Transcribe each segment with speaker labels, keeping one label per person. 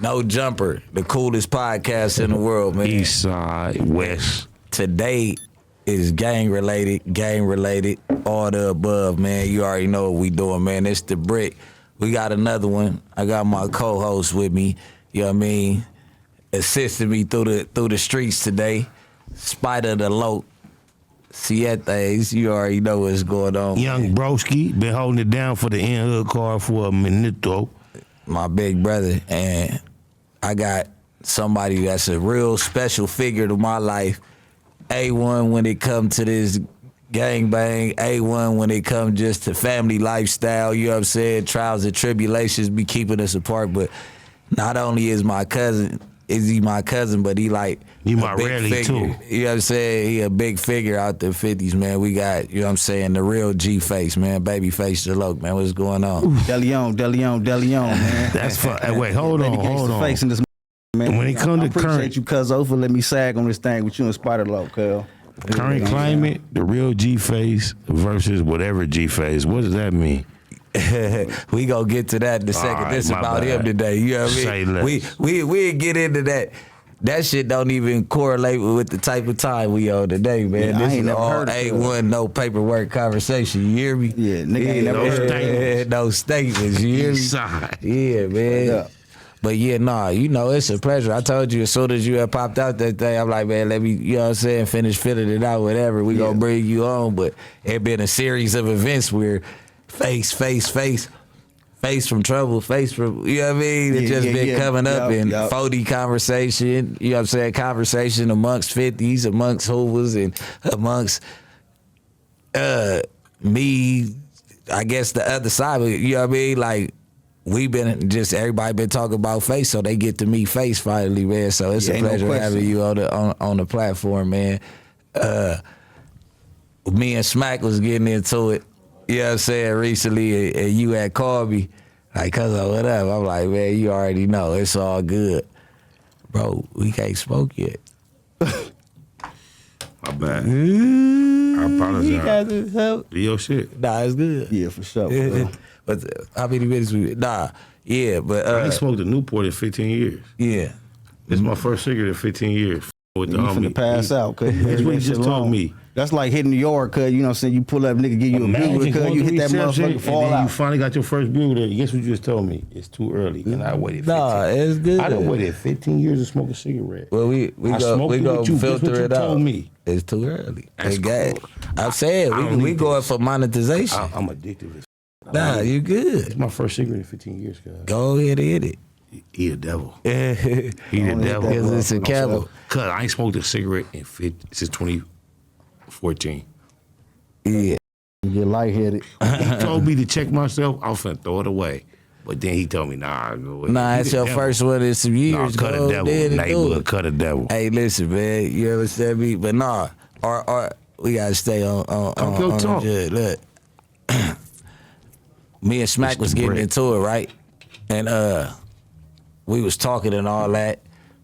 Speaker 1: No Jumper, the coolest podcast in the world, man.
Speaker 2: East side, west.
Speaker 1: Today is gang related, all the above, man. You already know what we doing, man. It's the Bricc. We got another one. I got my co-host with me, you know what I mean, assisting me through the streets today. Spider the Loc. Sietes, you already know what's going on.
Speaker 2: Young Broski, been holding it down for the in-hood card for a minuto.
Speaker 1: My big brother, and I got somebody that's a real special figure to my life. A1 when it comes to this gangbang, A1 when it comes just to family lifestyle, you know what I'm saying? Trials and tribulations be keeping us apart, but not only is he my cousin, but he like
Speaker 2: you my
Speaker 1: big
Speaker 2: rarely
Speaker 1: figure.
Speaker 2: too.
Speaker 1: You know what I'm saying? He a big figure out the 50s, man. We got, you know what I'm saying, the real G-face, man. Babyface the Loc, man. What's going on?
Speaker 3: Deleon, man.
Speaker 2: That's fun. Hey, wait, hold on.
Speaker 3: Face in this, man.
Speaker 2: When it comes to
Speaker 3: appreciate
Speaker 2: current,
Speaker 3: you, cuz for let me sag on this thing with you and Spider Loc, cuz.
Speaker 2: current climate, the real G-face versus whatever G-face, what does that mean?
Speaker 1: We gonna get to that in a second.
Speaker 2: Right,
Speaker 1: this
Speaker 2: my
Speaker 1: about
Speaker 2: bad.
Speaker 1: him today. You know what I
Speaker 2: Say
Speaker 1: mean?
Speaker 2: less.
Speaker 1: We get into that. That shit don't even correlate with the type of time we on today, man.
Speaker 3: Yeah, I
Speaker 1: this
Speaker 3: ain't
Speaker 1: is
Speaker 3: never
Speaker 1: all
Speaker 3: heard of it.
Speaker 1: A1, no paperwork conversation. You hear me?
Speaker 3: Yeah, nigga ain't never heard of
Speaker 2: it.
Speaker 1: No statements. You hear me?
Speaker 2: East side.
Speaker 1: Yeah, man.
Speaker 3: Yeah.
Speaker 1: But yeah, nah, you know, it's a pleasure. I told you as soon as you had popped out that day, I'm like, man, let me, you know what I'm saying, finish filling it out, whatever. We gonna bring you on. But it been a series of events where face from trouble, face from, you know what I mean? It just been coming up in 40 conversation, you know what I'm saying, conversation amongst 50s, amongst Hoovers, and amongst me, I guess the other side, you know what I mean? Like, everybody been talking about face, so they get to meet face finally, man. So it's a pleasure having you on the platform, man. Me and Smack was getting into it, you know what I'm saying, recently, and you had called me, like, cuz of whatever. I'm like, man, you already know, it's all good. Bro, we can't smoke yet.
Speaker 2: My bad. I apologize.
Speaker 1: You got help?
Speaker 2: Your shit.
Speaker 1: Nah, it's good.
Speaker 3: Yeah, for sure.
Speaker 1: But how many minutes we? Nah, yeah, but
Speaker 2: I ain't smoked a Newport in 15 years.
Speaker 1: yeah.
Speaker 2: This is my first cigarette in 15 years. With the
Speaker 3: You
Speaker 2: homie.
Speaker 3: finna pass out, cuz.
Speaker 2: That's what he just told me.
Speaker 3: That's like hitting the yard, cuz, you know what I'm saying? You pull up, nigga, give you a bugle, cuz, you hit that motherfucker, fall
Speaker 2: and then
Speaker 3: out.
Speaker 2: you finally got your first bugle there. Guess what you just told me? It's too early, and I waited 15.
Speaker 1: Nah, it's good.
Speaker 2: I done waited 15 years to smoke a cigarette.
Speaker 1: Well, we go
Speaker 2: with you. Guess
Speaker 1: filter
Speaker 2: what you
Speaker 1: it out.
Speaker 2: told me?
Speaker 1: It's too early.
Speaker 2: That's
Speaker 1: Okay.
Speaker 2: cool.
Speaker 1: I'm saying
Speaker 2: I don't
Speaker 1: we
Speaker 2: need
Speaker 1: going
Speaker 2: this.
Speaker 1: for monetization.
Speaker 2: I'm addicted.
Speaker 1: Nah, you
Speaker 2: It's
Speaker 1: good.
Speaker 2: my first cigarette in 15 years, guys.
Speaker 1: Go ahead and hit it.
Speaker 2: He a devil.
Speaker 1: Yeah,
Speaker 2: He the devil.
Speaker 1: because it's a camel.
Speaker 2: Cause I ain't smoked a cigarette since 2014.
Speaker 1: Yeah.
Speaker 3: You get lightheaded.
Speaker 2: He told me to check myself. I was finna throw it away. But then he told me, nah, go away.
Speaker 1: Nah,
Speaker 2: He
Speaker 1: it's
Speaker 2: the
Speaker 1: your
Speaker 2: devil.
Speaker 1: first one in some years.
Speaker 2: Cut
Speaker 1: Go
Speaker 2: a devil.
Speaker 1: ahead and do
Speaker 2: Neighborhood,
Speaker 1: it.
Speaker 2: cut a devil.
Speaker 1: Hey, listen, man. You understand me? But nah, we gotta stay on
Speaker 2: your talk.
Speaker 1: the look. Me and Smack was getting
Speaker 2: Bricc.
Speaker 1: into it, right? And we was talking and all that.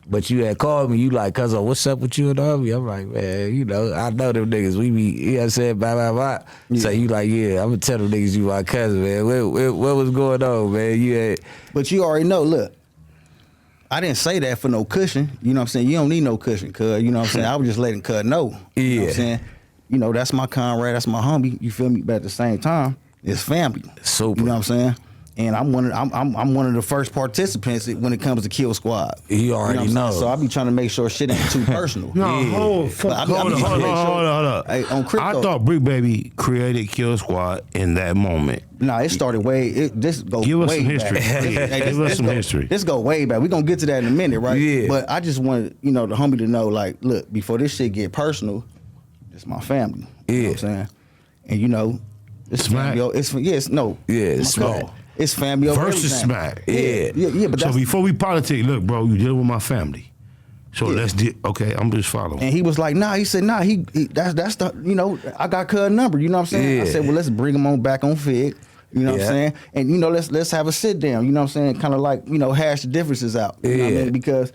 Speaker 1: But you had called me, you like, cuz what's up with you and Army? I'm like, man, you know, I know them niggas. We be, you know what I'm saying, blah, blah, blah.
Speaker 3: Yeah.
Speaker 1: So you like, yeah, I'm gonna tell them niggas you my cousin, man. What was going on, man? You had,
Speaker 3: But you already know, look, I didn't say that for no cushion. You know what I'm saying? You don't need no cushion, cuz. You know what I'm saying? I was just letting cuz know. You know what I'm saying? You know, that's my comrade, that's my homie. You feel me? But at the same time, it's family.
Speaker 1: Super.
Speaker 3: You know what I'm saying? And I'm one of the first participants when it comes to Kill Squad.
Speaker 1: You already
Speaker 3: what I'm
Speaker 1: know.
Speaker 3: saying? So I be trying to make sure shit ain't too personal.
Speaker 2: No,
Speaker 1: Yeah.
Speaker 2: hold
Speaker 3: But I be trying to make sure-
Speaker 2: on.
Speaker 3: Hey, on crypto.
Speaker 2: I thought Bricc Baby created Kill Squad in that moment.
Speaker 3: Nah, it started this go
Speaker 2: Give us
Speaker 3: way
Speaker 2: some history.
Speaker 3: back.
Speaker 2: Hey, give us some history.
Speaker 3: This go way back. We gonna get to that in a minute, right?
Speaker 1: Yeah.
Speaker 3: But I just wanted, the homie to know, like, look, before this shit get personal, it's my family. You know what I'm saying? And it's
Speaker 2: Smack.
Speaker 3: family. It's
Speaker 1: Smack.
Speaker 3: It's family over
Speaker 2: Versus
Speaker 3: everything.
Speaker 2: Smack.
Speaker 3: Yeah. But
Speaker 2: So
Speaker 3: that's,
Speaker 2: before we politic, look, bro, you dealing with my family. So let's okay, I'm just following.
Speaker 3: and he was like, nah. He said, nah. He that's the I got cuz number. You know what I'm saying? I
Speaker 1: Yeah.
Speaker 3: said, well, let's bring him on back on Fig. You know what I'm saying? And let's have a sit down. You know what I'm saying? Kind of like hash the differences out. You know what I
Speaker 1: Yeah.
Speaker 3: mean? Because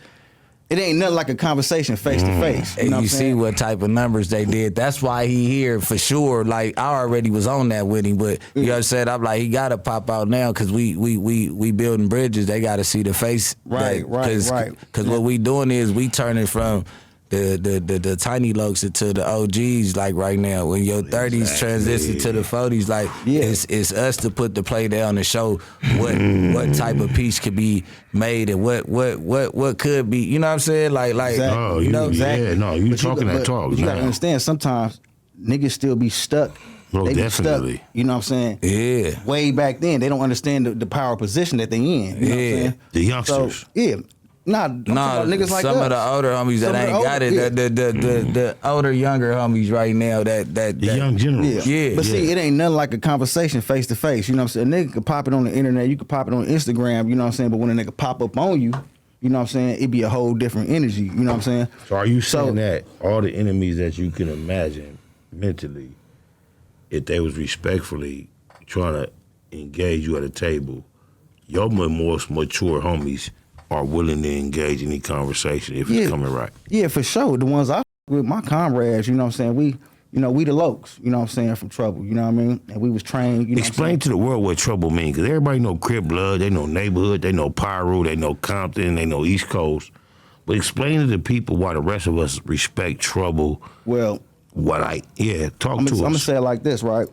Speaker 3: It ain't nothing like a conversation face to face.
Speaker 1: And you
Speaker 3: what I'm
Speaker 1: see
Speaker 3: saying?
Speaker 1: what type of numbers they did. That's why he here for sure. Like I already was on that with him, but you know what I'm saying? I'm like, he gotta pop out now because we building bridges. They gotta see the face.
Speaker 3: Right.
Speaker 1: Because what we doing is we turning from the tiny lokes into the OGs like right now. When your 30s transition to the 40s, like it's us to put the play down and show what type of piece could be made and what could be. You know what I'm saying? Like
Speaker 3: Exactly.
Speaker 2: Oh,
Speaker 1: you know,
Speaker 2: exactly. Yeah, no, you
Speaker 3: But
Speaker 2: talking that talk.
Speaker 3: But you gotta
Speaker 2: now.
Speaker 3: understand, sometimes niggas still be stuck.
Speaker 2: Oh,
Speaker 3: They be
Speaker 2: definitely.
Speaker 3: stuck, you know what I'm saying?
Speaker 1: Yeah.
Speaker 3: Way back then, they don't understand the power position that they in. You know what I'm saying?
Speaker 2: The youngsters.
Speaker 3: So, yeah. I'm talking about niggas like
Speaker 1: some
Speaker 3: us.
Speaker 1: of the older homies that
Speaker 3: Some of the
Speaker 1: ain't got it,
Speaker 3: older-
Speaker 1: the older, younger homies right now
Speaker 2: The young generals.
Speaker 1: Yeah.
Speaker 3: But see, it ain't nothing like a conversation face to face. You know what I'm saying? A nigga could pop it on the internet, you could pop it on Instagram, you know what I'm saying? But when a nigga pop up on you, you know what I'm saying, it be a whole different energy. You know what I'm saying?
Speaker 2: So are you saying that all the enemies that you can imagine mentally, if they was respectfully trying to engage you at a table, your most mature homies are willing to engage in any conversation if it's coming right?
Speaker 3: Yeah, for sure. The ones I with my comrades, you know what I'm saying? We the lokes, you know what I'm saying, from trouble, you know what I mean? And we was trained, you know.
Speaker 2: Explain to the world what trouble means, because everybody know Crip Blood, they know neighborhood, they know Pyro, they know Compton, they know East Coast. But explain to the people why the rest of us respect trouble.
Speaker 3: Well,
Speaker 2: Talk to us.
Speaker 3: I'm gonna say it like this, right?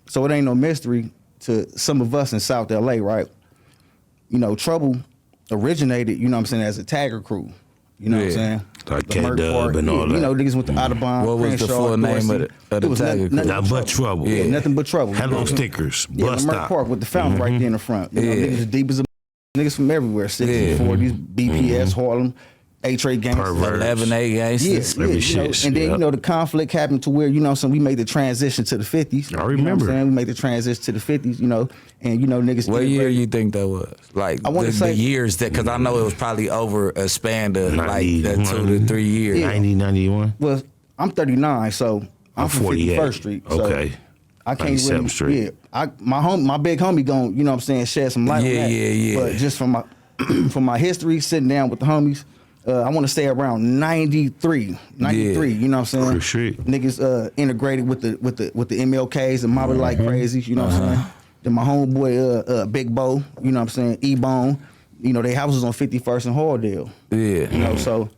Speaker 3: So it ain't no mystery to some of us in South LA, right? You know, trouble originated, you know what I'm saying, as a tagger crew. You know what I'm saying?
Speaker 2: Like
Speaker 3: The
Speaker 2: K-Dub
Speaker 3: Merc Park,
Speaker 2: and all that.
Speaker 3: You know, niggas went to Audubon,
Speaker 1: What was the
Speaker 3: Crenshaw,
Speaker 1: full name
Speaker 3: Dorsey.
Speaker 1: of the
Speaker 3: It was
Speaker 1: tagger crew?
Speaker 2: Nothing but trouble.
Speaker 3: Yeah, nothing but trouble. You know
Speaker 2: Hello
Speaker 3: what I'm saying?
Speaker 2: stickers,
Speaker 3: Yeah,
Speaker 2: bus
Speaker 3: the Merc
Speaker 2: stop.
Speaker 3: Park with the fountain right there in the front. You know,
Speaker 1: Yeah.
Speaker 3: niggas as deep as a niggas from everywhere. 60s, 40s, BPS, Harlem, A-Trade gangsters.
Speaker 2: Pervert.
Speaker 1: 11A gangsters.
Speaker 3: Yeah,
Speaker 2: Every
Speaker 3: you know,
Speaker 2: shit,
Speaker 3: and then
Speaker 2: yeah.
Speaker 3: you know the conflict happened to where, you know, so we made the transition to the 50s.
Speaker 2: I
Speaker 3: You know
Speaker 2: remember.
Speaker 3: what I'm saying? We made the transition to the 50s, you know, and you know niggas.
Speaker 1: What year
Speaker 3: integrated.
Speaker 1: you think that was? Like
Speaker 3: I wanna
Speaker 1: the
Speaker 3: say-
Speaker 1: years that, because I know it was probably over a span of like
Speaker 2: 90,
Speaker 1: that 2 to 3 years.
Speaker 2: 90, 91?
Speaker 3: Well, I'm 39, so I'm from
Speaker 2: 48.
Speaker 3: 51st Street. So
Speaker 2: Okay.
Speaker 3: I can't really.
Speaker 2: 97th Street.
Speaker 3: Yeah, my big homie gon', you know what I'm saying, shed some light on
Speaker 1: Yeah,
Speaker 3: that.
Speaker 1: yeah.
Speaker 3: But just from my from my history, sitting down with the homies, I want to say around 93, you know what I'm saying?
Speaker 2: For sure.
Speaker 3: Niggas integrated with the MLKs and mobbing like crazies, you know what I'm saying? Then my homeboy Big Bo, you know what I'm saying, E-Bone, you know, they houses on 51st and Hardale.
Speaker 1: Yeah.
Speaker 3: You know, so,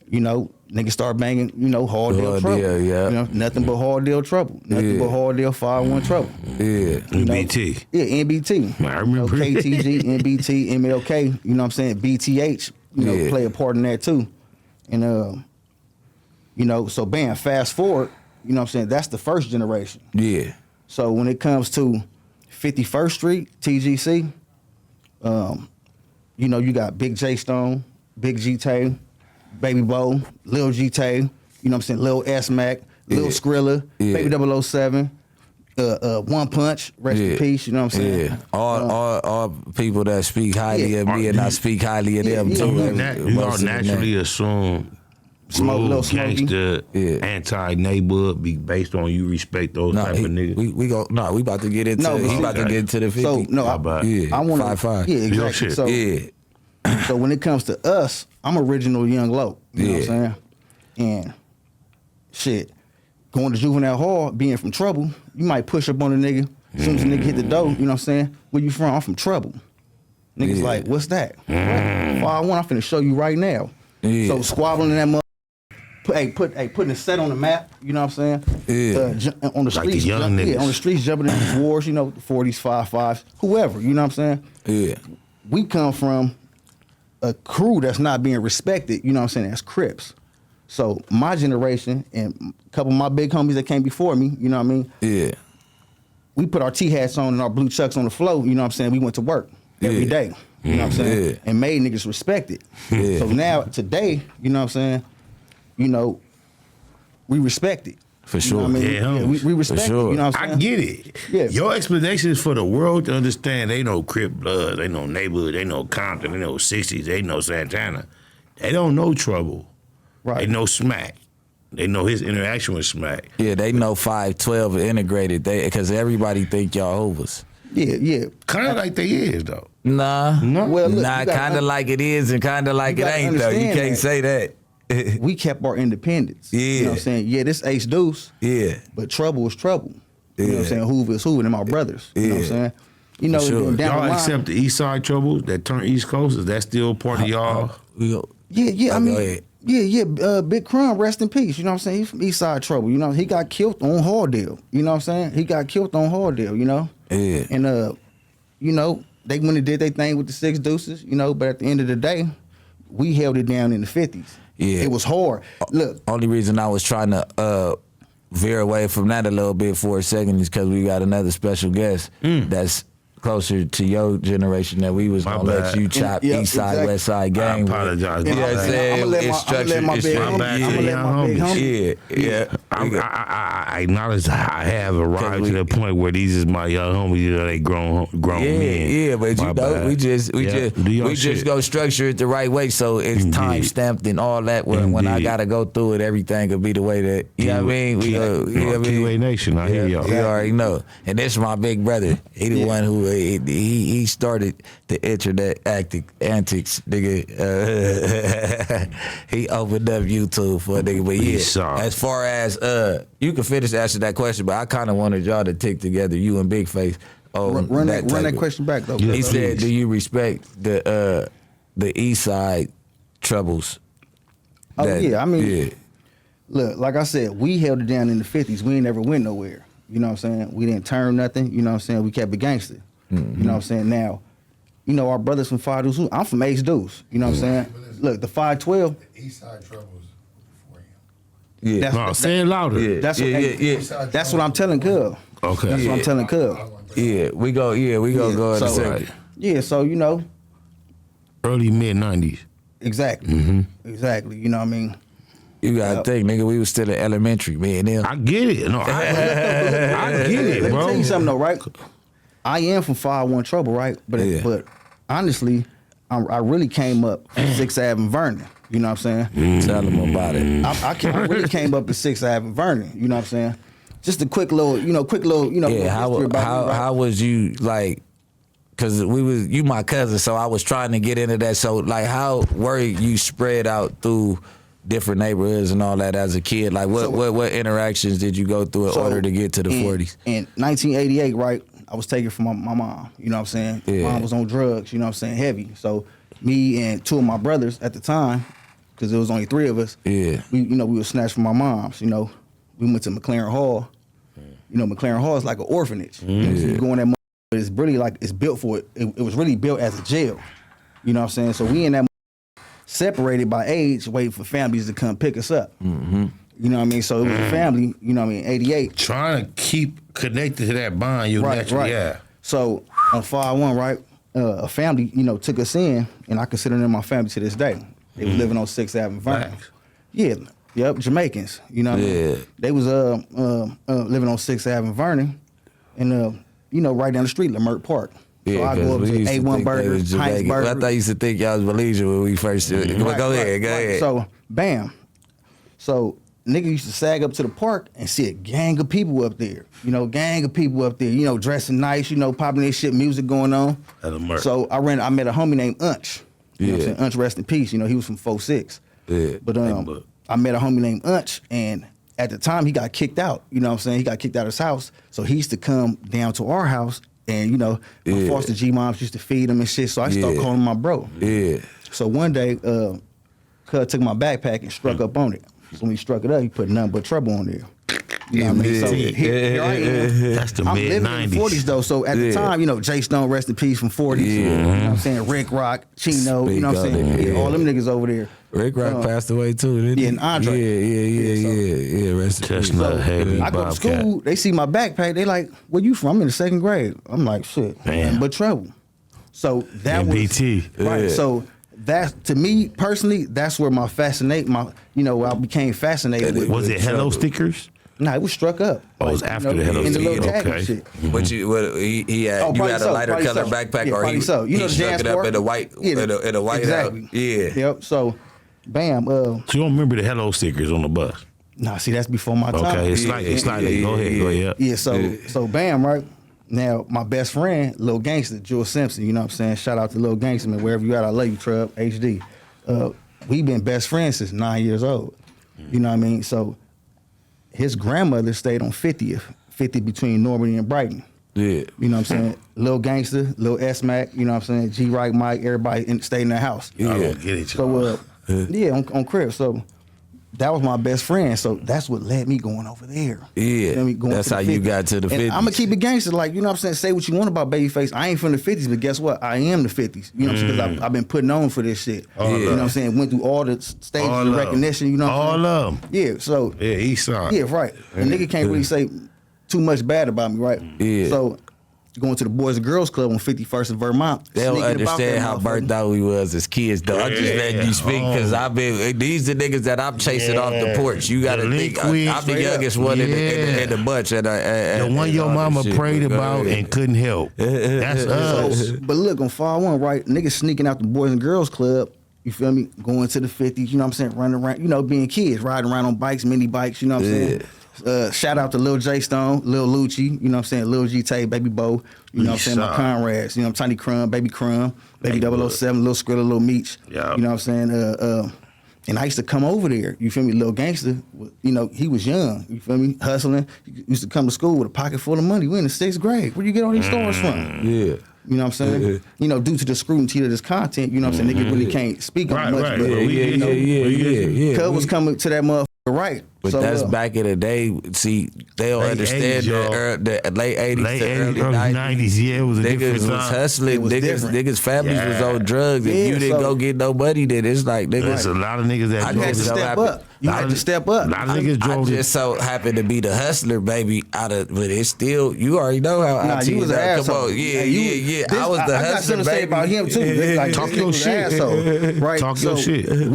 Speaker 3: you know, niggas start banging, you know, Hardale trouble.
Speaker 1: yeah.
Speaker 3: You know, nothing but Hardale trouble. Nothing but Hardale 5-1 trouble.
Speaker 1: Yeah.
Speaker 2: NBT.
Speaker 3: Yeah, NBT.
Speaker 2: I remember.
Speaker 3: You know, KTG, NBT, MLK, you know what I'm saying? BTH, you know,
Speaker 1: Yeah.
Speaker 3: play a part in that too. And, you know, so bam, fast forward, you know what I'm saying? That's the first generation.
Speaker 1: Yeah.
Speaker 3: So when it comes to 51st Street, TGC, you know, you got Big J Stone, Big G Tay, Baby Bo, Lil G Tay, you know what I'm saying, Lil S Mac, Lil
Speaker 1: Yeah.
Speaker 3: Skrilla,
Speaker 1: Yeah.
Speaker 3: Baby 007, One Punch, rest in peace, you know what I'm saying?
Speaker 1: Yeah. All people that speak highly of me and I speak highly of them
Speaker 3: yeah.
Speaker 1: too.
Speaker 2: You
Speaker 1: Most
Speaker 2: all
Speaker 1: of the
Speaker 2: naturally
Speaker 1: name.
Speaker 2: assume
Speaker 3: Smoke,
Speaker 2: rude,
Speaker 3: Lil Smokey.
Speaker 2: gangster,
Speaker 1: Yeah.
Speaker 2: anti-neighborhood be based on you respect those
Speaker 1: No,
Speaker 2: type of niggas.
Speaker 1: we about to get into
Speaker 3: No,
Speaker 1: he
Speaker 3: but
Speaker 1: about to
Speaker 3: see-
Speaker 1: get into the 50.
Speaker 3: So no,
Speaker 2: How about-
Speaker 1: yeah.
Speaker 3: I want
Speaker 1: 5-5.
Speaker 3: Yeah,
Speaker 2: Real
Speaker 3: exactly.
Speaker 2: shit.
Speaker 3: So
Speaker 1: Yeah.
Speaker 3: so when it comes to us, I'm original Young Low. You know what I'm saying? And shit, going to juvenile hall, being from trouble, you might push up on a nigga. As soon as the nigga hit the door, you know what I'm saying? Where you from? I'm from trouble. Niggas
Speaker 1: Yeah.
Speaker 3: like, what's that? 5-1, I'm finna show you right now.
Speaker 1: Yeah.
Speaker 3: So squabbling in that mother. Putting a set on the map, you know what I'm saying?
Speaker 1: Yeah.
Speaker 3: On the
Speaker 2: Like the
Speaker 3: streets,
Speaker 2: young niggas.
Speaker 3: on the streets, jumping in these wars, you know, 40s, 5-5s, whoever, you know what I'm saying?
Speaker 1: Yeah.
Speaker 3: We come from a crew that's not being respected, you know what I'm saying, as Crips. So my generation and a couple of my big homies that came before me, you know what I mean?
Speaker 1: Yeah.
Speaker 3: We put our T-hats on and our blue chucks on the floor, you know what I'm saying? We went to work every
Speaker 1: Yeah.
Speaker 3: day, you know what I'm saying?
Speaker 1: Yeah.
Speaker 3: And made niggas respect it.
Speaker 1: Yeah.
Speaker 3: So now, today, you know what I'm saying, you know, we respect it.
Speaker 1: For
Speaker 3: You know what
Speaker 1: sure.
Speaker 3: I mean?
Speaker 2: Yeah,
Speaker 3: we respect
Speaker 1: sure.
Speaker 3: it, you know what I'm
Speaker 2: I
Speaker 3: saying?
Speaker 2: get it.
Speaker 3: Yeah.
Speaker 2: Your explanation is for the world to understand. They know Crip Blood, they know neighborhood, they know Compton, they know 60s, they know Santana. They don't know trouble.
Speaker 3: Right.
Speaker 2: They know Smack. They know his interaction with Smack.
Speaker 1: Yeah, they know 512 integrated. Because everybody think y'all overs.
Speaker 3: Yeah.
Speaker 2: Kind of like they is though.
Speaker 1: Nah.
Speaker 2: No.
Speaker 3: Well, look,
Speaker 1: Nah,
Speaker 3: you gotta
Speaker 1: kind of like it is and kind of like it
Speaker 3: gotta
Speaker 1: ain't, though. You
Speaker 3: understand
Speaker 1: can't
Speaker 3: that.
Speaker 1: say that.
Speaker 3: We kept our independence. You know what I'm
Speaker 1: Yeah.
Speaker 3: saying? Yeah, this ace deuce.
Speaker 1: Yeah.
Speaker 3: But trouble is trouble. You know what I'm
Speaker 1: Yeah.
Speaker 3: saying? Hoover is Hoover and my brothers. You know what I'm
Speaker 1: Yeah.
Speaker 3: saying? You know,
Speaker 1: sure.
Speaker 3: and then down
Speaker 2: Y'all
Speaker 3: the line,
Speaker 2: accept the East Side troubles that turn East Coast? Is that still part of y'all?
Speaker 3: Yeah. I
Speaker 1: Oh,
Speaker 3: mean,
Speaker 1: go ahead.
Speaker 3: yeah. Big Crumb, rest in peace. You know what I'm saying? He's from East Side Trouble. You know, he got killed on Hardale. You know what I'm saying? He got killed on Hardale. You know.
Speaker 1: Yeah.
Speaker 3: And you know, they went and did their thing with the 6 deuces. You know, but at the end of the day, we held it down in the 50s.
Speaker 1: Yeah.
Speaker 3: It was hard. Look,
Speaker 1: Only reason I was trying to veer away from that a little bit for a second is because we got another special guest that's closer to your generation that we was
Speaker 2: My
Speaker 1: gonna let
Speaker 2: bad.
Speaker 1: you chop
Speaker 3: Yeah,
Speaker 1: East Side,
Speaker 3: exactly.
Speaker 1: West Side gang.
Speaker 2: I
Speaker 1: with.
Speaker 2: apologize.
Speaker 1: You know what I'm saying?
Speaker 3: I'ma let
Speaker 1: It's
Speaker 3: my- I'ma let my
Speaker 1: structured.
Speaker 3: big
Speaker 1: It's
Speaker 3: homie-
Speaker 2: bad
Speaker 3: I'ma
Speaker 2: to
Speaker 3: let my big
Speaker 2: young
Speaker 3: homie-
Speaker 1: Yeah.
Speaker 2: I acknowledge I have arrived
Speaker 1: we-
Speaker 2: to the point where these is my young homies. You know, they grown men.
Speaker 1: Yeah, but
Speaker 2: My
Speaker 1: you know,
Speaker 2: bad.
Speaker 1: we just
Speaker 2: Do your shit.
Speaker 1: just go structure it the right way so it's
Speaker 2: Indeed.
Speaker 1: time stamped and all that. When I
Speaker 2: Indeed.
Speaker 1: gotta go through it, everything could be the way that you know what I mean. You know what I mean?
Speaker 2: T-Way Nation, I hear y'all.
Speaker 1: You already know. And this is my big brother. He the one who he started the internet antics, nigga. He opened up YouTube for a nigga. But yeah,
Speaker 2: sorry.
Speaker 1: as far as you can finish answering that question, but I kind of wanted y'all to tick together, you and Big Face.
Speaker 3: run that
Speaker 1: type of-
Speaker 3: question back though.
Speaker 2: Yeah.
Speaker 1: He
Speaker 3: cuz,
Speaker 1: said, "Do you respect the East Side troubles?"
Speaker 3: Oh, yeah, I mean-
Speaker 1: yeah.
Speaker 3: Look, like I said, we held it down in the 50s. We ain't never went nowhere. You know what I'm saying? We didn't turn nothing. You know what I'm saying? We kept it gangster.
Speaker 1: Mm-hmm.
Speaker 3: You know what I'm saying? Now, you know, our brothers from 5 Deuce, I'm from Ace Deuce. You know what I'm saying? Look, the 512,
Speaker 4: The East Side Troubles before him.
Speaker 1: Yeah.
Speaker 3: That's-
Speaker 2: No, say it louder.
Speaker 1: Yeah.
Speaker 3: that's what,
Speaker 1: yeah.
Speaker 3: that's what I'm telling Cub.
Speaker 2: Okay.
Speaker 3: That's what I'm telling Cub.
Speaker 1: Yeah, we go go in a
Speaker 3: So,
Speaker 1: second.
Speaker 3: yeah, so, you know,
Speaker 2: Early mid 90s.
Speaker 3: exactly.
Speaker 2: Mm-hmm.
Speaker 3: Exactly. You know what I mean?
Speaker 1: You gotta think, nigga, we was still in elementary, man. Them.
Speaker 2: I get it. No, I get it,
Speaker 3: Let me
Speaker 2: bro.
Speaker 3: tell you something though, right? I am from 5-1 Trouble, right? But
Speaker 1: Yeah.
Speaker 3: but honestly, I really came up 6th Ave and Vernon. You know what I'm saying?
Speaker 1: Tell them about it.
Speaker 3: I really came up at 6th Ave and Vernon. You know what I'm saying? Just a quick little,
Speaker 1: Yeah,
Speaker 3: history about me, right?
Speaker 1: how was you like? Cause you my cousin, so I was trying to get into that. So like, how were you spread out through different neighborhoods and all that as a kid? Like, what interactions did you go through in order to get to the 40s?
Speaker 3: In 1988, right, I was taken from my mom. You know what I'm saying?
Speaker 1: Yeah.
Speaker 3: Mom was on drugs. You know what I'm saying? Heavy. So me and 2 of my brothers at the time, because there was only 3 of us.
Speaker 1: Yeah.
Speaker 3: We were snatched from my mom's. You know, we went to McLaren Hall. You know, McLaren Hall is like an orphanage. You know what I'm saying? You go in that. It's really like it's built for it. It was really built as a jail. You know what I'm saying? So we in that separated by age, waiting for families to come pick us up. Mm-hmm. You know what I mean? So it was a family. You know what I mean? 88.
Speaker 2: Trying to keep connected to that bond you naturally have.
Speaker 3: So on 5-1, right, a family, you know, took us in, and I consider them my family to this day. They was living on 6th Ave and Vernon.
Speaker 2: Facts.
Speaker 3: Yeah, yep, Jamaicans. You know what I mean? They was living on 6th Ave and Vernon, and you know, right down the street, Lamert Park. So I go up to A1 Burger, Heinz Burger.
Speaker 1: I thought you used to think y'all was Malaysian when we first did it.
Speaker 3: Right,
Speaker 1: Go
Speaker 3: right,
Speaker 1: ahead.
Speaker 3: So, bam. So, nigga used to sag up to the park and see a gang of people up there. You know, You know, dressing nice. You know, popping their shit, music going on.
Speaker 2: At a Merc.
Speaker 3: So I met a homie named Unch. You know what I'm
Speaker 1: Yeah.
Speaker 3: saying? Unch, rest in peace. You know, he was from 4-6.
Speaker 1: Yeah.
Speaker 3: But I met a homie named Unch, and at the time he got kicked out. You know what I'm saying? He got kicked out of his house. So he used to come down to our house, and you know, my foster G moms used to feed him and shit. So I started calling him my bro.
Speaker 1: Yeah.
Speaker 3: So one day, Cuz took my backpack and struck up on it. So when he struck it up, he put nothing but trouble on there. You know what I mean? So here I am.
Speaker 2: That's the
Speaker 3: I'm
Speaker 2: mid
Speaker 3: living in the
Speaker 2: 90s.
Speaker 3: 40s though. So at the time, you know, Jay Stone, rest in peace from 40s. You know what I'm saying? Rick Rock, Chino, you know what I'm
Speaker 1: Speak
Speaker 3: saying?
Speaker 1: up,
Speaker 3: Yeah,
Speaker 1: yeah.
Speaker 3: all them niggas over there.
Speaker 1: Rick Rock passed away too, didn't he?
Speaker 3: yeah, and Andre.
Speaker 1: Yeah. Rest in peace.
Speaker 2: Chestnut heavy
Speaker 3: I go to
Speaker 2: Bobcat.
Speaker 3: school, they see my backpack, they like, where you from? I'm in the 2nd grade. I'm like, shit,
Speaker 2: Damn.
Speaker 3: but trouble. So that
Speaker 2: MBT.
Speaker 3: was right.
Speaker 1: Yeah.
Speaker 3: So that to me personally, that's where I became fascinated with.
Speaker 2: Was it Hello stickers?
Speaker 3: Nah, it was struck up.
Speaker 2: Oh, it was after the Hello
Speaker 3: in the little
Speaker 2: Sticky,
Speaker 3: tag and
Speaker 2: okay.
Speaker 3: shit.
Speaker 1: What he had?
Speaker 3: Oh,
Speaker 1: You
Speaker 3: probably
Speaker 1: had
Speaker 3: so,
Speaker 1: a lighter
Speaker 3: probably
Speaker 1: color
Speaker 3: so.
Speaker 1: backpack,
Speaker 3: Yeah,
Speaker 1: or
Speaker 3: probably
Speaker 1: he
Speaker 3: so. You know
Speaker 1: he
Speaker 3: the
Speaker 1: struck
Speaker 3: dance
Speaker 1: it up
Speaker 3: part?
Speaker 1: in a white in a white
Speaker 3: exactly.
Speaker 1: out. Yeah.
Speaker 3: Yep. So, bam.
Speaker 2: So you don't remember the Hello stickers on the bus?
Speaker 3: Nah, see, that's before my time.
Speaker 2: Okay, it's slightly. Go ahead.
Speaker 3: Yeah. So bam. Right. Now, my best friend, Lil Gangster, Jewel Simpson, you know what I'm saying? Shout out to Lil Gangster, man. Wherever you at, I love you, Trub, HD. We been best friends since 9 years old. You know what I mean? So his grandmother stayed on 50th, 50 between Normandy and Brighton.
Speaker 1: Yeah.
Speaker 3: You know what I'm saying? Lil Gangster, Lil S-Mac, you know what I'm saying? G Right Mike, everybody stayed in the house.
Speaker 2: I don't get it,
Speaker 3: So, yeah, on crib. So that was my best friend. So that's what led me going over there.
Speaker 1: Yeah.
Speaker 3: You know, going
Speaker 1: That's
Speaker 3: to
Speaker 1: how
Speaker 3: the
Speaker 1: you
Speaker 3: 50s.
Speaker 1: got to the 50s.
Speaker 3: And I'm going to keep it gangster. Like, you know what I'm saying? Say what you want about Babyface. I ain't from the 50s, but guess what? I am the 50s. You know what I'm saying? Because I've been putting on for this shit. You know what I'm saying? Went through all the stages of recognition. You know what I'm saying?
Speaker 2: All of them.
Speaker 3: Yeah, so.
Speaker 2: Yeah, East Side.
Speaker 3: Yeah, right. A nigga can't really say too much bad about me, right?
Speaker 1: Yeah.
Speaker 3: So going to the Boys and Girls Club on 51st in Vermont.
Speaker 1: They don't
Speaker 3: sneaking about
Speaker 1: understand
Speaker 3: that
Speaker 1: how
Speaker 3: motherfucker.
Speaker 1: burnt out we was as kids, though. I just letting you speak because these the niggas that I'm chasing off the porch. You got to think, I'm the youngest one in the bunch. And
Speaker 2: the one your mama prayed about and couldn't help. That's us.
Speaker 3: So, but look, on 5-1, right, niggas sneaking out the Boys and Girls Club, you feel me, going to the 50s, you know what I'm saying, running around, you know, being kids, riding around on bikes, mini bikes, you know what I'm saying? Shout out to Lil J Stone, Lil Lucci, you know what I'm saying, Lil G Tay, Baby Bo, you know what I'm saying, my comrades, you know, Tiny Crumb, Baby 007, Lil Skrilla, Lil Meech,
Speaker 2: Yeah.
Speaker 3: you know what I'm saying, and I used to come over there, you feel me, Lil Gangster, you know, he was young, you feel me, hustling, he used to come to school with a pocket full of money, we in the 6th grade, where you get all these stores from?
Speaker 1: Yeah.
Speaker 3: You know what I'm saying? You know, due to the scrutiny of this content, you know what I'm saying, niggas really can't speak on much, but
Speaker 1: Yeah.
Speaker 3: Cuz was coming to that motherfucker right.
Speaker 1: But
Speaker 3: So,
Speaker 1: that's back in the day. See, they don't
Speaker 2: Late
Speaker 1: understand
Speaker 2: 80s,
Speaker 1: the late 80s
Speaker 2: Late
Speaker 1: to
Speaker 2: 80s,
Speaker 1: early
Speaker 2: early 90s, yeah, it was a
Speaker 1: niggas
Speaker 2: different
Speaker 1: was
Speaker 2: time.
Speaker 1: hustling.
Speaker 3: It was different.
Speaker 1: Niggas' families was on drugs. If
Speaker 3: Yeah,
Speaker 1: you didn't
Speaker 3: so-
Speaker 1: go get no money, then it's like,
Speaker 2: There's a lot of niggas that
Speaker 1: I
Speaker 3: you had
Speaker 1: guess
Speaker 3: to
Speaker 1: so
Speaker 3: step
Speaker 1: happen.
Speaker 3: up. You had to step up.
Speaker 2: A lot of niggas
Speaker 1: I
Speaker 2: drove this.
Speaker 1: just so happened to be the hustler, baby. But it's still, you already know how
Speaker 3: Nah,
Speaker 1: I
Speaker 3: you was an
Speaker 1: Come
Speaker 3: asshole.
Speaker 1: on,
Speaker 3: Yeah,
Speaker 1: yeah. I was the
Speaker 3: I got
Speaker 1: hustler,
Speaker 3: something to say
Speaker 1: baby.
Speaker 3: about him too. Like,
Speaker 2: Talk
Speaker 3: this
Speaker 2: your
Speaker 3: nigga was an
Speaker 2: shit.
Speaker 3: asshole, right?
Speaker 2: Talk your shit.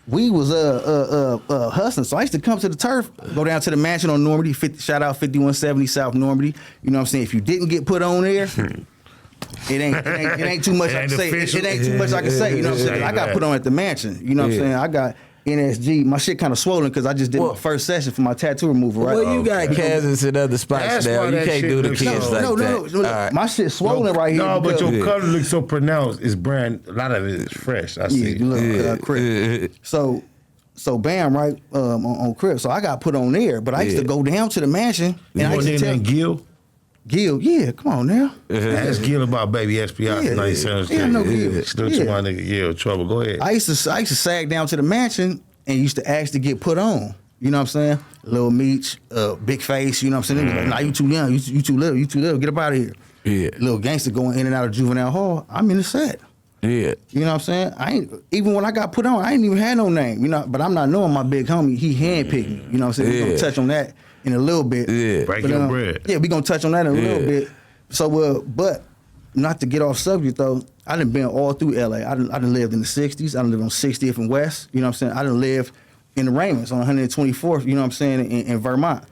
Speaker 3: We was hustling. So I used to come to the turf, go down to the mansion on Normandy. Shout out 5170 South Normandy. You know what I'm saying? If you didn't get put on there, it ain't too much I can say. It ain't too much I can say. You know what I'm saying? I got put on at the mansion. You know what I'm saying? I got NSG. My shit kind of swollen because I just did my first session for my tattoo removal. Right?
Speaker 1: Well, you got Kansas and other spots
Speaker 2: That's
Speaker 1: now.
Speaker 2: why
Speaker 1: You
Speaker 2: that
Speaker 1: can't
Speaker 2: shit
Speaker 1: do the
Speaker 2: looks
Speaker 1: kids
Speaker 2: so-
Speaker 1: like
Speaker 3: no,
Speaker 1: that.
Speaker 3: no.
Speaker 1: All right.
Speaker 3: My shit swollen right here.
Speaker 2: No, but
Speaker 3: because-
Speaker 2: your color looks so pronounced. It's brand. A lot of it is fresh. I see.
Speaker 3: Yeah, you look crib. So bam, right on crib. So I got put on there, but I used to go down to the mansion
Speaker 2: You
Speaker 3: and I
Speaker 2: know
Speaker 3: used to
Speaker 2: nigga
Speaker 3: tell
Speaker 2: named Gil?
Speaker 3: Gil, yeah, come on now.
Speaker 2: Ask Gil about Baby SPI
Speaker 3: Yeah,
Speaker 2: 97.
Speaker 3: yeah, I know Gil.
Speaker 2: Still
Speaker 3: Yeah.
Speaker 2: to my nigga Gil. Trouble. Go ahead.
Speaker 3: I used to sag down to the mansion and used to ask to get put on. You know what I'm saying? Lil Meech, Big Face. You know what I'm saying? They was like, nah, you too young. You too little. You too little. Get up out of here.
Speaker 1: Yeah.
Speaker 3: Lil Gangster going in and out of Juvenile Hall. I'm in the set.
Speaker 1: Yeah.
Speaker 3: You know what I'm saying? I ain't even when I got put on, I ain't even had no name. You know, but I'm not knowing my big homie. He handpicked me. You know what I'm saying? We're gonna touch on that in a little bit.
Speaker 1: Yeah.
Speaker 2: Break
Speaker 3: But,
Speaker 2: your bread.
Speaker 3: Yeah, we gonna touch on that in a little bit. So, but not to get off subject though, I done been all through LA. I done lived in the 60s. I done lived on 60th and West. You know what I'm saying? I done lived in the Raymonds on 124th. You know what I'm saying? In Vermont.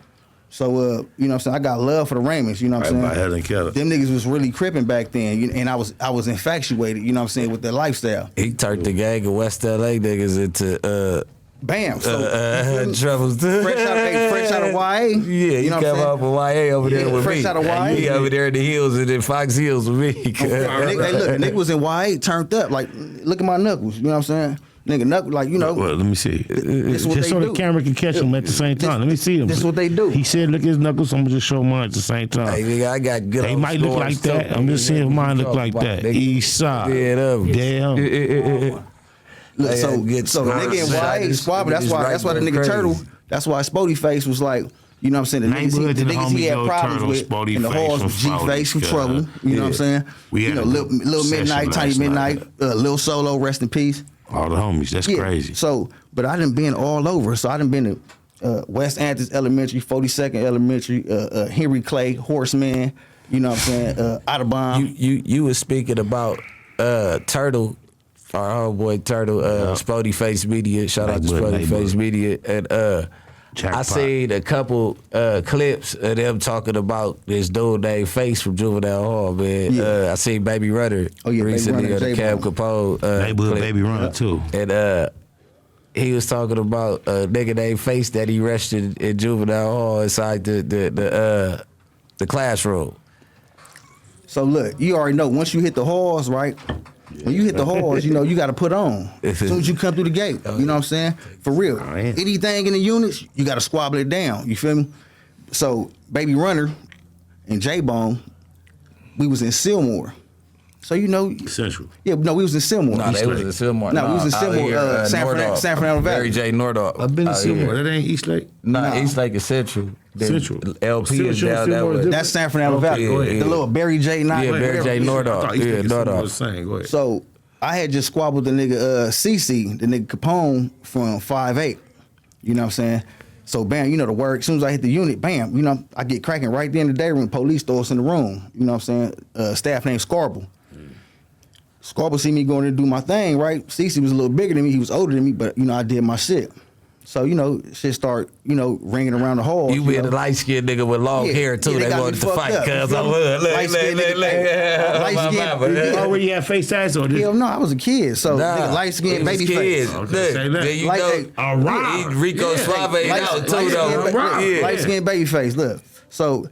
Speaker 3: So, you know what I'm saying? I got love for the Raymonds. You know what I'm
Speaker 2: Right by
Speaker 3: saying?
Speaker 2: Helen Keller.
Speaker 3: Them niggas was really crippin' back then, and I was infatuated. You know what I'm saying, with their lifestyle.
Speaker 1: He turned the gang of West LA niggas into
Speaker 3: Bam. So
Speaker 1: troubles.
Speaker 3: fresh out of YA.
Speaker 1: Yeah,
Speaker 3: you
Speaker 1: he
Speaker 3: know
Speaker 1: come
Speaker 3: what
Speaker 1: up with YA over there with
Speaker 3: fresh
Speaker 1: me.
Speaker 3: out of YA.
Speaker 1: He over there in the hills and in Fox Hills with me.
Speaker 3: Hey, look, nigga was in YA, turned up. Like, look at my knuckles. You know what I'm saying? Nigga, knuckles, like, you know.
Speaker 2: Well, let me see.
Speaker 3: This what
Speaker 2: Just
Speaker 3: they
Speaker 2: so
Speaker 3: do.
Speaker 2: the camera can catch him at the same time. Let me see him.
Speaker 3: This is what they do.
Speaker 2: He said, look at his knuckles, so I'm going to just show mine at the same time.
Speaker 1: Hey, nigga, I got good.
Speaker 2: They might look like that. I'm just saying if mine look like that. East side. Damn.
Speaker 3: Look,
Speaker 1: Hey,
Speaker 3: so
Speaker 1: get
Speaker 3: the nigga in YA squad, but that's why the nigga
Speaker 1: crazy.
Speaker 3: Turtle, that's why Spody Face was like, you know what I'm saying? The
Speaker 2: Neighborhood to the
Speaker 3: niggas he
Speaker 2: homie
Speaker 3: had
Speaker 2: go,
Speaker 3: problems
Speaker 2: Turtle,
Speaker 3: with
Speaker 2: Spody
Speaker 3: in the
Speaker 2: Face
Speaker 3: halls
Speaker 2: from
Speaker 3: was G Face from
Speaker 2: Florida,
Speaker 3: Trouble. You know what I'm saying?
Speaker 2: We
Speaker 3: You
Speaker 2: had
Speaker 3: know,
Speaker 2: a
Speaker 3: Lil
Speaker 2: session
Speaker 3: Midnight, Tiny
Speaker 2: last night.
Speaker 3: Midnight, Lil Solo, rest in peace.
Speaker 2: All the homies. That's crazy.
Speaker 3: So, but I done been all over. So I done been to West Anthony Elementary, 42nd Elementary, Henry Clay, Horseman. You know what I'm saying? Audubon.
Speaker 1: You was speaking about Turtle, our homeboy Turtle, Spody Face Media. Shout out to Spody Face Media. And I seen a couple clips of them talking about this dude named Face from Juvenile Hall, man.
Speaker 3: Yeah.
Speaker 1: I seen Baby Runner recently on the Cam Capone
Speaker 2: Neighborhood
Speaker 1: clip.
Speaker 2: Baby Runner, too.
Speaker 1: And he was talking about a nigga named Face that he arrested in Juvenile Hall inside the The classroom.
Speaker 3: So look, you already know once you hit the halls, right? When you hit the halls, you know, you got to put on. As soon as you come through the gate, you know what I'm saying? For real.
Speaker 2: Right.
Speaker 3: Anything in the units, you got to squabble it down. You feel me? So Baby Runner and J-Bone, we was in Sillmore. So you know,
Speaker 2: Central.
Speaker 3: yeah, no, we was in Sillmore.
Speaker 1: No, they was in Sillmore.
Speaker 3: No, we was in
Speaker 1: out
Speaker 3: Sillmore,
Speaker 1: here,
Speaker 3: San Fernando Valley.
Speaker 1: Mary J. Nordhoff.
Speaker 2: I've been to
Speaker 1: out
Speaker 2: Sillmore.
Speaker 1: here.
Speaker 2: That ain't East Lake.
Speaker 1: Nah, East Lake is Central. Then
Speaker 2: Central.
Speaker 1: LP is
Speaker 2: Central,
Speaker 1: down that
Speaker 2: Sillmore is
Speaker 1: way.
Speaker 3: That's San Fernando
Speaker 2: Okay,
Speaker 3: Valley.
Speaker 2: go ahead.
Speaker 3: The little Barry J. Knight.
Speaker 1: Yeah, Barry J.
Speaker 2: I
Speaker 1: Nordhoff.
Speaker 2: thought East
Speaker 1: Yeah,
Speaker 2: Lake and Sillmore
Speaker 1: Nordhoff.
Speaker 2: was the same. Go ahead.
Speaker 3: So I had just squabbled the nigga CC, the nigga Capone from 5'8". You know what I'm saying? So bam, you know the word. As soon as I hit the unit, bam, you know, I get cracking right there in the day room. Police throw us in the room. You know what I'm saying? Staff named Scarble. Scarble see me going to do my thing, right? CC was a little bigger than me. He was older than me, but, you know, I did my shit. So, you know, shit start, you know, ringing around the hall.
Speaker 1: You be the light-skinned nigga with long hair, too. They
Speaker 3: got
Speaker 1: wanted
Speaker 3: me
Speaker 1: to
Speaker 3: fucked
Speaker 1: fight,
Speaker 3: up.
Speaker 1: cuz
Speaker 3: You
Speaker 1: I
Speaker 3: feel me?
Speaker 1: would.
Speaker 3: Light-skinned nigga, light-skinned,
Speaker 2: You already had face tats or
Speaker 3: hell no, I was a kid. So, nigga, light-skinned, baby face.
Speaker 2: Okay, say that.
Speaker 1: Then you
Speaker 3: Like
Speaker 1: know,
Speaker 3: that.
Speaker 2: All right.
Speaker 1: Rico Suave out, too, though. Yeah.
Speaker 3: Light-skinned baby face, look. So,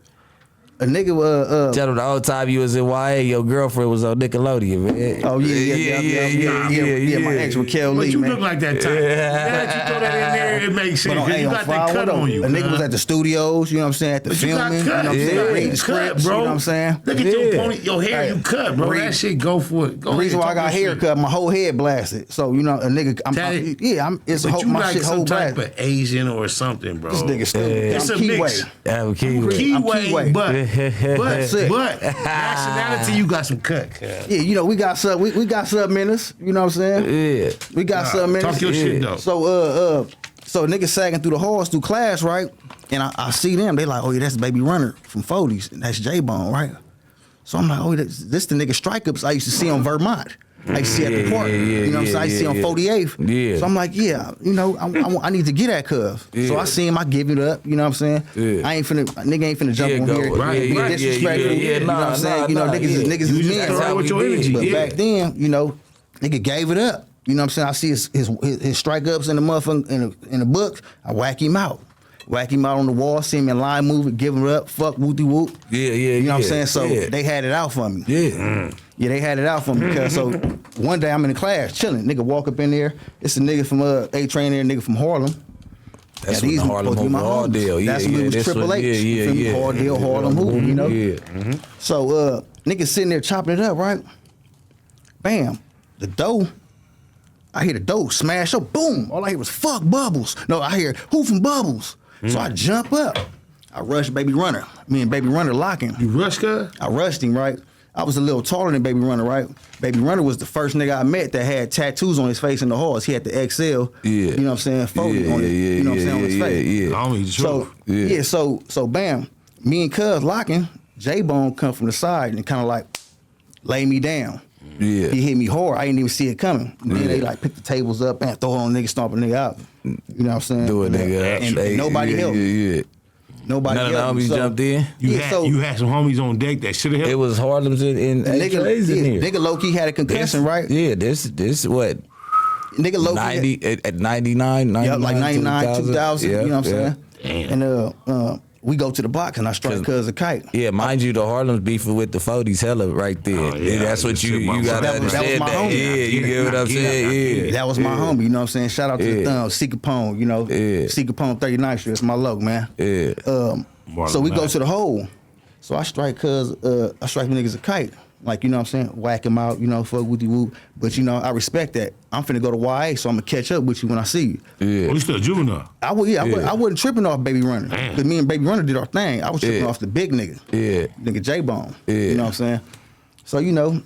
Speaker 3: a nigga,
Speaker 1: Tell them the whole time you was in YA, your girlfriend was on Nickelodeon, man.
Speaker 3: oh, yeah, my ex Raquel
Speaker 2: But
Speaker 3: Lee,
Speaker 2: you
Speaker 3: man.
Speaker 2: look like that type. Now that you throw that in there, it makes sense.
Speaker 3: But on,
Speaker 2: 'cause you got that cut on you.
Speaker 3: A nigga was at the studios, you know what I'm saying, at the
Speaker 2: But you got
Speaker 3: filming, you know
Speaker 2: cut.
Speaker 3: what I'm saying,
Speaker 2: Yeah.
Speaker 3: reading the
Speaker 2: Cut,
Speaker 3: scripts,
Speaker 2: bro.
Speaker 3: you know what I'm saying?
Speaker 2: Look at your pony, your hair,
Speaker 3: Hey,
Speaker 2: you cut, bro.
Speaker 3: read-
Speaker 2: That shit, go for it. Go
Speaker 3: The reason why I
Speaker 2: ahead,
Speaker 3: got
Speaker 2: talk your shit.
Speaker 3: haircut, my whole head blasted. So, you know, a nigga, it's
Speaker 2: But you
Speaker 3: my
Speaker 2: like
Speaker 3: shit
Speaker 2: some
Speaker 3: whole
Speaker 2: type
Speaker 3: blasted.
Speaker 2: of Asian or something, bro.
Speaker 3: This nigga stupid.
Speaker 2: It's
Speaker 3: I'm
Speaker 2: a
Speaker 3: Keyway.
Speaker 2: mix.
Speaker 1: I'm Kiwi.
Speaker 2: Keyway,
Speaker 3: That's it.
Speaker 2: but nationality, you got some cut.
Speaker 3: Yeah, you know, we got something in us, you know what I'm saying?
Speaker 1: Yeah.
Speaker 3: We got something in us.
Speaker 2: Talk your shit, though.
Speaker 3: So niggas sagging through the halls through class, right? And I see them, they like, oh yeah, that's Baby Runner from 40s, and that's J-Bone, right? So I'm like, oh, this the nigga strike ups I used to see on Vermont. I used to see at the park. You know what I'm saying? I used to see on 48th.
Speaker 1: Yeah.
Speaker 3: So I'm like, yeah, you know, I need to get that cuz. So I see him, I give it up, you know what I'm saying?
Speaker 1: Yeah.
Speaker 3: I ain't finna, nigga ain't finna jump
Speaker 1: Yeah,
Speaker 3: on
Speaker 1: go-
Speaker 3: here.
Speaker 1: right,
Speaker 3: Be
Speaker 1: yeah,
Speaker 3: disrespectful.
Speaker 1: yeah,
Speaker 3: You know what I'm saying? You know, niggas is
Speaker 2: You just
Speaker 3: men.
Speaker 2: throw it with your energy.
Speaker 3: But
Speaker 2: Yeah.
Speaker 3: back then, you know, nigga gave it up. You know what I'm saying? I see his strike ups in the motherfucker in the books. I whack him out. Whack him out on the wall, see him in line moving, give him up, fuck whoopty whoop.
Speaker 1: Yeah,
Speaker 3: You know what I'm saying? So
Speaker 1: yeah.
Speaker 3: they had it out for me.
Speaker 1: Yeah.
Speaker 3: Yeah, they had it out for me because so one day I'm in the class chilling. Nigga walk up in there. It's a nigga from A-Train there, nigga from Harlem.
Speaker 1: That's
Speaker 3: Yeah,
Speaker 1: when
Speaker 3: these
Speaker 1: the Harlem
Speaker 3: supposed to be
Speaker 1: Hoop
Speaker 3: my homies.
Speaker 1: Hardale. Yeah,
Speaker 3: That's when it was
Speaker 1: this
Speaker 3: Triple
Speaker 1: was-
Speaker 3: H.
Speaker 1: Yeah,
Speaker 3: You feel me?
Speaker 1: yeah.
Speaker 3: Hardale, Harlem Hoop, you know?
Speaker 1: Yeah.
Speaker 3: So niggas sitting there chopping it up, right? Bam. The dough. I hear the dough smash up, boom. All I hear was fuck Bubbles. No, I hear who from Bubbles. So I jump up. I rush Baby Runner. Me and Baby Runner locking.
Speaker 2: You rush, cuz?
Speaker 3: I rushed him, right? I was a little taller than Baby Runner, right? Baby Runner was the first nigga I met that had tattoos on his face in the halls. He had the XL,
Speaker 1: Yeah.
Speaker 3: you know what I'm saying, 40 on it, you know what I'm saying, on his face.
Speaker 1: Yeah.
Speaker 2: I don't need the
Speaker 3: So,
Speaker 2: truth.
Speaker 3: so bam, me and Cuz locking, J-Bone come from the side and kind of like lay me down.
Speaker 1: Yeah.
Speaker 3: He hit me hard. I didn't even see it coming. And then they like pick the tables up and throw it on a nigga, stomp a nigga out. You know what I'm saying?
Speaker 1: Do a nigga up.
Speaker 3: And nobody helped.
Speaker 1: Yeah.
Speaker 3: Nobody
Speaker 1: None of the
Speaker 3: helped me.
Speaker 1: homies
Speaker 3: So-
Speaker 1: jumped in.
Speaker 2: You
Speaker 3: Yeah, so-
Speaker 2: had some homies on deck that should have helped.
Speaker 1: It was Harlem's in
Speaker 3: The nigga,
Speaker 1: A-Trays in here.
Speaker 3: nigga low-key had a concussion, right?
Speaker 1: Yeah, this what?
Speaker 3: Nigga low-key
Speaker 1: 90 at 99, 99,
Speaker 3: Yep, like 99, 2000,
Speaker 1: Yeah,
Speaker 3: you know what I'm
Speaker 1: yeah.
Speaker 3: saying?
Speaker 2: Damn.
Speaker 3: And we go to the box and I strike Cuz a kite.
Speaker 1: Yeah, mind you, the Harlem's beefing with the 40s hella right there.
Speaker 2: Oh, yeah.
Speaker 1: That's what you gotta
Speaker 3: That was
Speaker 1: understand
Speaker 3: my
Speaker 1: that.
Speaker 3: homie.
Speaker 1: Yeah, you get what I'm saying? Yeah.
Speaker 3: That was my homie, you know what I'm saying? Shout out to the thumb, C Capone, you know.
Speaker 1: Yeah.
Speaker 3: C Capone 39th Street, that's my logo, man.
Speaker 1: Yeah.
Speaker 3: So we go to the hole. So I strike Cuz, I strike my niggas a kite. Like, you know what I'm saying? Whack him out, you know, fuck whoopty whoop. But, you know, I respect that. I'm finna go to YA, so I'm gonna catch up with you when I see you.
Speaker 1: Yeah.
Speaker 2: Oh, you still a juvenile.
Speaker 3: I wasn't tripping off Baby Runner.
Speaker 2: Damn.
Speaker 3: Because me and Baby Runner did our thing. I was tripping
Speaker 1: Yeah.
Speaker 3: off the big nigga.
Speaker 1: Yeah.
Speaker 3: Nigga J-Bone.
Speaker 1: Yeah.
Speaker 3: You know what I'm saying? So, you know,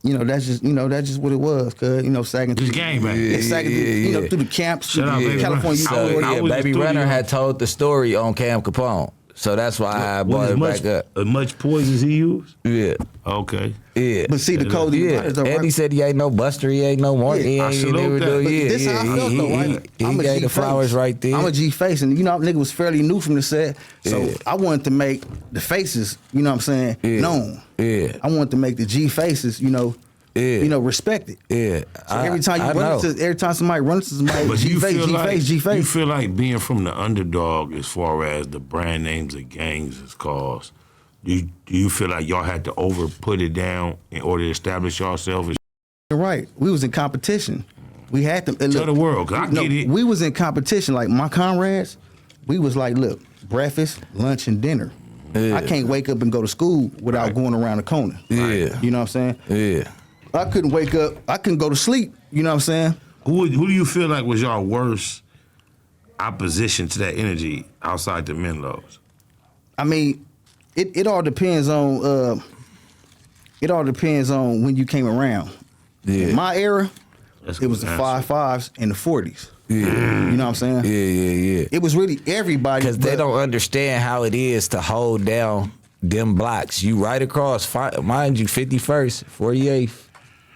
Speaker 3: that's just what it was, cuz, you know, sagging
Speaker 2: Just
Speaker 3: through.
Speaker 2: gang bang.
Speaker 3: Yeah, sagging through, you know,
Speaker 1: yeah.
Speaker 3: through the camps,
Speaker 2: Shout out,
Speaker 3: through
Speaker 2: Baby
Speaker 3: California
Speaker 2: Runner.
Speaker 3: Youth
Speaker 1: So
Speaker 3: Board.
Speaker 2: I
Speaker 1: yeah,
Speaker 2: was in
Speaker 1: Baby
Speaker 2: the
Speaker 1: Runner
Speaker 2: studio.
Speaker 1: had told the story on Cam Capone. So that's why I brought it back up.
Speaker 2: As much poison as he used?
Speaker 1: Yeah.
Speaker 2: Okay.
Speaker 1: Yeah.
Speaker 3: But see, the code
Speaker 1: Yeah, Eddie said he ain't no buster, he ain't no Mark, he
Speaker 2: I
Speaker 1: ain't
Speaker 2: salute
Speaker 1: never
Speaker 2: that.
Speaker 1: do.
Speaker 2: But
Speaker 1: Yeah,
Speaker 3: This
Speaker 1: yeah,
Speaker 3: how I felt though, right?
Speaker 1: he
Speaker 3: I'm a
Speaker 1: gave the
Speaker 3: G-face.
Speaker 1: flowers right there.
Speaker 3: I'm a G face, and you know, nigga was fairly new from the set, so
Speaker 1: Yeah.
Speaker 3: I wanted to make the faces, you know what I'm saying,
Speaker 1: Yeah.
Speaker 3: known.
Speaker 1: Yeah.
Speaker 3: I wanted to make the G faces, you know, respected.
Speaker 1: Yeah.
Speaker 3: So every time somebody runs to somebody,
Speaker 2: But
Speaker 3: G
Speaker 2: you
Speaker 3: face,
Speaker 2: feel
Speaker 3: G
Speaker 2: like
Speaker 3: face, G
Speaker 2: you
Speaker 3: face.
Speaker 2: feel like being from the underdog as far as the brand names of gangs is caused. Do you feel like y'all had to put it down in order to establish yourself?
Speaker 3: You're right. We was in competition. We had to
Speaker 2: Tell the world, 'cause I get it.
Speaker 3: We was in competition. Like my comrades, we was like, look, breakfast, lunch, and dinner.
Speaker 1: Yeah.
Speaker 3: I can't wake up and go to school without going around the corner.
Speaker 1: Yeah.
Speaker 3: You know what I'm saying?
Speaker 1: Yeah.
Speaker 3: I couldn't wake up. I couldn't go to sleep. You know what I'm saying?
Speaker 2: Who do you feel like was y'all worst opposition to that energy outside the Menlos?
Speaker 3: I mean, it all depends on when you came around.
Speaker 1: Yeah.
Speaker 3: In my era,
Speaker 2: That's
Speaker 3: it was the
Speaker 2: good answer.
Speaker 3: 5.5s and the 40s.
Speaker 1: Yeah.
Speaker 3: You know what I'm saying?
Speaker 1: Yeah.
Speaker 3: It was really everybody.
Speaker 1: Because they
Speaker 3: but-
Speaker 1: don't understand how it is to hold down them blocks. You right across, mind you, 51st, 48th,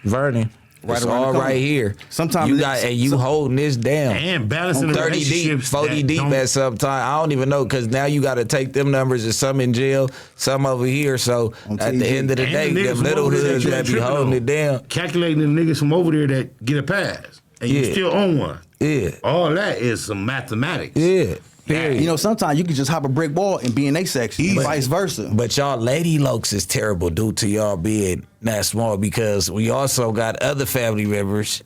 Speaker 1: Vernon.
Speaker 3: Right
Speaker 1: It's
Speaker 3: around the
Speaker 1: all
Speaker 3: corner.
Speaker 1: right here.
Speaker 3: Sometimes
Speaker 1: you
Speaker 3: it's-
Speaker 1: got and you holding this down.
Speaker 2: And balancing the
Speaker 1: 30 deep,
Speaker 2: relationships
Speaker 1: 40
Speaker 2: that
Speaker 1: deep
Speaker 2: don't-
Speaker 1: at some time. I don't even know because now you got to take them numbers and some in jail, some over here. So
Speaker 3: On
Speaker 1: at the
Speaker 3: TG.
Speaker 1: end of the
Speaker 2: And
Speaker 1: day,
Speaker 2: the niggas
Speaker 1: them
Speaker 2: from
Speaker 1: little
Speaker 2: over there
Speaker 1: hoods
Speaker 2: you
Speaker 1: that
Speaker 2: ain't
Speaker 1: be
Speaker 2: tripping
Speaker 1: holding
Speaker 2: on.
Speaker 1: it down.
Speaker 2: Calculating the niggas from over there that get a pass, and you
Speaker 1: Yeah.
Speaker 2: still own one.
Speaker 1: Yeah.
Speaker 2: All that is some mathematics.
Speaker 1: Yeah. Period.
Speaker 3: You know, sometimes you can just hop a brick wall and be in a section, and
Speaker 1: But-
Speaker 3: vice versa.
Speaker 1: But y'all lady lokes is terrible due to y'all being that small because we also got other family members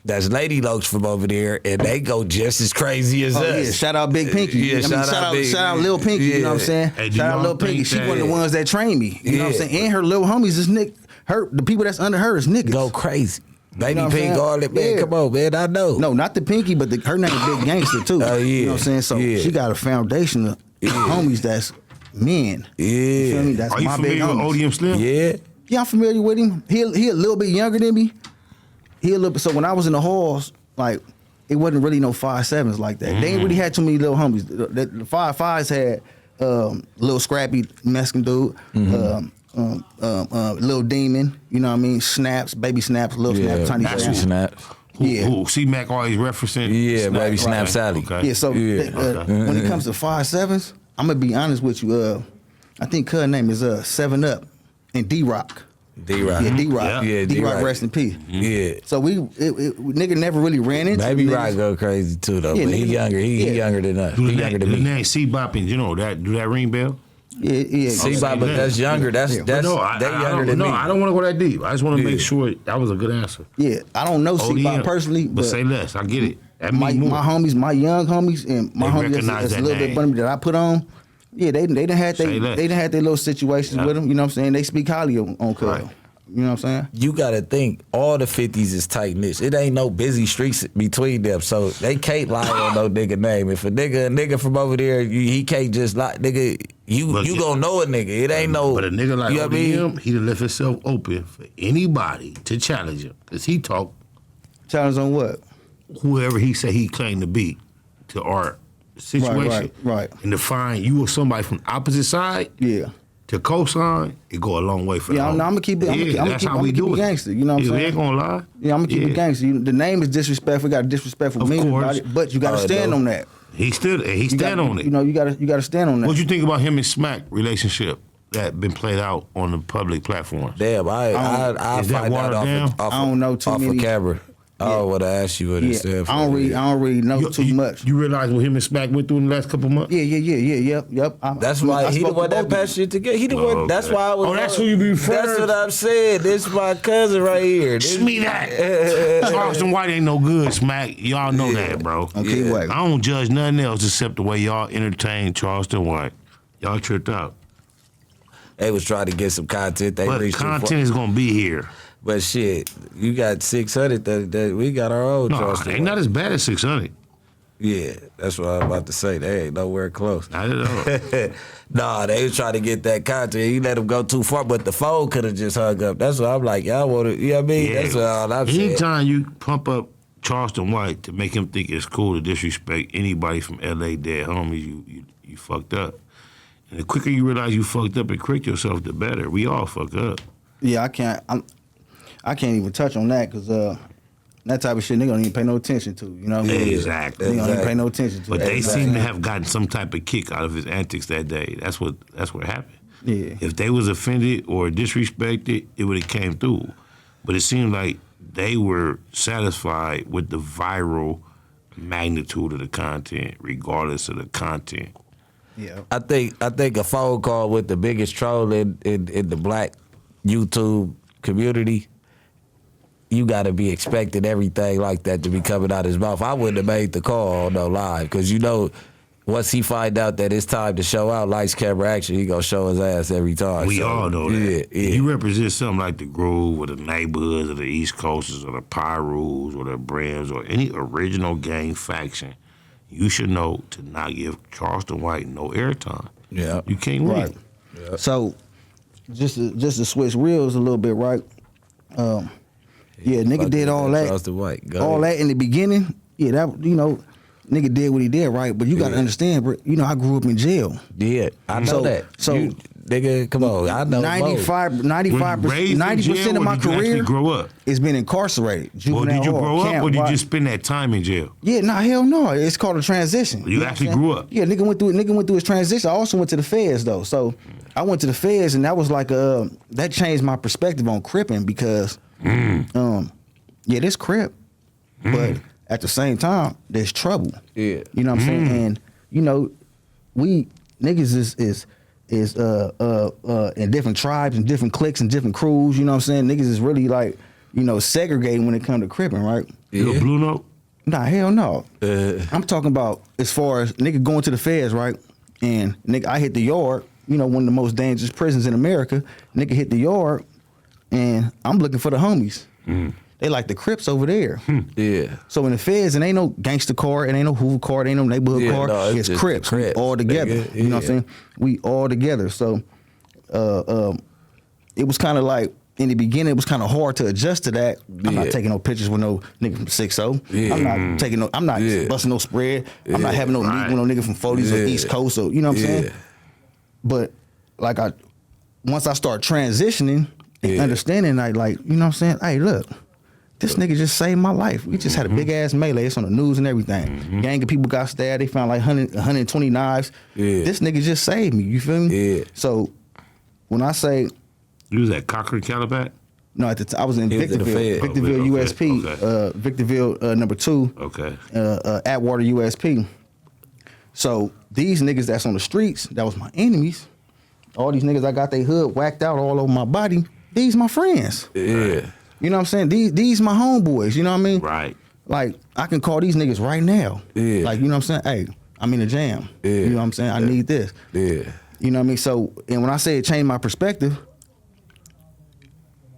Speaker 1: that's lady lokes from over there and they go just as crazy as
Speaker 3: Oh,
Speaker 1: us.
Speaker 3: yeah, shout out Big Pinky.
Speaker 1: Yeah,
Speaker 3: shout out Lil Pinky, you know what I'm saying?
Speaker 2: Hey, do
Speaker 3: shout out
Speaker 2: y'all
Speaker 3: Lil Pinky.
Speaker 2: think
Speaker 3: She one of the
Speaker 2: that-
Speaker 3: ones that trained me. You know what I'm
Speaker 1: Yeah.
Speaker 3: saying? And her little homies is the people that's under her is niggas.
Speaker 1: Go crazy. Baby
Speaker 3: know what I'm
Speaker 1: Pink,
Speaker 3: saying?
Speaker 1: all that, man.
Speaker 3: Yeah.
Speaker 1: Come on, man. I know.
Speaker 3: No, not the Pinky, but her name Big Gangster too.
Speaker 1: Oh, yeah.
Speaker 3: You know what I'm saying? So
Speaker 1: Yeah.
Speaker 3: she got a foundation of homies that's men.
Speaker 1: Yeah.
Speaker 3: You feel me? That's
Speaker 2: Are you
Speaker 3: my big
Speaker 2: familiar with
Speaker 3: homies.
Speaker 2: ODM Slim?
Speaker 1: Yeah.
Speaker 3: Yeah, I'm familiar with him. He a little bit younger than me. He a little bit. So when I was in the halls, like it wasn't really no 5.7s like that. They ain't really had too many little homies. The 5.5s had little scrappy Mexican dude, little demon. You know what I mean? Snaps, baby snaps, little
Speaker 1: Yeah.
Speaker 3: snaps, tiny
Speaker 2: That's
Speaker 1: Baby
Speaker 3: snaps.
Speaker 1: Snaps.
Speaker 3: Yeah.
Speaker 2: Who C-Mac always referencing?
Speaker 1: Yeah, Baby Snap
Speaker 2: right.
Speaker 1: Sally.
Speaker 2: Okay.
Speaker 3: Yeah. So
Speaker 1: Yeah.
Speaker 3: when it comes to 5.7s, I'm gonna be honest with you. I think her name is 7 Up and D-Rock.
Speaker 1: D-Rock.
Speaker 3: Yeah, D-Rock.
Speaker 1: Yeah,
Speaker 3: D-Rock,
Speaker 1: D-Rock.
Speaker 3: rest in peace.
Speaker 1: Yeah.
Speaker 3: So nigga never really ran into
Speaker 1: Baby
Speaker 3: niggas.
Speaker 1: Rock go crazy too though.
Speaker 3: Yeah,
Speaker 1: but he
Speaker 3: nigga.
Speaker 1: younger. He
Speaker 3: Yeah.
Speaker 1: younger than us.
Speaker 2: Do
Speaker 1: He
Speaker 2: the
Speaker 1: younger
Speaker 2: name,
Speaker 1: than
Speaker 2: the
Speaker 1: me.
Speaker 2: name C-Bop and you know that do that ring bell?
Speaker 3: Yeah.
Speaker 1: See,
Speaker 2: Okay,
Speaker 1: but
Speaker 2: yeah.
Speaker 1: that's younger. That's
Speaker 3: Yeah.
Speaker 1: that's
Speaker 2: no,
Speaker 1: they younger than me.
Speaker 2: I don't want to go that deep. I just want to
Speaker 1: Yeah.
Speaker 2: make sure that was a good answer.
Speaker 3: Yeah, I don't know C-Bop personally,
Speaker 2: but say less. I get it. That
Speaker 3: my
Speaker 2: means more.
Speaker 3: homies, my young homies, and my
Speaker 2: They
Speaker 3: homies
Speaker 2: recognize
Speaker 3: that's a
Speaker 2: that
Speaker 3: little bit
Speaker 2: name.
Speaker 3: bunny that I put on. Yeah, they done had
Speaker 2: Say less.
Speaker 3: they done had their little situations
Speaker 2: Yeah.
Speaker 3: with them. You know what I'm saying? They speak highly on Cuz.
Speaker 2: Right.
Speaker 3: You know what I'm saying?
Speaker 1: You gotta think all the 50s is tight knit. It ain't no busy streets between them, so they can't lie on no nigga name. If a nigga from over there, he can't just lie, nigga.
Speaker 2: Look,
Speaker 1: You gonna know a nigga. It ain't no.
Speaker 2: But a nigga like
Speaker 1: you know what I mean?
Speaker 2: ODM, he done left himself open for anybody to challenge him. Because he talk
Speaker 3: Challenge on what?
Speaker 2: whoever he say he claimed to be to our situation.
Speaker 3: right.
Speaker 2: And to find you or somebody from the opposite side
Speaker 3: Yeah.
Speaker 2: to co-sign, it go a long way for
Speaker 3: Yeah,
Speaker 2: the
Speaker 3: I'm
Speaker 2: homie.
Speaker 3: gonna keep it. I'm
Speaker 2: Yeah,
Speaker 3: gonna
Speaker 2: that's
Speaker 3: keep,
Speaker 2: how
Speaker 3: I'm
Speaker 2: we
Speaker 3: gonna keep
Speaker 2: do
Speaker 3: it
Speaker 2: it.
Speaker 3: gangster. You know what I'm
Speaker 2: Yeah, we
Speaker 3: saying?
Speaker 2: ain't gonna lie.
Speaker 3: Yeah, I'm gonna keep it gangster. The name is disrespectful. Got a disrespectful
Speaker 2: Of
Speaker 3: meaning
Speaker 2: course.
Speaker 3: about it, but you gotta
Speaker 1: Oh,
Speaker 3: stand
Speaker 1: no.
Speaker 3: on that.
Speaker 2: He stand
Speaker 3: You gotta,
Speaker 2: on it.
Speaker 3: You know, you gotta stand on that.
Speaker 2: What you think about him and Smack relationship that been played out on the public platforms?
Speaker 1: Damn, I
Speaker 2: Is that
Speaker 1: find out
Speaker 2: watered down?
Speaker 1: off
Speaker 3: I don't know too
Speaker 1: off
Speaker 3: many.
Speaker 1: of camera. I would have asked you what it
Speaker 3: Yeah,
Speaker 1: said.
Speaker 3: I don't really know too much.
Speaker 2: You realize what him and Smack went through in the last couple months?
Speaker 3: Yeah, yep.
Speaker 1: That's why he the one that passed shit together. He the
Speaker 2: Oh,
Speaker 1: one. That's
Speaker 2: okay.
Speaker 1: why I was.
Speaker 2: Oh, that's who you be
Speaker 1: That's
Speaker 2: referring-
Speaker 1: what I'm saying. This is my cousin right here. This,
Speaker 2: Give me that. Charleston White ain't no good, Smack. Y'all know that, bro.
Speaker 3: Okay,
Speaker 1: Yeah.
Speaker 3: wait.
Speaker 2: I don't judge nothing else except the way y'all entertain Charleston White. Y'all tripped out.
Speaker 1: They was trying to get some content. They
Speaker 2: But
Speaker 1: reached too far.
Speaker 2: content is gonna be here.
Speaker 1: But shit, you got 600. That we got our own.
Speaker 2: No,
Speaker 1: Charleston
Speaker 2: ain't not
Speaker 1: White.
Speaker 2: as bad as 600.
Speaker 1: Yeah, that's what I'm about to say. They ain't nowhere close.
Speaker 2: Not at all.
Speaker 1: Nah, they was trying to get that content. You let them go too far, but the phone could have just hung up. That's what I'm like. Y'all want to, you know what I mean? That's all I'm saying.
Speaker 2: Anytime you pump up Charleston White to make him think it's cool to disrespect anybody from LA dead homies, you fucked up. And the quicker you realize you fucked up and correct yourself, the better. We all fuck up.
Speaker 3: Yeah, I can't even touch on that because that type of shit nigga don't even pay no attention to. You know what I mean?
Speaker 2: Exactly.
Speaker 3: They don't even pay no attention to.
Speaker 2: But
Speaker 3: that.
Speaker 2: they
Speaker 3: Exactly.
Speaker 2: seem to have gotten some type of kick out of his antics that day. That's what happened.
Speaker 3: Yeah.
Speaker 2: If they was offended or disrespected, it would have came through. But it seemed like they were satisfied with the viral magnitude of the content, regardless of the content.
Speaker 3: Yeah.
Speaker 1: I think a phone call with the biggest troll in the black YouTube community, you got to be expecting everything like that to be coming out his mouth. I wouldn't have made the call no live because once he find out that it's time to show out lights, camera, action, he gonna show his ass every time.
Speaker 2: We all know that.
Speaker 1: Yeah.
Speaker 2: If you represent something like the Grove or the neighborhoods or the East Coasters or the Pyrus or the Brims or any original gang faction, you should know to not give Charleston White no airtime.
Speaker 1: Yeah.
Speaker 2: You can't win.
Speaker 3: Right. Yeah. So just to switch reels a little bit, right? Nigga did all that. All that in the beginning. Yeah, that nigga did what he did, right? But you got to understand, bro. I grew up in jail.
Speaker 1: Yeah, I know that.
Speaker 3: So,
Speaker 1: nigga, come on. I know
Speaker 3: 90% of my career
Speaker 2: grow up?
Speaker 3: It's been incarcerated.
Speaker 2: Well, did you grow up or did you just spend that time in jail?
Speaker 3: Yeah, hell no. It's called a transition.
Speaker 2: You actually grew up?
Speaker 3: Yeah, nigga went through his transition. I also went to the feds, though. So I went to the feds, and that was like that changed my perspective on cripping because, there's crip, but at the same time, there's trouble. Yeah. You know what I'm saying? And, we niggas is in different tribes and different cliques and different crews, you know what I'm saying? Niggas is really like, segregating when it comes to cripping, right?
Speaker 2: You a blue note?
Speaker 3: Nah, hell no. I'm talking about as far as nigga going to the feds, right? And nigga, I hit the yard, one of the most dangerous prisons in America. Nigga hit the yard, and I'm looking for the homies. They like the Crips over there.
Speaker 1: Yeah.
Speaker 3: So in the feds, it ain't no gangster car, it ain't no Hoover car, it ain't no neighborhood car.
Speaker 1: No,
Speaker 3: it's Crips. We all together.
Speaker 1: Nigga.
Speaker 3: You know what I'm saying? We all together. So it was kind of like, in the beginning, it was kind of hard to adjust to that. I'm not taking no pictures with no nigga from 6-0. Yeah. I'm not busting no spread. I'm not having no meet with no nigga from 40s or East Coast. So, you know what I'm saying? But like once I start transitioning and understanding, you know what I'm saying? Hey, look. This nigga just saved my life. We just had a big ass melee. It's on the news and everything. Gang of people got stabbed. They found like 120 knives. Yeah. This nigga just saved me. You feel me? Yeah. So when I say,
Speaker 2: you was at Cochran Calabat?
Speaker 3: No, I was in Victorville, USP, okay. Victorville number 2.
Speaker 2: Okay.
Speaker 3: Atwater USP. So these niggas that's on the streets, that was my enemies. All these niggas I got they hood whacked out all over my body. These my friends.
Speaker 1: Yeah.
Speaker 3: You know what I'm saying? These my homeboys, you know what I mean?
Speaker 2: Right.
Speaker 3: Like, I can call these niggas right now.
Speaker 1: Yeah.
Speaker 3: Like, you know what I'm saying? Hey, I'm in a jam.
Speaker 1: Yeah.
Speaker 3: You know what I'm saying? I need this.
Speaker 1: Yeah.
Speaker 3: You know what I mean? So, and when I say it changed my perspective,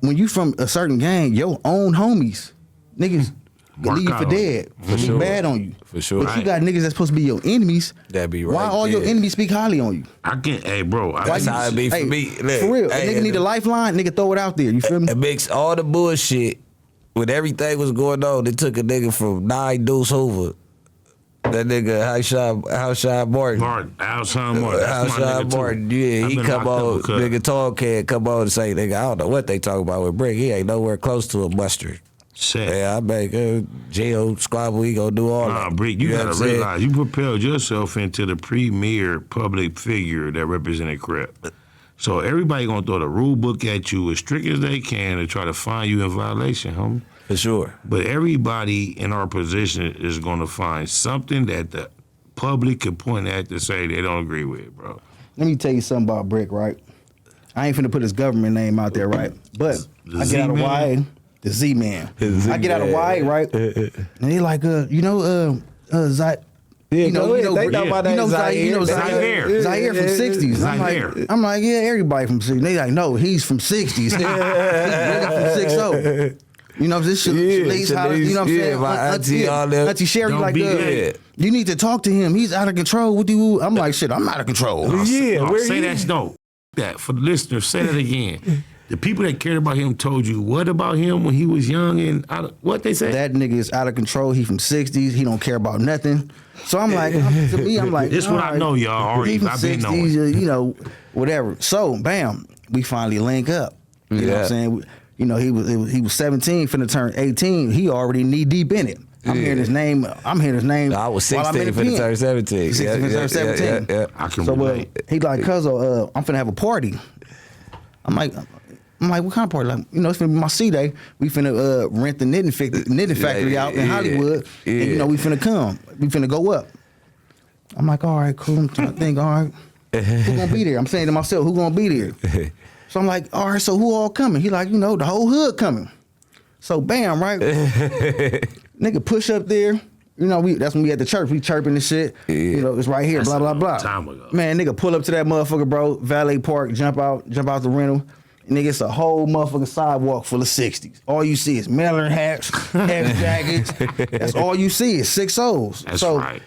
Speaker 3: when you from a certain gang, your own homies, niggas leave you for dead. For sure. Bad on you.
Speaker 1: For sure.
Speaker 3: But you got niggas that's supposed to be your enemies.
Speaker 1: That be right.
Speaker 3: Why all your enemies speak highly on you?
Speaker 2: I can't, hey, bro.
Speaker 1: That's how it be for me. Look,
Speaker 3: for real. Hey, nigga need a lifeline, nigga throw it out there. You feel me?
Speaker 1: It makes all the bullshit. When everything was going on, they took a nigga from 9 Deuce Hoover. That nigga Alshon Martin.
Speaker 2: Alshon Martin.
Speaker 1: Alshon Martin. Yeah, he come on. Nigga Tall Can come on and say, nigga, I don't know what they talking about with Bricc. He ain't nowhere close to a mustard.
Speaker 2: Shit.
Speaker 1: Yeah, I make jail squabble. He gonna do all that.
Speaker 2: Bricc, you gotta realize you propelled yourself into the premier public figure that represented Crip. So everybody gonna throw the rule book at you as strict as they can to try to find you in violation, homie.
Speaker 1: For sure.
Speaker 2: But everybody in our position is gonna find something that the public can point at to say they don't agree with, bro.
Speaker 3: Let me tell you something about Bricc, right? I ain't finna put his government name out there, right? But I get out of YA, the Z-Man. I get out of YA, right? And they like, Zai.
Speaker 1: Yeah,
Speaker 3: they know
Speaker 1: about that
Speaker 3: Zaire from 60s. I'm like, yeah, everybody from 60s. They like, no, he's from 60s. He's really from 60. You know, this shit, you know what I'm saying? Auntie Sherry like, you need to talk to him. He's out of control. What do you? I'm like, shit, I'm out of control.
Speaker 2: Say that, no. That for the listeners, say that again. The people that cared about him told you what about him when he was young and what they said?
Speaker 3: That nigga is out of control. He from 60s. He don't care about nothing. So I'm like, to me, I'm like,
Speaker 2: this what I know, y'all. Already, I've been knowing.
Speaker 3: You know, whatever. So, bam, we finally link up. You know what I'm saying? You know, he was 17, finna turn 18. He already knee deep in it. I'm hearing his name.
Speaker 1: I was 16 finna turn 17.
Speaker 3: 16 finna turn 17.
Speaker 2: Yeah. I can relate.
Speaker 3: He like, cuzzo, I'm finna have a party. I'm like, what kind of party? Like, you know, it's finna be my C-Day. We finna rent the knitting factory out in Hollywood. And, you know, we finna come. We finna go up. I'm like, all right, cool. I'm trying to think, all right, who gonna be there? I'm saying to myself, who gonna be there? So I'm like, all right, so who all coming? He like, you know, the whole hood coming. So bam, right? Nigga push up there. You know, that's when we at the church. We chirping and shit.
Speaker 1: Yeah.
Speaker 3: You know, it's right here,
Speaker 2: That's
Speaker 3: blah, blah,
Speaker 2: a long
Speaker 3: blah.
Speaker 2: time ago.
Speaker 3: Man, nigga pull up to that motherfucker, bro. Valet park, jump out the rental. Nigga, it's a whole motherfucking sidewalk full of 60s. All you see is Miller hats, half jackets. That's all you see is 6-0s.
Speaker 2: That's
Speaker 3: so
Speaker 2: right.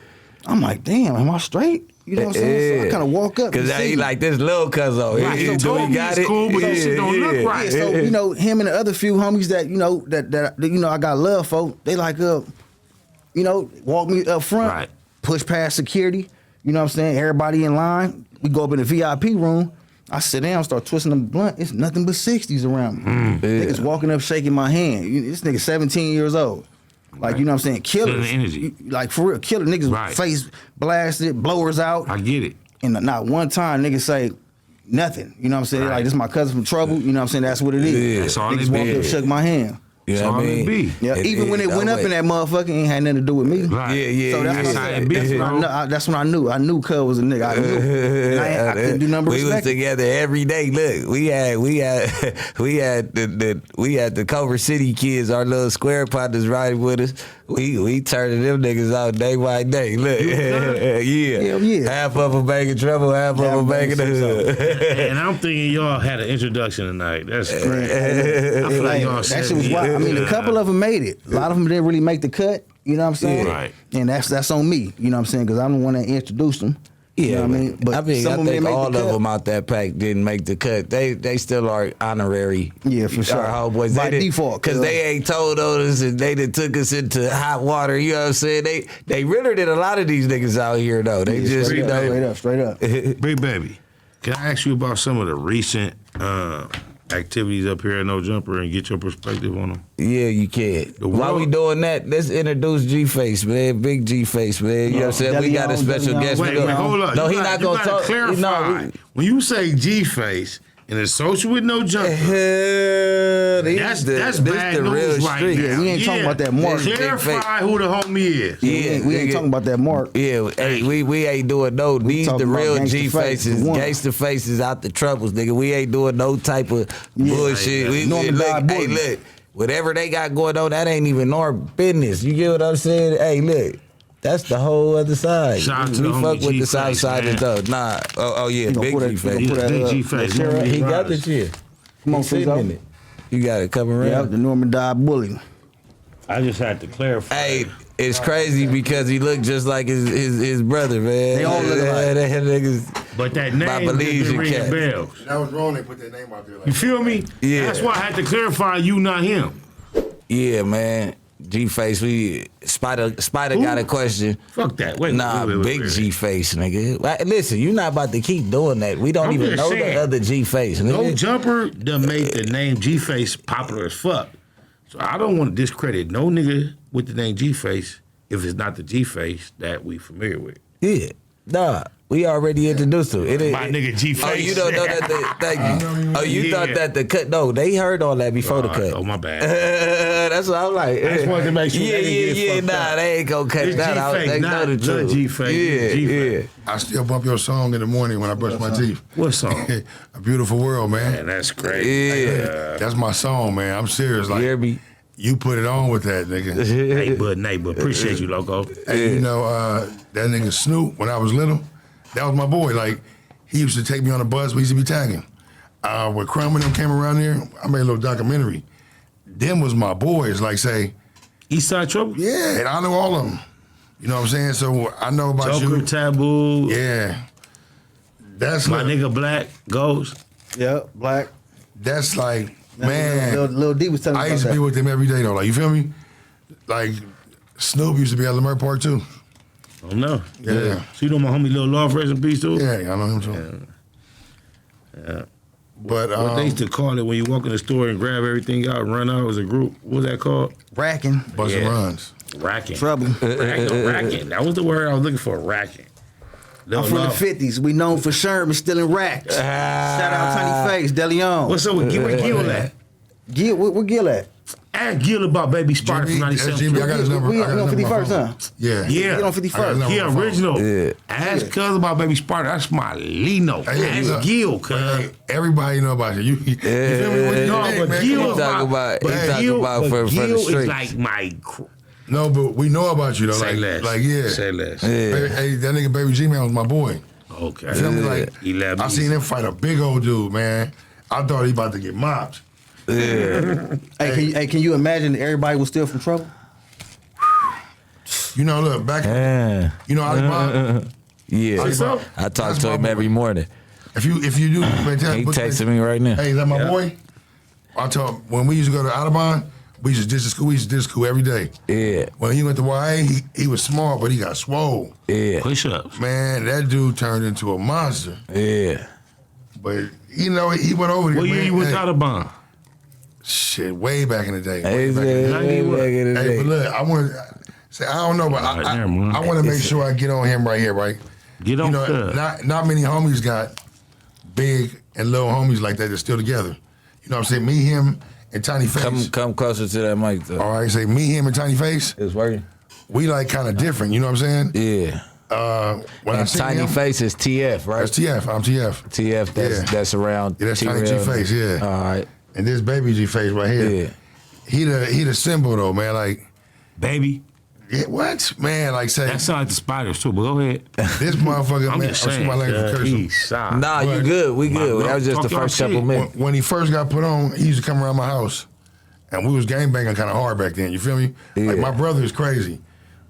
Speaker 3: I'm like, damn, am I straight? You know what I'm saying? So I kind of walk up.
Speaker 1: Cause he like this little cuzzo.
Speaker 2: Right,
Speaker 1: He
Speaker 2: so
Speaker 1: do he
Speaker 2: Toby
Speaker 1: got
Speaker 2: is
Speaker 1: it.
Speaker 2: cool, but this shit don't look right.
Speaker 3: Yeah, so you know him and the other few homies that you know that you know I got love for. They like you know, walk me up front,
Speaker 2: Right.
Speaker 3: push past security. You know what I'm saying? Everybody in line. We go up in the VIP room. I sit down, start twisting them blunt. It's nothing but 60s around me. Niggas walking up, shaking my hand. This nigga 17 years old. Like, you know what I'm saying? Killers.
Speaker 2: Feeling energy.
Speaker 3: Like, for real, killer niggas
Speaker 2: Right.
Speaker 3: face blasted, blowers out.
Speaker 2: I get it.
Speaker 3: And not one time niggas say nothing. You know what I'm saying?
Speaker 2: Right.
Speaker 3: Like, this is my cousin from Trouble. You know what I'm saying? That's what it is.
Speaker 1: Yeah.
Speaker 2: That's all
Speaker 3: Niggas
Speaker 2: it
Speaker 3: walked
Speaker 2: be.
Speaker 3: up, shook my hand.
Speaker 1: You know
Speaker 2: That's
Speaker 1: what I
Speaker 2: all it
Speaker 1: mean?
Speaker 2: be.
Speaker 3: Yeah, even when it went up in that motherfucker, it ain't had nothing to do with me.
Speaker 2: Right.
Speaker 1: Yeah,
Speaker 3: So that's,
Speaker 2: That's
Speaker 3: what
Speaker 2: how
Speaker 3: I
Speaker 2: it
Speaker 3: said.
Speaker 2: be,
Speaker 3: That's when I
Speaker 2: bro.
Speaker 3: knew. That's when I knew. I knew Cuz was a nigga. I knew. And I couldn't do nothing but
Speaker 1: We was
Speaker 3: respect it.
Speaker 1: together every day. Look, we had the Culver City kids, our little square partners riding with us. We turning them niggas out day by day. Look, yeah.
Speaker 3: Hell yeah.
Speaker 1: Half of them making trouble, half of them making the hood.
Speaker 2: And I'm thinking y'all had an introduction tonight. That's great. I feel like y'all
Speaker 3: That
Speaker 2: said
Speaker 3: shit was wild. I mean, a couple of them made it. A lot of them didn't really make the cut. You know what I'm saying?
Speaker 2: Yeah. Right.
Speaker 3: And that's on me. You know what I'm saying? Because I'm the one that introduced them. You know what I mean? But
Speaker 1: I
Speaker 3: some
Speaker 1: think
Speaker 3: of them didn't make
Speaker 1: all
Speaker 3: the
Speaker 1: of
Speaker 3: cut.
Speaker 1: them out that pack didn't make the cut. They still are honorary.
Speaker 3: Yeah, for sure.
Speaker 1: Our homeboys.
Speaker 3: By default,
Speaker 1: because they ain't told us and they done took us into hot water. You know what I'm saying? They realer than a lot of these niggas out here though. They
Speaker 3: Yeah,
Speaker 1: just
Speaker 3: straight
Speaker 1: you know.
Speaker 3: up, straight up.
Speaker 2: Bricc Baby, can I ask you about some of the recent activities up here at No Jumper and get your perspective on them?
Speaker 1: Yeah, you can. While we
Speaker 2: world-
Speaker 1: doing that, let's introduce G-Face, man. Big G-Face, man. You know what I'm saying? We got a special guest.
Speaker 2: Wait,
Speaker 1: We gonna-
Speaker 2: hold up.
Speaker 1: No,
Speaker 2: You
Speaker 1: he
Speaker 2: gotta-
Speaker 1: not
Speaker 2: you
Speaker 1: gonna
Speaker 2: gotta
Speaker 1: talk.
Speaker 2: clarify.
Speaker 1: No,
Speaker 2: When you say G-Face and associate with No Jumper, that's bad
Speaker 1: the
Speaker 2: news
Speaker 1: real
Speaker 2: right
Speaker 1: street.
Speaker 2: now.
Speaker 3: Yeah, we ain't talking about that mark.
Speaker 2: Clarify who the homie is.
Speaker 1: Yeah,
Speaker 3: we ain't
Speaker 1: nigga.
Speaker 3: talking about that mark.
Speaker 1: Yeah, hey, we ain't doing no. These the
Speaker 3: talking about
Speaker 1: real
Speaker 3: gangsta
Speaker 1: G
Speaker 3: faces,
Speaker 1: faces,
Speaker 3: one.
Speaker 1: gangster faces out the troubles, nigga. We ain't doing no type of bullshit. We
Speaker 3: Norman
Speaker 1: look,
Speaker 3: died
Speaker 1: hey,
Speaker 3: bully.
Speaker 1: look, whatever they got going on, that ain't even our business. You get what I'm saying? Hey, look. That's the whole other side.
Speaker 2: Shout out to
Speaker 1: we
Speaker 2: the
Speaker 1: fuck
Speaker 2: homie
Speaker 1: with the south
Speaker 2: G-Face,
Speaker 1: side
Speaker 2: man.
Speaker 1: though. Nah. Oh yeah,
Speaker 3: You gonna
Speaker 1: big
Speaker 3: put that-
Speaker 1: G
Speaker 3: you
Speaker 1: face.
Speaker 3: gonna put that,
Speaker 2: Big G-Face.
Speaker 3: that shirt up?
Speaker 1: He got
Speaker 2: Riders.
Speaker 1: this here.
Speaker 3: Come on,
Speaker 1: He sitting
Speaker 3: Frizzo.
Speaker 1: in it. You got it coming around.
Speaker 3: Yeah, the Norman died bully.
Speaker 2: I just had to clarify.
Speaker 1: Hey, it's crazy because he looked just like his brother, man.
Speaker 3: They all look alike.
Speaker 1: That niggas.
Speaker 2: But that
Speaker 1: I
Speaker 2: name
Speaker 1: believe
Speaker 2: been
Speaker 1: you,
Speaker 2: ringing
Speaker 1: Cat.
Speaker 2: bells.
Speaker 4: That was wrong. They put their name out there. Like
Speaker 2: You feel me?
Speaker 1: Yeah.
Speaker 2: That's why I had to clarify you, not him.
Speaker 1: Yeah, man. G-Face, Spider got a question.
Speaker 2: Fuck that. Wait,
Speaker 1: Nah,
Speaker 2: wait,
Speaker 1: big G-Face, nigga. Listen, you not about to keep doing that. We don't
Speaker 2: I'm
Speaker 1: even
Speaker 2: just
Speaker 1: know
Speaker 2: saying.
Speaker 1: the other G-Face, nigga.
Speaker 2: No Jumper done made the name G-Face popular as fuck. So I don't want to discredit no nigga with the name G-Face if it's not the G-Face that we familiar with.
Speaker 1: Yeah. Nah. We already introduced him.
Speaker 2: My nigga G-Face.
Speaker 1: Oh, you don't know that thank you. Oh, you
Speaker 2: Yeah.
Speaker 1: thought that the cut. No, they heard all that before the cut.
Speaker 2: Oh, my bad.
Speaker 1: That's what I'm like.
Speaker 2: I just wanted to make sure
Speaker 1: Yeah,
Speaker 2: they didn't get fucked
Speaker 1: Nah,
Speaker 2: up.
Speaker 1: they ain't gonna cut
Speaker 2: It's
Speaker 1: that out.
Speaker 2: G-Face,
Speaker 1: They
Speaker 2: not
Speaker 1: know the
Speaker 2: the
Speaker 1: truth.
Speaker 2: G-Face. It's G-Face.
Speaker 4: I still bump your song in the morning when I brush my teeth.
Speaker 2: What song?
Speaker 4: A Beautiful World, man.
Speaker 2: Man, that's great.
Speaker 1: Yeah.
Speaker 4: That's my song, man. I'm serious.
Speaker 1: You
Speaker 4: Like
Speaker 1: hear me?
Speaker 4: you put it on with that nigga.
Speaker 2: Nate, but appreciate you, loco.
Speaker 4: Hey, you know that nigga Snoop when I was little. That was my boy. Like he used to take me on the bus. We used to be tagging. When Crumb and them came around here, I made a little documentary. Them was my boys. Like say,
Speaker 2: Eastside Trouble?
Speaker 4: yeah, and I know all of them. You know what I'm saying? So I know about
Speaker 2: Joker,
Speaker 4: you.
Speaker 2: Taboo,
Speaker 4: Yeah, that's
Speaker 2: my
Speaker 4: like,
Speaker 2: nigga Black, Ghost.
Speaker 3: Yep, black.
Speaker 4: that's like man.
Speaker 3: Lil D was telling me
Speaker 4: I
Speaker 3: about
Speaker 4: used to be
Speaker 3: that.
Speaker 4: with them every day though. Like you feel me? Like Snoop used to be at Lamar Park too.
Speaker 2: I don't know.
Speaker 4: Yeah.
Speaker 2: So you know my homie Lil Love, rest in peace too?
Speaker 4: Yeah, I know him too.
Speaker 2: Yeah.
Speaker 4: But
Speaker 2: What they used to call it when you walk in the store and grab everything out and run out as a group. What was that called?
Speaker 3: Racking.
Speaker 4: Bustin'
Speaker 2: Yeah.
Speaker 4: Runs.
Speaker 2: Racking.
Speaker 3: Trouble.
Speaker 2: Racking. That was the word I was looking for, racking. Lil
Speaker 3: I'm from the
Speaker 2: Love.
Speaker 3: 50s. We known for Sherman stealing racks. Shout out Tiny Face, DeLeon.
Speaker 2: What's up with Gil at?
Speaker 3: Gil, where Gil at?
Speaker 2: Ask Gil about Baby Spark from 97.
Speaker 4: I got his number.
Speaker 3: We
Speaker 4: I got his
Speaker 3: on
Speaker 4: number
Speaker 3: 51st,
Speaker 4: on my
Speaker 3: huh?
Speaker 4: phone. Yeah.
Speaker 2: Yeah.
Speaker 3: Get on
Speaker 4: I got his
Speaker 3: 51st.
Speaker 4: number.
Speaker 2: He
Speaker 4: on my phone.
Speaker 2: original.
Speaker 1: Yeah.
Speaker 2: Ask Cuz about Baby Spark. That's my Lino.
Speaker 4: Hey,
Speaker 2: Ask
Speaker 4: look,
Speaker 2: Gil, Cuz.
Speaker 4: hey, everybody know about you. You feel me? What you
Speaker 2: No,
Speaker 4: think,
Speaker 2: but
Speaker 4: man?
Speaker 2: Gil
Speaker 4: Come
Speaker 1: He
Speaker 4: on.
Speaker 1: talk about
Speaker 2: But
Speaker 1: for
Speaker 2: Gil
Speaker 1: the
Speaker 2: is
Speaker 1: streets.
Speaker 2: like my.
Speaker 4: No, but we know about you though.
Speaker 2: Say
Speaker 4: Like,
Speaker 2: less.
Speaker 4: like yeah.
Speaker 2: Say less.
Speaker 1: Yeah.
Speaker 4: Hey, that nigga Baby G-Man was my boy.
Speaker 2: Okay.
Speaker 4: You feel me? Like,
Speaker 2: He left
Speaker 4: I
Speaker 2: me.
Speaker 4: seen him fight a big old dude, man. I thought he about to get mopped.
Speaker 3: Hey, can you imagine that everybody was still from trouble?
Speaker 4: You know, look, back
Speaker 1: Yeah.
Speaker 4: you know Alibaba?
Speaker 1: Yeah.
Speaker 2: so?
Speaker 1: I talk
Speaker 4: That's
Speaker 1: to
Speaker 4: my
Speaker 1: him
Speaker 4: boy.
Speaker 1: every morning.
Speaker 4: If you do, man, tell
Speaker 1: He
Speaker 4: put-
Speaker 1: texting me right now.
Speaker 4: Hey, is that my boy? I told him when we used to go to Audubon, we used to ditch the school. We used to ditch school every day.
Speaker 1: Yeah.
Speaker 4: When he went to YA, he was small, but he got swole.
Speaker 1: Yeah.
Speaker 2: Push ups.
Speaker 4: Man, that dude turned into a monster.
Speaker 1: Yeah.
Speaker 4: But you know, he went over there.
Speaker 2: What year
Speaker 4: man.
Speaker 2: you went
Speaker 4: Hey,
Speaker 2: to Audubon?
Speaker 4: Shit, way back in the day.
Speaker 1: Hey,
Speaker 4: Way back in the day. Hey, but look, I want to say I don't know, but
Speaker 2: All right,
Speaker 4: I
Speaker 2: never mind.
Speaker 4: want to make sure I get on him right here, right?
Speaker 2: Get on
Speaker 4: You know,
Speaker 2: Cuz.
Speaker 4: not many homies got big and little homies like that that's still together. You know what I'm saying? Me, him, and Tiny Face.
Speaker 1: Come closer to that mic though.
Speaker 4: All right, say me, him, and Tiny Face.
Speaker 1: It's working.
Speaker 4: We like kind of different. You know what I'm saying?
Speaker 1: Yeah.
Speaker 4: When I
Speaker 1: And
Speaker 4: see
Speaker 1: Tiny
Speaker 4: him,
Speaker 1: Face is TF, right?
Speaker 4: that's TF. I'm TF.
Speaker 1: TF
Speaker 4: Yeah.
Speaker 1: that's around.
Speaker 4: Yeah, that's Tiny
Speaker 1: T-Rail.
Speaker 4: G Face. Yeah.
Speaker 1: All right.
Speaker 4: And this Baby G Face right here.
Speaker 1: Yeah.
Speaker 4: He the symbol though, man. Like,
Speaker 2: Baby.
Speaker 4: yeah, what, man? Like, say
Speaker 2: That sounds like the spiders too, but go ahead.
Speaker 4: this motherfucker,
Speaker 2: I'm
Speaker 4: man.
Speaker 2: just
Speaker 4: Excuse
Speaker 2: saying.
Speaker 4: my language for cursing.
Speaker 2: He's shy.
Speaker 1: Nah, you
Speaker 4: But-
Speaker 1: good. We
Speaker 2: My
Speaker 1: good.
Speaker 2: bro,
Speaker 1: That was just the
Speaker 2: talk
Speaker 1: first
Speaker 2: your
Speaker 1: couple
Speaker 2: shit.
Speaker 1: minutes.
Speaker 4: When he first got put on, he used to come around my house, and we was gangbanging kind of hard back then. You feel me? Like
Speaker 1: Yeah.
Speaker 4: my brother is crazy.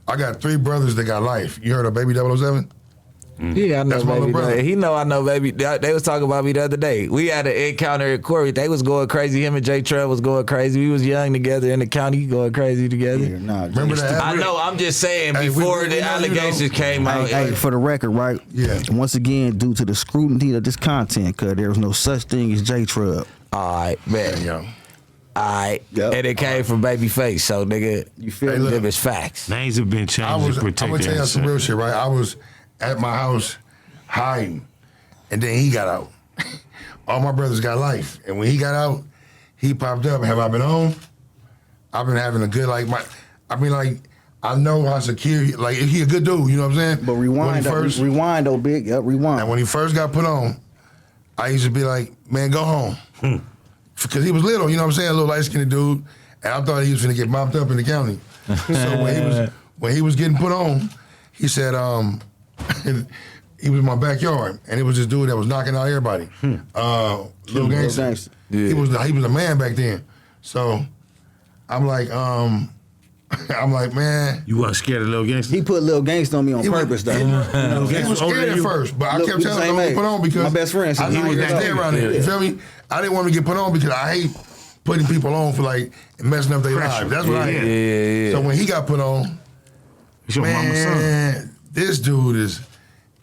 Speaker 4: I got 3 brothers that got life. You heard of Baby 007?
Speaker 1: Yeah, I know
Speaker 4: That's my
Speaker 1: baby.
Speaker 4: little brother.
Speaker 1: He know I know baby. They was talking about me the other day. We had an encounter at Corey. They was going crazy. Him and Jay Trev was going crazy. We was young together in the county, going crazy together.
Speaker 3: Yeah, nah,
Speaker 4: Remember that?
Speaker 1: I know. I'm just saying.
Speaker 4: Hey,
Speaker 1: Before
Speaker 4: we
Speaker 1: the
Speaker 4: know, you
Speaker 1: allegations
Speaker 4: know.
Speaker 1: came out,
Speaker 3: Hey, for the record, right?
Speaker 4: Yeah.
Speaker 3: Once again, due to the scrutiny of this content, cause there was no such thing as J Trub.
Speaker 1: all right, man.
Speaker 4: Yo.
Speaker 1: All right,
Speaker 3: Yep.
Speaker 1: and it came from Babyface. So nigga,
Speaker 3: You feel
Speaker 4: Hey,
Speaker 3: me?
Speaker 4: look.
Speaker 1: them is facts.
Speaker 2: Names have been changed
Speaker 4: I'm
Speaker 2: to
Speaker 4: gonna
Speaker 2: protect
Speaker 4: tell you some real shit, right? I was at my house hiding, and then he got out. All my brothers got life, and when he got out, he popped up. Have I been on? I've been having a good I know how secure. Like he a good dude, you know what I'm saying?
Speaker 3: But
Speaker 4: When he
Speaker 3: rewind,
Speaker 4: first,
Speaker 3: rewind, though, big. Yep, rewind.
Speaker 4: and when he first got put on, I used to be like, man, go home. Because he was little, you know what I'm saying? A little light-skinned dude. And I thought he was going to get mopped up in the county. So when he was getting put on, he said, he was in my backyard. And it was this dude that was knocking out everybody. Little Gangster.
Speaker 3: Gangsta.
Speaker 1: Yeah.
Speaker 4: He was a man back then. So I'm like, man.
Speaker 2: You weren't scared of Lil Gangsta?
Speaker 3: He put Lil Gangsta on me on
Speaker 4: He was-
Speaker 3: purpose, though.
Speaker 4: He was
Speaker 2: older
Speaker 4: scared
Speaker 2: than
Speaker 4: at
Speaker 2: you?
Speaker 4: first, but I
Speaker 3: Look,
Speaker 4: kept
Speaker 3: we the
Speaker 4: telling him
Speaker 3: same
Speaker 4: don't
Speaker 3: age.
Speaker 4: get put on because
Speaker 3: My best friend said
Speaker 4: I
Speaker 3: he
Speaker 4: know
Speaker 3: was
Speaker 4: he's
Speaker 3: that
Speaker 4: dead around here. You feel me? I didn't want to get put on because I hate putting people on for like messing up their
Speaker 2: Pressure.
Speaker 4: lives. That's what I
Speaker 2: Yeah,
Speaker 4: hate.
Speaker 1: yeah.
Speaker 4: So when he got put on,
Speaker 2: It's your mama's son.
Speaker 4: man, this dude is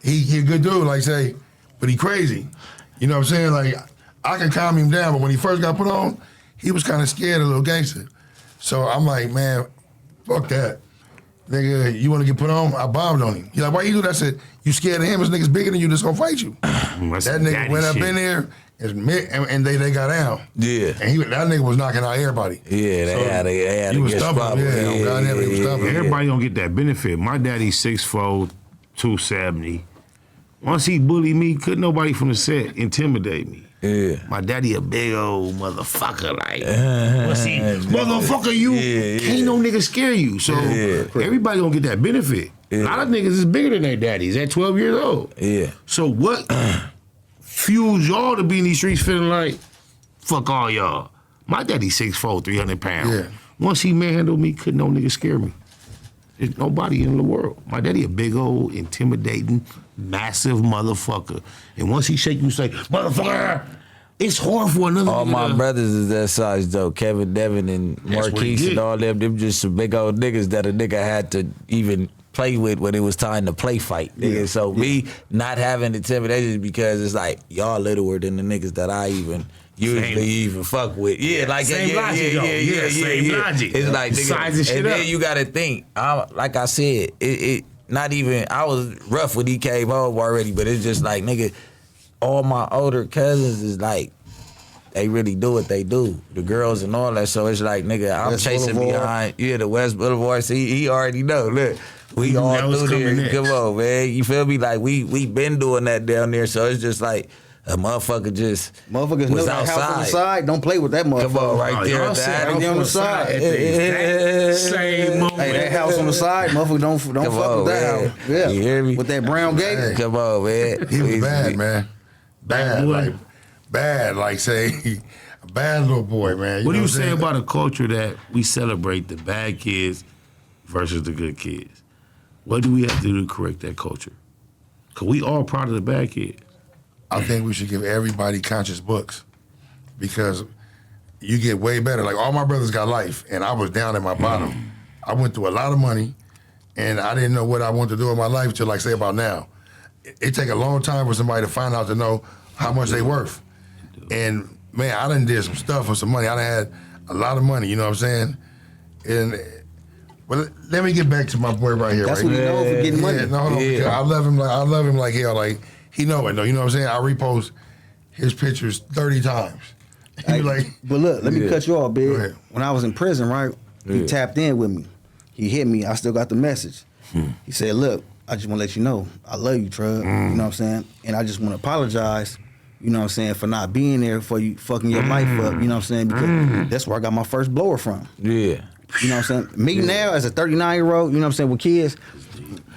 Speaker 4: he a good dude, like say, but he crazy. You know what I'm saying? Like I can calm him down, but when he first got put on, he was kind of scared of Lil Gangster. So I'm like, man, fuck that. Nigga, you want to get put on? I bombed on him. He's like, why you do that? I said, you scared of him? This nigga's bigger than you, just gonna fight you.
Speaker 2: That's
Speaker 4: That nigga
Speaker 2: daddy
Speaker 4: went up
Speaker 2: shit.
Speaker 4: in there and they got down.
Speaker 1: Yeah.
Speaker 4: And that nigga was knocking out everybody.
Speaker 1: Yeah, they
Speaker 4: So
Speaker 1: had
Speaker 4: he
Speaker 1: to
Speaker 4: was
Speaker 1: get
Speaker 4: stubborn.
Speaker 1: squabbled.
Speaker 4: Yeah, on God, he was stubborn.
Speaker 2: Everybody don't get that benefit. My daddy's 6'4", 270. Once he bullied me, couldn't nobody from the set intimidate me.
Speaker 1: Yeah.
Speaker 2: My daddy a big old motherfucker, like, once he, motherfucker, you, can't no nigga scare you. So everybody don't get that benefit. A lot of niggas is bigger than their daddies at 12 years old.
Speaker 1: Yeah.
Speaker 2: So what fuels y'all to be in these streets feeling like, fuck all y'all? My daddy's 6'4", 300 pounds.
Speaker 4: Yeah.
Speaker 2: Once he manhandled me, couldn't no nigga scare me. There's nobody in the world. My daddy a big old, intimidating, massive motherfucker. And once he shake you, say, motherfucker, it's hard for another
Speaker 1: All
Speaker 2: nigga
Speaker 1: my
Speaker 2: to-
Speaker 1: brothers is that size though. Kevin, Devin, and
Speaker 2: That's what he
Speaker 1: Marquise
Speaker 2: did.
Speaker 1: and all them just some big old niggas that a nigga had to even play with when it was time to play fight. Nigga. So me not having intimidation because it's like y'all littler than the niggas that I even usually even fuck with. Yeah, like
Speaker 2: Same logic, though. Yeah, same logic.
Speaker 1: It's like nigga,
Speaker 2: Size and shit
Speaker 1: and then
Speaker 2: up.
Speaker 1: you gotta think. Like I said, it not even. I was rough when he came home already, but it's just like nigga. All my older cousins is like they really do what they do, the girls and all that. So it's like, nigga, I'm
Speaker 3: West
Speaker 1: chasing
Speaker 3: Boulevard.
Speaker 1: behind, the West Boulevard. So he already know. Look, we all
Speaker 2: That was
Speaker 1: through
Speaker 2: coming
Speaker 1: there.
Speaker 2: next.
Speaker 1: Come on, man. You feel me? Like we been doing that down there. So it's just like a motherfucker just
Speaker 3: Motherfuckers know
Speaker 1: was
Speaker 3: that house on the
Speaker 1: outside.
Speaker 3: side. Don't play with that motherfucker.
Speaker 1: Come on, right there.
Speaker 2: Y'all
Speaker 1: at the
Speaker 2: said
Speaker 1: alley.
Speaker 3: right there on the side.
Speaker 2: at the exact same moment.
Speaker 3: Hey, that house on the side, motherfucker, don't fuck
Speaker 1: on,
Speaker 3: with that
Speaker 1: man.
Speaker 3: house. Yeah.
Speaker 1: You hear me?
Speaker 3: With that brown gate.
Speaker 4: Hey.
Speaker 1: Come on, man.
Speaker 4: He was bad, man. Bad,
Speaker 2: boy.
Speaker 4: like bad, like say a bad little boy, man.
Speaker 2: What do
Speaker 4: know
Speaker 2: you
Speaker 4: I'm
Speaker 2: say
Speaker 4: saying?
Speaker 2: about a culture that we celebrate the bad kids versus the good kids? What do we have to do to correct that culture? Because we all proud of the bad kids.
Speaker 4: I think we should give everybody conscious books because you get way better. Like all my brothers got life, and I was down at my bottom. I went through a lot of money, and I didn't know what I wanted to do in my life till like say about now. It take a long time for somebody to find out to know how much they worth. And man, I done did some stuff for some money. I done had a lot of money. You know what I'm saying? And well, let me get back to my boy right here.
Speaker 3: That's
Speaker 4: right
Speaker 3: what he knows for getting money.
Speaker 4: Yeah, no, hold on, because I love him like hell. Like he know it though. You know what I'm saying? I repost his pictures 30 times. He be like,
Speaker 3: But look, let me cut you off,
Speaker 4: Go
Speaker 3: big.
Speaker 4: ahead.
Speaker 3: When I was in prison, right, he tapped in with me. He hit me. I still got the message. He said, look, I just want to let you know, I love you, Trug. You know what I'm saying? And I just want to apologize, you know what I'm saying, for not being there for you fucking your life up, you know what I'm saying? Because that's where I got my first blower from.
Speaker 1: Yeah.
Speaker 3: You know what I'm saying? Me now, as a 39-year-old, you know what I'm saying, with kids,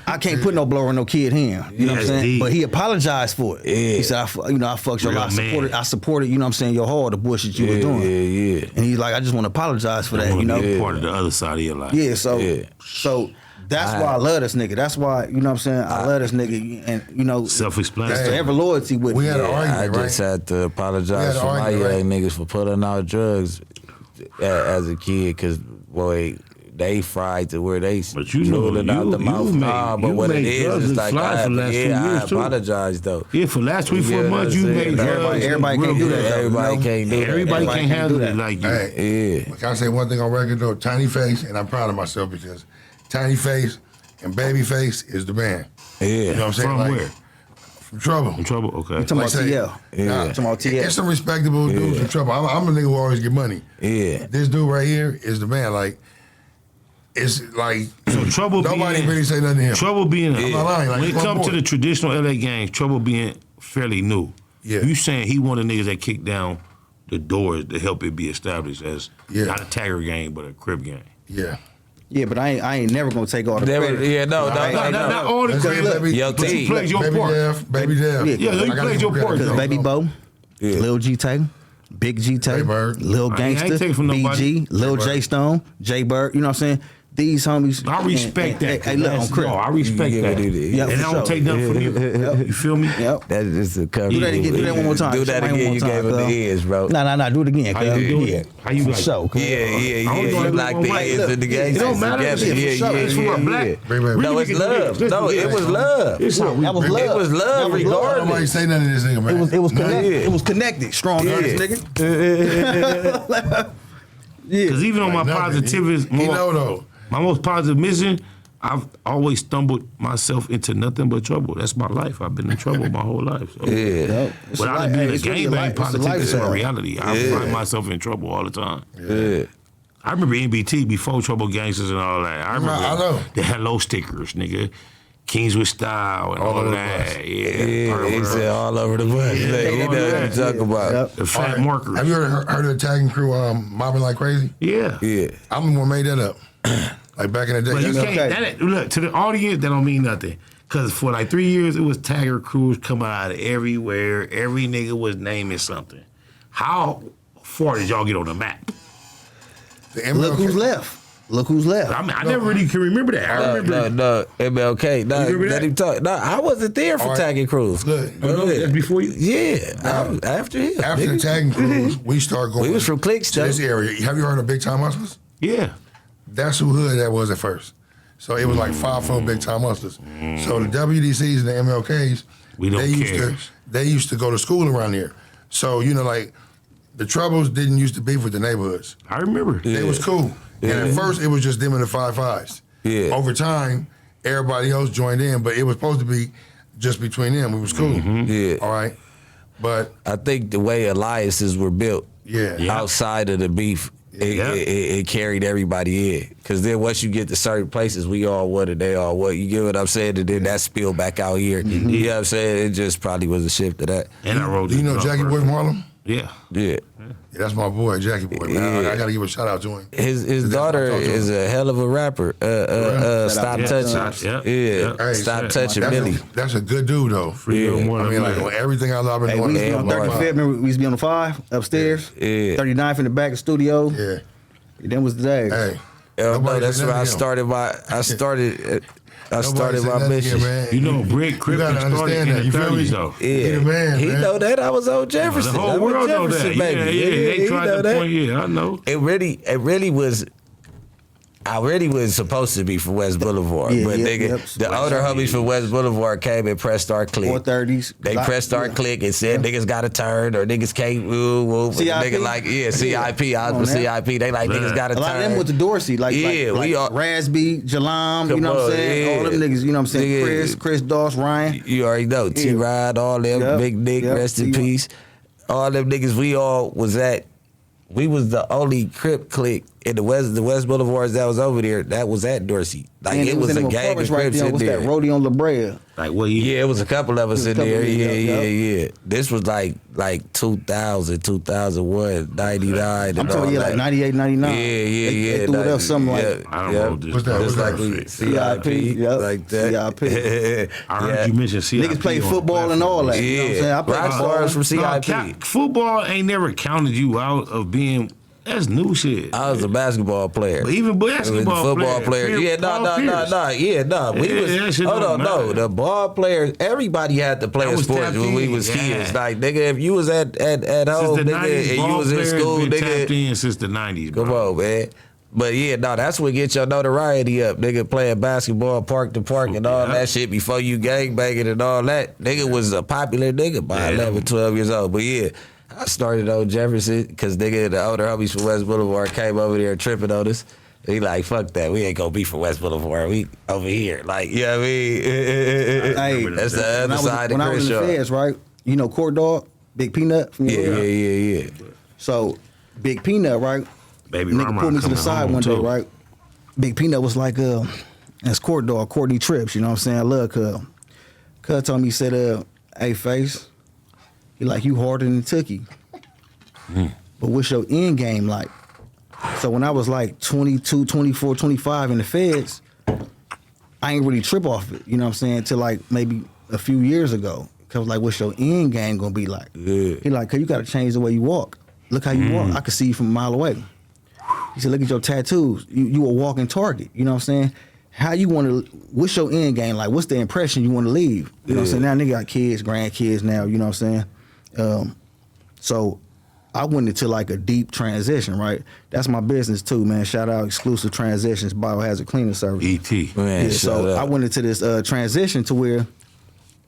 Speaker 3: I can't put no blower in no kid hand. You know what I'm
Speaker 2: That's
Speaker 3: saying?
Speaker 2: deep.
Speaker 3: But he apologized for it.
Speaker 1: Yeah.
Speaker 3: He said, I fucked your
Speaker 2: Real
Speaker 3: life.
Speaker 2: man.
Speaker 3: I supported, you know what I'm saying, your whole the bullshit you was doing.
Speaker 1: Yeah.
Speaker 3: And he's like, I just want to apologize for that, you know?
Speaker 2: Be part of the other side of your life.
Speaker 3: Yeah, so
Speaker 1: Yeah.
Speaker 3: so that's why I love this nigga. That's why, you know what I'm saying, I love this nigga. And, you know,
Speaker 2: Self-explanatory.
Speaker 3: forever loyalty with
Speaker 4: we
Speaker 3: me.
Speaker 4: had an
Speaker 1: I
Speaker 4: argument,
Speaker 1: just
Speaker 4: right?
Speaker 1: had to
Speaker 4: We
Speaker 1: apologize
Speaker 4: had
Speaker 1: for
Speaker 4: an
Speaker 1: my
Speaker 4: argument,
Speaker 1: young
Speaker 4: right?
Speaker 1: niggas for putting out drugs as a kid, because, boy, they fried to where they
Speaker 2: But you know,
Speaker 1: drooling out the mouth. But what it is, it's like,
Speaker 2: for the last 2
Speaker 1: I
Speaker 2: years too.
Speaker 1: apologize, though.
Speaker 2: Yeah, for the last 3-4
Speaker 1: Yeah,
Speaker 2: months, you
Speaker 1: that's
Speaker 2: made
Speaker 1: it.
Speaker 2: drugs.
Speaker 3: Everybody can't do that, though.
Speaker 1: Everybody
Speaker 3: you know?
Speaker 1: can't do that.
Speaker 2: Everybody can't handle
Speaker 3: do
Speaker 2: it
Speaker 3: that.
Speaker 2: like you.
Speaker 4: Hey,
Speaker 1: Yeah.
Speaker 4: can I say one thing on record though? Tiny Face, and I'm proud of myself because Tiny Face and Baby Face is the band.
Speaker 1: Yeah.
Speaker 4: You know what I'm saying?
Speaker 2: From
Speaker 4: Like,
Speaker 2: where?
Speaker 4: From Trouble.
Speaker 2: In trouble? Okay.
Speaker 3: Talking about
Speaker 4: say-
Speaker 3: TL.
Speaker 1: Yeah.
Speaker 3: Talking about TL.
Speaker 4: It's some respectable dudes from Trouble. I'm a nigga who always get money.
Speaker 1: Yeah.
Speaker 4: This dude right here is the man. Like, it's like
Speaker 2: So trouble
Speaker 4: nobody
Speaker 2: being,
Speaker 4: really say nothing to him.
Speaker 2: Trouble being,
Speaker 4: I'm not lying, like,
Speaker 2: when it
Speaker 4: one
Speaker 2: comes to
Speaker 4: boy.
Speaker 2: the traditional LA gangs, Trouble being fairly new.
Speaker 4: Yeah.
Speaker 2: You saying he one of the niggas that kicked down the doors to help it be established as
Speaker 4: Yeah.
Speaker 2: not a Tagger gang, but a Crip gang.
Speaker 4: Yeah.
Speaker 3: Yeah, but I ain't never gonna take all the
Speaker 1: Never-
Speaker 3: credit.
Speaker 1: yeah, no,
Speaker 3: I ain't-
Speaker 1: no, no.
Speaker 2: Not all the
Speaker 4: Let's say
Speaker 2: credit,
Speaker 4: Baby-
Speaker 1: Yo,
Speaker 2: but
Speaker 1: T.
Speaker 2: you played your
Speaker 4: Baby
Speaker 2: part.
Speaker 4: Dev, Baby Dev.
Speaker 3: Yeah,
Speaker 2: you
Speaker 4: I gotta
Speaker 2: played
Speaker 4: give
Speaker 2: your
Speaker 4: him
Speaker 2: part,
Speaker 4: credit.
Speaker 3: Because Baby Bo,
Speaker 1: Yeah.
Speaker 3: Lil G Tay, Big G Tay,
Speaker 4: Jay Bird.
Speaker 3: Lil
Speaker 2: I ain't
Speaker 3: Gangster,
Speaker 2: taking from nobody.
Speaker 3: BG, Lil
Speaker 4: Jay
Speaker 3: J
Speaker 4: Bird.
Speaker 3: Stone, J Bird, you know what I'm saying? These homies.
Speaker 2: I respect that.
Speaker 3: Hey, look, on
Speaker 2: That's-
Speaker 3: Crip.
Speaker 2: no, I respect
Speaker 1: Yeah,
Speaker 2: that.
Speaker 1: we do that.
Speaker 3: Yeah,
Speaker 2: and
Speaker 3: for
Speaker 2: I don't
Speaker 3: sure.
Speaker 2: take nothing from you. You feel me?
Speaker 3: Yep.
Speaker 1: That's just a cover.
Speaker 3: Do that again. Do that one more time.
Speaker 1: Do that
Speaker 3: Show me
Speaker 1: again.
Speaker 3: one
Speaker 1: You
Speaker 3: more
Speaker 1: gave
Speaker 3: time,
Speaker 1: him the
Speaker 3: cuz.
Speaker 1: ears, bro.
Speaker 3: Nah, do it again.
Speaker 2: How you do
Speaker 3: Yeah.
Speaker 2: it? How you
Speaker 3: For
Speaker 2: like?
Speaker 3: sure, cuz.
Speaker 1: Yeah.
Speaker 2: I don't
Speaker 1: You
Speaker 2: know
Speaker 1: like the
Speaker 2: right,
Speaker 1: ears
Speaker 3: look,
Speaker 1: and the
Speaker 3: it
Speaker 1: gangsters
Speaker 2: don't matter.
Speaker 1: together.
Speaker 2: Yeah, for
Speaker 1: Yeah,
Speaker 2: sure. It's from our black.
Speaker 1: yeah.
Speaker 4: Bring back-
Speaker 1: No, it's love. No, it was love.
Speaker 2: It's how we
Speaker 3: That was
Speaker 2: bring
Speaker 3: love.
Speaker 2: it.
Speaker 1: It was love,
Speaker 3: That was love.
Speaker 4: Nobody
Speaker 1: regardless.
Speaker 4: say nothing to this nigga, man.
Speaker 3: It was connected.
Speaker 1: Yeah.
Speaker 3: It was connected. Strong
Speaker 1: Yeah.
Speaker 3: arms, nigga.
Speaker 2: Because even on my
Speaker 4: Like nothing.
Speaker 2: positivities,
Speaker 4: He know though.
Speaker 2: my most positive mission, I've always stumbled myself into nothing but trouble. That's my life. I've been in trouble my whole life. So.
Speaker 1: Yeah.
Speaker 2: Without it being a gangbang politics, it's my reality. I find myself in trouble all the time.
Speaker 1: Yeah.
Speaker 2: I remember NBT before Trouble Gangsters and all that. I remember
Speaker 4: I know.
Speaker 2: the hello stickers, nigga. Kings with Style and
Speaker 4: All
Speaker 2: all
Speaker 4: over the
Speaker 2: that.
Speaker 4: place.
Speaker 2: Yeah.
Speaker 1: He said all over the bus.
Speaker 2: Yeah.
Speaker 1: Like, he know what you talking about.
Speaker 3: Yep.
Speaker 2: The fat
Speaker 4: All right.
Speaker 2: markers.
Speaker 4: Have you heard of the tagging crew mobbing like crazy?
Speaker 2: Yeah.
Speaker 1: Yeah.
Speaker 4: I'm the one who made that up. Like back in the day.
Speaker 2: But you
Speaker 4: That's-
Speaker 2: can't, that, look, to the audience, that don't mean nothing. Because for like 3 years, it was Tagger crews coming out of everywhere. Every nigga was naming something. How far did y'all get on the map?
Speaker 4: the
Speaker 3: Look
Speaker 4: MLK
Speaker 3: who's left. Look who's left.
Speaker 2: I mean, I never really can remember that. I remember
Speaker 1: No, MLK. No,
Speaker 2: You remember
Speaker 1: let
Speaker 2: that?
Speaker 1: him talk. No, I wasn't there for
Speaker 4: All right.
Speaker 1: tagging crews.
Speaker 4: Look,
Speaker 1: Go ahead.
Speaker 2: that's before you?
Speaker 1: Yeah, after him.
Speaker 4: After the
Speaker 1: nigga.
Speaker 4: tagging crews, we start going.
Speaker 1: We was from Clicks,
Speaker 4: to this
Speaker 1: though.
Speaker 4: area. Have you heard of Big Time Hustlers?
Speaker 2: Yeah.
Speaker 4: That's who hood that was at first. So it was like 5 Big Time Hustlers. So the WDCs and the MLKs,
Speaker 2: We don't care.
Speaker 4: they used to go to school around here. So like the Troubles didn't used to beef with the neighborhoods.
Speaker 2: I remember.
Speaker 4: They was cool. And at first it was just them and the 5-5s.
Speaker 1: Yeah.
Speaker 4: Over time, everybody else joined in, but it was supposed to be just between them. It was cool.
Speaker 1: Yeah.
Speaker 4: All right. But
Speaker 1: I think the way alliances were built outside of the beef, it carried everybody in. Because then once you get to certain places, we all what and they all what. You get what I'm saying? And then that spilled back out here. You know what I'm saying? It just probably was a shift to that.
Speaker 2: And I wrote
Speaker 4: do you know Jackie Boy from Harlem?
Speaker 2: Yeah.
Speaker 1: Yeah.
Speaker 4: Yeah, that's my boy, Jackie Boy, man. I got to give a shout out to him.
Speaker 1: His daughter is a hell of a rapper. Stop touching.
Speaker 4: Hey,
Speaker 1: Stop touching Millie.
Speaker 4: That's a good dude, though.
Speaker 2: I mean,
Speaker 4: like, on everything I've been
Speaker 3: Hey,
Speaker 4: doing.
Speaker 3: we used to be on 35th. Remember, we used to be on the 5 upstairs.
Speaker 1: Yeah.
Speaker 3: 39th in the back of the studio.
Speaker 4: Yeah.
Speaker 3: Then was the day.
Speaker 4: Hey.
Speaker 1: No, that's where I started my mission.
Speaker 2: You know, Bricc Baby started in the 30s, though.
Speaker 1: Yeah,
Speaker 4: man,
Speaker 1: he know that. I was on Jefferson.
Speaker 2: The whole world know that.
Speaker 1: Baby.
Speaker 2: Yeah, they tried to
Speaker 1: that.
Speaker 2: point. Yeah, I know.
Speaker 1: It really was. I really was supposed to be from West Boulevard, but the older homies from West Boulevard came and pressed our click.
Speaker 3: 430s.
Speaker 1: They pressed our click and said niggas got to turn or niggas can't move.
Speaker 3: CIP?
Speaker 1: Nigga like CIP. I was with CIP. They like niggas got to turn.
Speaker 3: A lot of them with the Dorsey, like
Speaker 1: we all
Speaker 3: Rasby, Jalam, you know what I'm saying? All them niggas, you know what I'm saying? Chris Doss, Ryan.
Speaker 1: You already know T-Rod, all them, Big Nick, rest in peace. All them niggas we all was at. We was the only Crip clique in the West Boulevards that was over there. That was at Dorsey. Like it was a gang of Crips in there.
Speaker 3: That Rodeo on La Brea.
Speaker 2: Like what year?
Speaker 1: Yeah, it was a couple of us in there. Yeah. This was like 2000, 2001, 99.
Speaker 3: I'm talking like 98, 99.
Speaker 1: Yeah.
Speaker 3: They threw it up something like.
Speaker 2: I don't know this.
Speaker 4: What's that?
Speaker 1: Just like CIP, like that.
Speaker 3: CIP.
Speaker 2: I heard you mention CIP.
Speaker 3: Niggas play football and all that. You know what I'm saying? I play
Speaker 1: Rockstars from CIP.
Speaker 2: No, football ain't never counted you out of being. That's new shit.
Speaker 1: I was a basketball player.
Speaker 2: But even basketball
Speaker 1: football player. Yeah, no. We was. Hold on, no. The ball players. Everybody had to play a sport when we was kids. Like nigga, if you was at home, nigga, and you was in school, nigga.
Speaker 2: Tapped in since the 90s. Bro.
Speaker 1: Come on, man. But yeah, no, that's what get your notoriety up, nigga. Playing basketball, park to park, and all that shit before you gangbanging and all that. Nigga was a popular nigga by 11, 12 years old. But yeah. I started on Jefferson because nigga, the older homies from West Boulevard came over there tripping on us. He like, fuck that. We ain't gonna be from West Boulevard. We over here. Like, you know what I mean?
Speaker 3: Hey,
Speaker 1: that's the other side of Crenshaw.
Speaker 3: When I was in the feds, right? You know Court Dog? Big Peanut from
Speaker 1: Yeah.
Speaker 3: So, Big Peanut, right?
Speaker 2: Baby
Speaker 3: nigga pulled me to the side one day, right? Big Peanut was like, that's Court Dog, Courtney Trips, you know what I'm saying? I love Cuz. Cuz told me, he said, hey, Face, he like, you harder than Tookie. But what's your end game like? So when I was like 22, 24, 25 in the feds, I ain't really trip off it, you know what I'm saying, till like maybe a few years ago. Cause like, what's your end game gonna be like? Yeah. He like, cause you gotta change the way you walk. Look how you walk. I could see you from a mile away. He said, look at your tattoos. You a walking target, you know what I'm saying? How you wanna, what's your end game like? What's the impression you wanna leave? You know what I'm saying? Now nigga got kids, grandkids now, you know what I'm saying? So I went into like a deep transition, right? That's my business too, man. Shout out Exclusive Transitions, Biohazard Cleaning Service.
Speaker 2: ET.
Speaker 1: Man,
Speaker 3: so I went into this transition to where,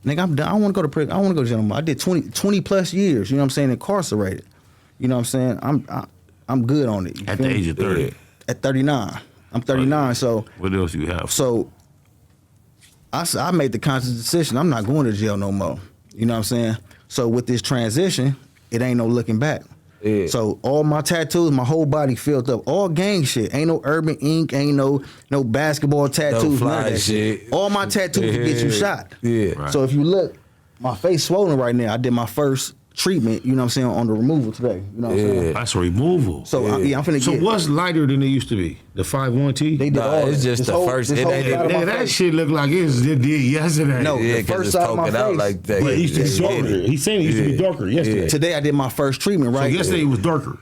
Speaker 3: nigga, I'm done. I want to go to prison. I want to go to jail. I did 20 plus years, you know what I'm saying, incarcerated. You know what I'm saying? I'm good on it.
Speaker 2: At the age of 30?
Speaker 3: At 39. I'm 39, so.
Speaker 2: What else you have?
Speaker 3: So I made the conscious decision, I'm not going to jail no more. You know what I'm saying? So with this transition, it ain't no looking back. Yeah. So all my tattoos, my whole body filled up. All gang shit. Ain't no urban ink, ain't no basketball tattoos,
Speaker 1: no
Speaker 3: none of that shit. All my tattoos can get you shot.
Speaker 1: Yeah.
Speaker 2: Right.
Speaker 3: So if you look, my face swollen right now. I did my first treatment, you know what I'm saying, on the removal today. You know what I'm saying?
Speaker 2: That's removal.
Speaker 3: So I'm finna
Speaker 2: So
Speaker 3: get.
Speaker 2: what's lighter than it used to be? The 5-1T?
Speaker 3: They did all
Speaker 1: it's just
Speaker 3: this
Speaker 1: the
Speaker 3: whole-
Speaker 1: first.
Speaker 3: this
Speaker 1: It
Speaker 3: whole
Speaker 1: ain't
Speaker 3: side of my
Speaker 2: That
Speaker 3: face.
Speaker 2: shit look like it did yesterday.
Speaker 3: No,
Speaker 1: Yeah,
Speaker 3: the
Speaker 1: because
Speaker 3: first
Speaker 1: it's
Speaker 3: side of my
Speaker 1: poking out
Speaker 3: face.
Speaker 1: like that.
Speaker 2: But it used to be
Speaker 1: Yeah.
Speaker 2: darker. He's saying it used to be darker yesterday.
Speaker 3: Today I did my first treatment,
Speaker 2: So
Speaker 3: right?
Speaker 2: yesterday it was darker.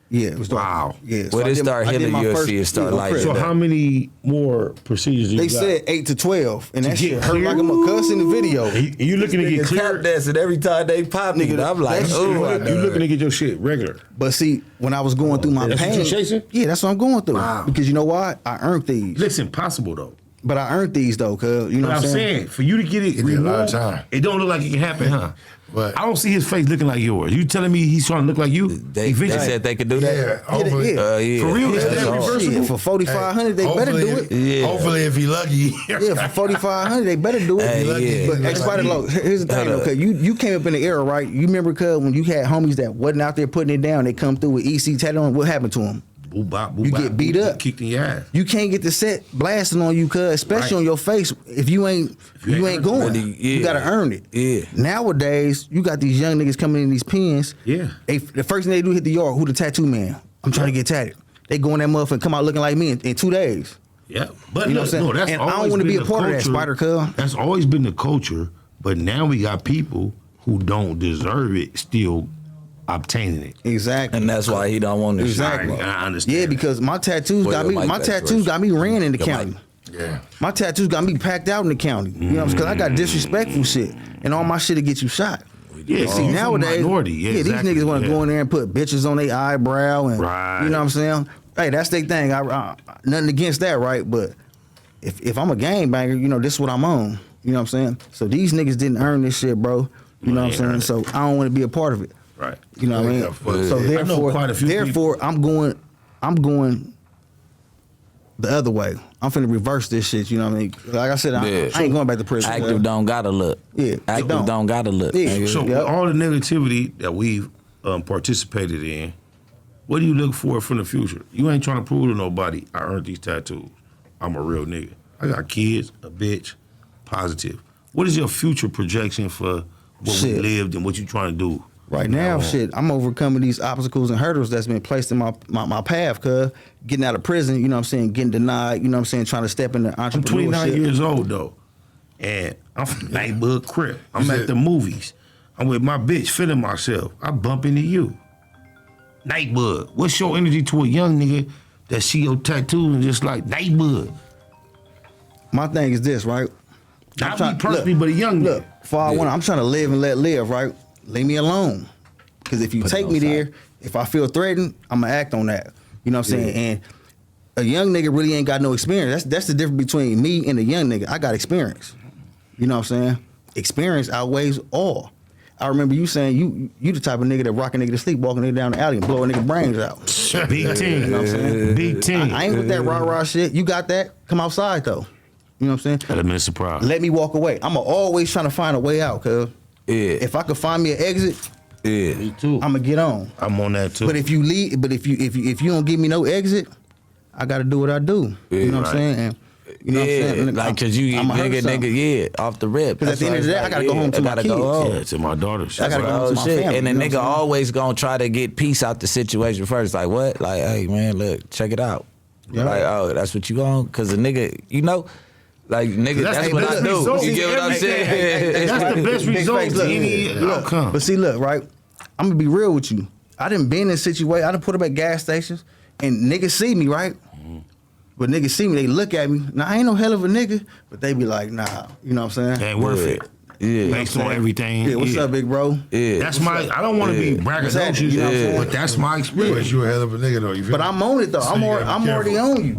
Speaker 3: Yeah, it was dark.
Speaker 2: Wow.
Speaker 3: Yeah.
Speaker 1: When
Speaker 3: I
Speaker 1: it
Speaker 3: did-
Speaker 1: start
Speaker 3: I did
Speaker 1: hitting
Speaker 3: my
Speaker 1: you,
Speaker 3: first-
Speaker 1: see it start
Speaker 3: yeah,
Speaker 1: lighting
Speaker 2: So
Speaker 1: up.
Speaker 2: how many more procedures you
Speaker 3: They
Speaker 2: got?
Speaker 3: said 8 to 12, and that
Speaker 2: get
Speaker 3: shit hurt
Speaker 2: clear?
Speaker 3: like I'm a cuss in the video.
Speaker 2: You looking to get
Speaker 1: Nigga
Speaker 2: clear?
Speaker 1: tap dancing every time they pop me.
Speaker 3: Nigga,
Speaker 1: I'm like,
Speaker 3: that shit
Speaker 1: oh,
Speaker 3: hurt.
Speaker 2: You looking to get your shit regular?
Speaker 3: But see, when I was going through my
Speaker 2: That's what
Speaker 3: pain,
Speaker 2: you're chasing?
Speaker 3: yeah, that's what I'm going through.
Speaker 2: Wow.
Speaker 3: Because you know why? I earned these.
Speaker 2: Listen, possible though.
Speaker 3: But I earned these though, cuz you know
Speaker 2: But
Speaker 3: what
Speaker 2: I'm saying, for you to get it
Speaker 4: It did a lot of
Speaker 2: removed,
Speaker 4: time.
Speaker 2: it don't look like it can happen, huh?
Speaker 4: But
Speaker 2: I don't see his face looking like yours. You telling me he's trying to look like you?
Speaker 1: They said they could do that.
Speaker 4: yeah, hopefully.
Speaker 3: yeah.
Speaker 2: For real?
Speaker 3: Yeah,
Speaker 2: Is that reversible?
Speaker 3: shit, for 4,500, they better do it.
Speaker 1: Yeah.
Speaker 4: Hopefully, if he lucky.
Speaker 3: Yeah, for 4,500, they better do it.
Speaker 1: Hey, yeah.
Speaker 3: But Spider Low, here's the thing, okay? You came up in the era, right? You remember, cuz when you had homies that wasn't out there putting it down, they come through with EC tatted on. What happened to them?
Speaker 2: Boop, bop, boop,
Speaker 3: You
Speaker 2: bop,
Speaker 3: get beat
Speaker 2: boop,
Speaker 3: up.
Speaker 2: kicked in your ass.
Speaker 3: You can't get the set blasting on you, cuz, especially
Speaker 2: Right.
Speaker 3: on your face. If you ain't going, you gotta earn it.
Speaker 1: Yeah.
Speaker 3: Nowadays, you got these young niggas coming in these pens.
Speaker 2: Yeah.
Speaker 3: The first thing they do hit the yard. Who the tattoo man? I'm trying to get tatted. They go in that motherfucker and come out looking like me in 2 days.
Speaker 2: Yeah, but
Speaker 3: You know what I'm saying?
Speaker 2: no, that's
Speaker 3: And I don't
Speaker 2: always
Speaker 3: wanna
Speaker 2: been
Speaker 3: be a
Speaker 2: the
Speaker 3: part of that,
Speaker 2: culture.
Speaker 3: Spider cuz.
Speaker 2: That's always been the culture, but now we got people who don't deserve it still obtaining it.
Speaker 3: Exactly.
Speaker 1: And that's why he don't want this
Speaker 3: Exactly.
Speaker 1: shit.
Speaker 2: I understand.
Speaker 3: Yeah, because my tattoos
Speaker 1: Well,
Speaker 3: got me.
Speaker 1: your mic
Speaker 3: My
Speaker 1: back
Speaker 3: tattoos
Speaker 1: first.
Speaker 3: got me ran in the
Speaker 1: Your
Speaker 3: county.
Speaker 1: mic.
Speaker 4: Yeah.
Speaker 3: My tattoos got me packed out in the county. You know, because I got disrespectful shit, and all my shit to get you shot.
Speaker 2: Yeah,
Speaker 3: See,
Speaker 2: you're
Speaker 3: nowadays,
Speaker 2: from minority. Yeah, exactly.
Speaker 3: these niggas want to
Speaker 2: Yeah.
Speaker 3: go in there and put bitches on their eyebrow, and
Speaker 2: Right.
Speaker 3: you know what I'm saying. Hey, that's their thing. I nothing against that, right? But if I'm a gangbanger, you know, this is what I'm on. You know what I'm saying. So these niggas didn't earn this shit, bro. You know what I'm saying. So I don't want to be a part of it.
Speaker 2: Right.
Speaker 3: You know what I mean?
Speaker 4: Yeah,
Speaker 3: So
Speaker 2: I know quite a few
Speaker 3: therefore, I'm going the other way. I'm finna reverse this shit. You know what I mean? Like I said, I ain't going back to prison.
Speaker 1: Active don't gotta look.
Speaker 3: Yeah, they
Speaker 1: Active
Speaker 3: don't.
Speaker 1: don't gotta look.
Speaker 3: Yeah.
Speaker 1: nigga.
Speaker 2: So
Speaker 3: Yep.
Speaker 2: with all the negativity that we've participated in, what do you look for from the future? You ain't trying to prove to nobody I earned these tattoos. I'm a real nigga. I got kids, a bitch, positive. What is your future projection for what
Speaker 3: Shit.
Speaker 2: we lived and what you trying to do?
Speaker 3: Right now, shit, I'm overcoming these obstacles and hurdles that's been placed in my path, cuz getting out of prison, you know what I'm saying, getting denied, you know what I'm saying, trying to step into entrepreneurship.
Speaker 2: I'm 29 years old though, and I'm from the neighborhood crib. I'm
Speaker 4: You
Speaker 2: at
Speaker 4: said-
Speaker 2: the movies. I'm with my bitch, feeling myself. I bump into you. Nightbud, what's your energy to a young nigga that see your tattoos and just like Nightbud?
Speaker 3: My thing is this, right?
Speaker 2: Not me personally, but a young
Speaker 3: Look,
Speaker 2: nigga.
Speaker 3: for I want, I'm trying to live and let live, right? Leave me alone. Because if you
Speaker 1: Put it
Speaker 3: take
Speaker 1: on
Speaker 3: me
Speaker 1: side.
Speaker 3: there, if I feel threatened, I'm gonna act on that. You know what I'm saying? And a young nigga really ain't got no experience. That's the difference between me and a young nigga. I got experience. You know what I'm saying? Experience outweighs all. I remember you saying you the type of nigga that rock a nigga to sleep, walking nigga down the alley and blow a nigga brains out.
Speaker 2: Big team.
Speaker 3: You know what I'm saying?
Speaker 2: Big team.
Speaker 3: I ain't with that rah-rah shit. You got that? Come outside though. You know what I'm saying?
Speaker 2: That'd have been a surprise.
Speaker 3: Let me walk away. I'm always trying to find a way out, cuz.
Speaker 1: Yeah.
Speaker 3: If I could find me an exit,
Speaker 1: Yeah.
Speaker 2: Me too.
Speaker 3: I'm gonna get on.
Speaker 2: I'm on that too.
Speaker 3: But if you leave, if you don't give me no exit, I gotta do what I do. You know what I'm
Speaker 2: Right.
Speaker 3: saying? And you know what I'm saying? And
Speaker 1: like, cause you
Speaker 3: I'ma hurt something.
Speaker 1: nigga, yeah, off the rip.
Speaker 3: 'Cause at the end of the day, I gotta go home to my kids.
Speaker 2: yeah, to my daughter.
Speaker 3: I gotta go home to my
Speaker 1: Shit.
Speaker 3: family,
Speaker 1: And the
Speaker 3: you know
Speaker 1: nigga
Speaker 3: what I'm saying?
Speaker 1: always gonna try to get peace out the situation first. Like what? Like, hey man, look, check it out.
Speaker 3: Yeah.
Speaker 1: Like, oh, that's what you on? Cause the nigga, you know, like nigga,
Speaker 2: That's
Speaker 1: that's
Speaker 2: the
Speaker 1: what I
Speaker 2: best
Speaker 1: do.
Speaker 2: result.
Speaker 1: You get what I'm saying?
Speaker 2: That's the best
Speaker 3: Big
Speaker 2: result
Speaker 3: face,
Speaker 2: to
Speaker 3: look.
Speaker 2: any
Speaker 3: Look,
Speaker 2: outcome.
Speaker 3: But see, look, right? I'm gonna be real with you. I done been in situations. I done put up at gas stations, and niggas see me, right? But niggas see me, they look at me. Now I ain't no hell of a nigga, but they be like, nah, you know what I'm saying?
Speaker 2: Ain't worth it.
Speaker 1: Yeah.
Speaker 2: Based on everything.
Speaker 3: Yeah, what's up, big bro?
Speaker 1: Yeah.
Speaker 2: That's my. I don't want to be braggadocious,
Speaker 3: You know what I'm saying?
Speaker 2: but that's my experience.
Speaker 4: But you a hell of a nigga though. You feel
Speaker 3: But
Speaker 4: me?
Speaker 3: I'm on it though.
Speaker 4: So
Speaker 3: I'm
Speaker 4: you gotta be
Speaker 3: already
Speaker 4: careful.
Speaker 3: on you.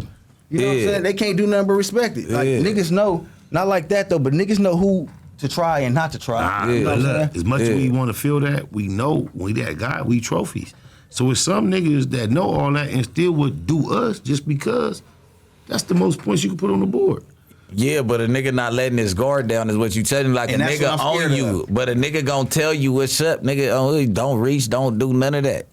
Speaker 3: You know what I'm
Speaker 1: Yeah.
Speaker 3: saying? They can't do nothing but respect it. Like
Speaker 1: Yeah.
Speaker 3: niggas know, not like that though, but niggas know who to try and not to try.
Speaker 2: Nah,
Speaker 3: You know
Speaker 2: but
Speaker 3: what I'm
Speaker 2: look,
Speaker 3: saying?
Speaker 2: as much as
Speaker 1: Yeah.
Speaker 2: we want to feel that, we know we that guy, we trophies. So it's some niggas that know all that and still would do us just because that's the most points you can put on the board.
Speaker 1: Yeah, but a nigga not letting his guard down is what you telling. Like
Speaker 3: And
Speaker 1: a
Speaker 3: that's
Speaker 1: nigga
Speaker 3: what I'm
Speaker 1: on
Speaker 3: scared
Speaker 1: you,
Speaker 3: of.
Speaker 1: but a nigga gonna tell you what's up. Nigga, oh, don't reach, don't do none of that.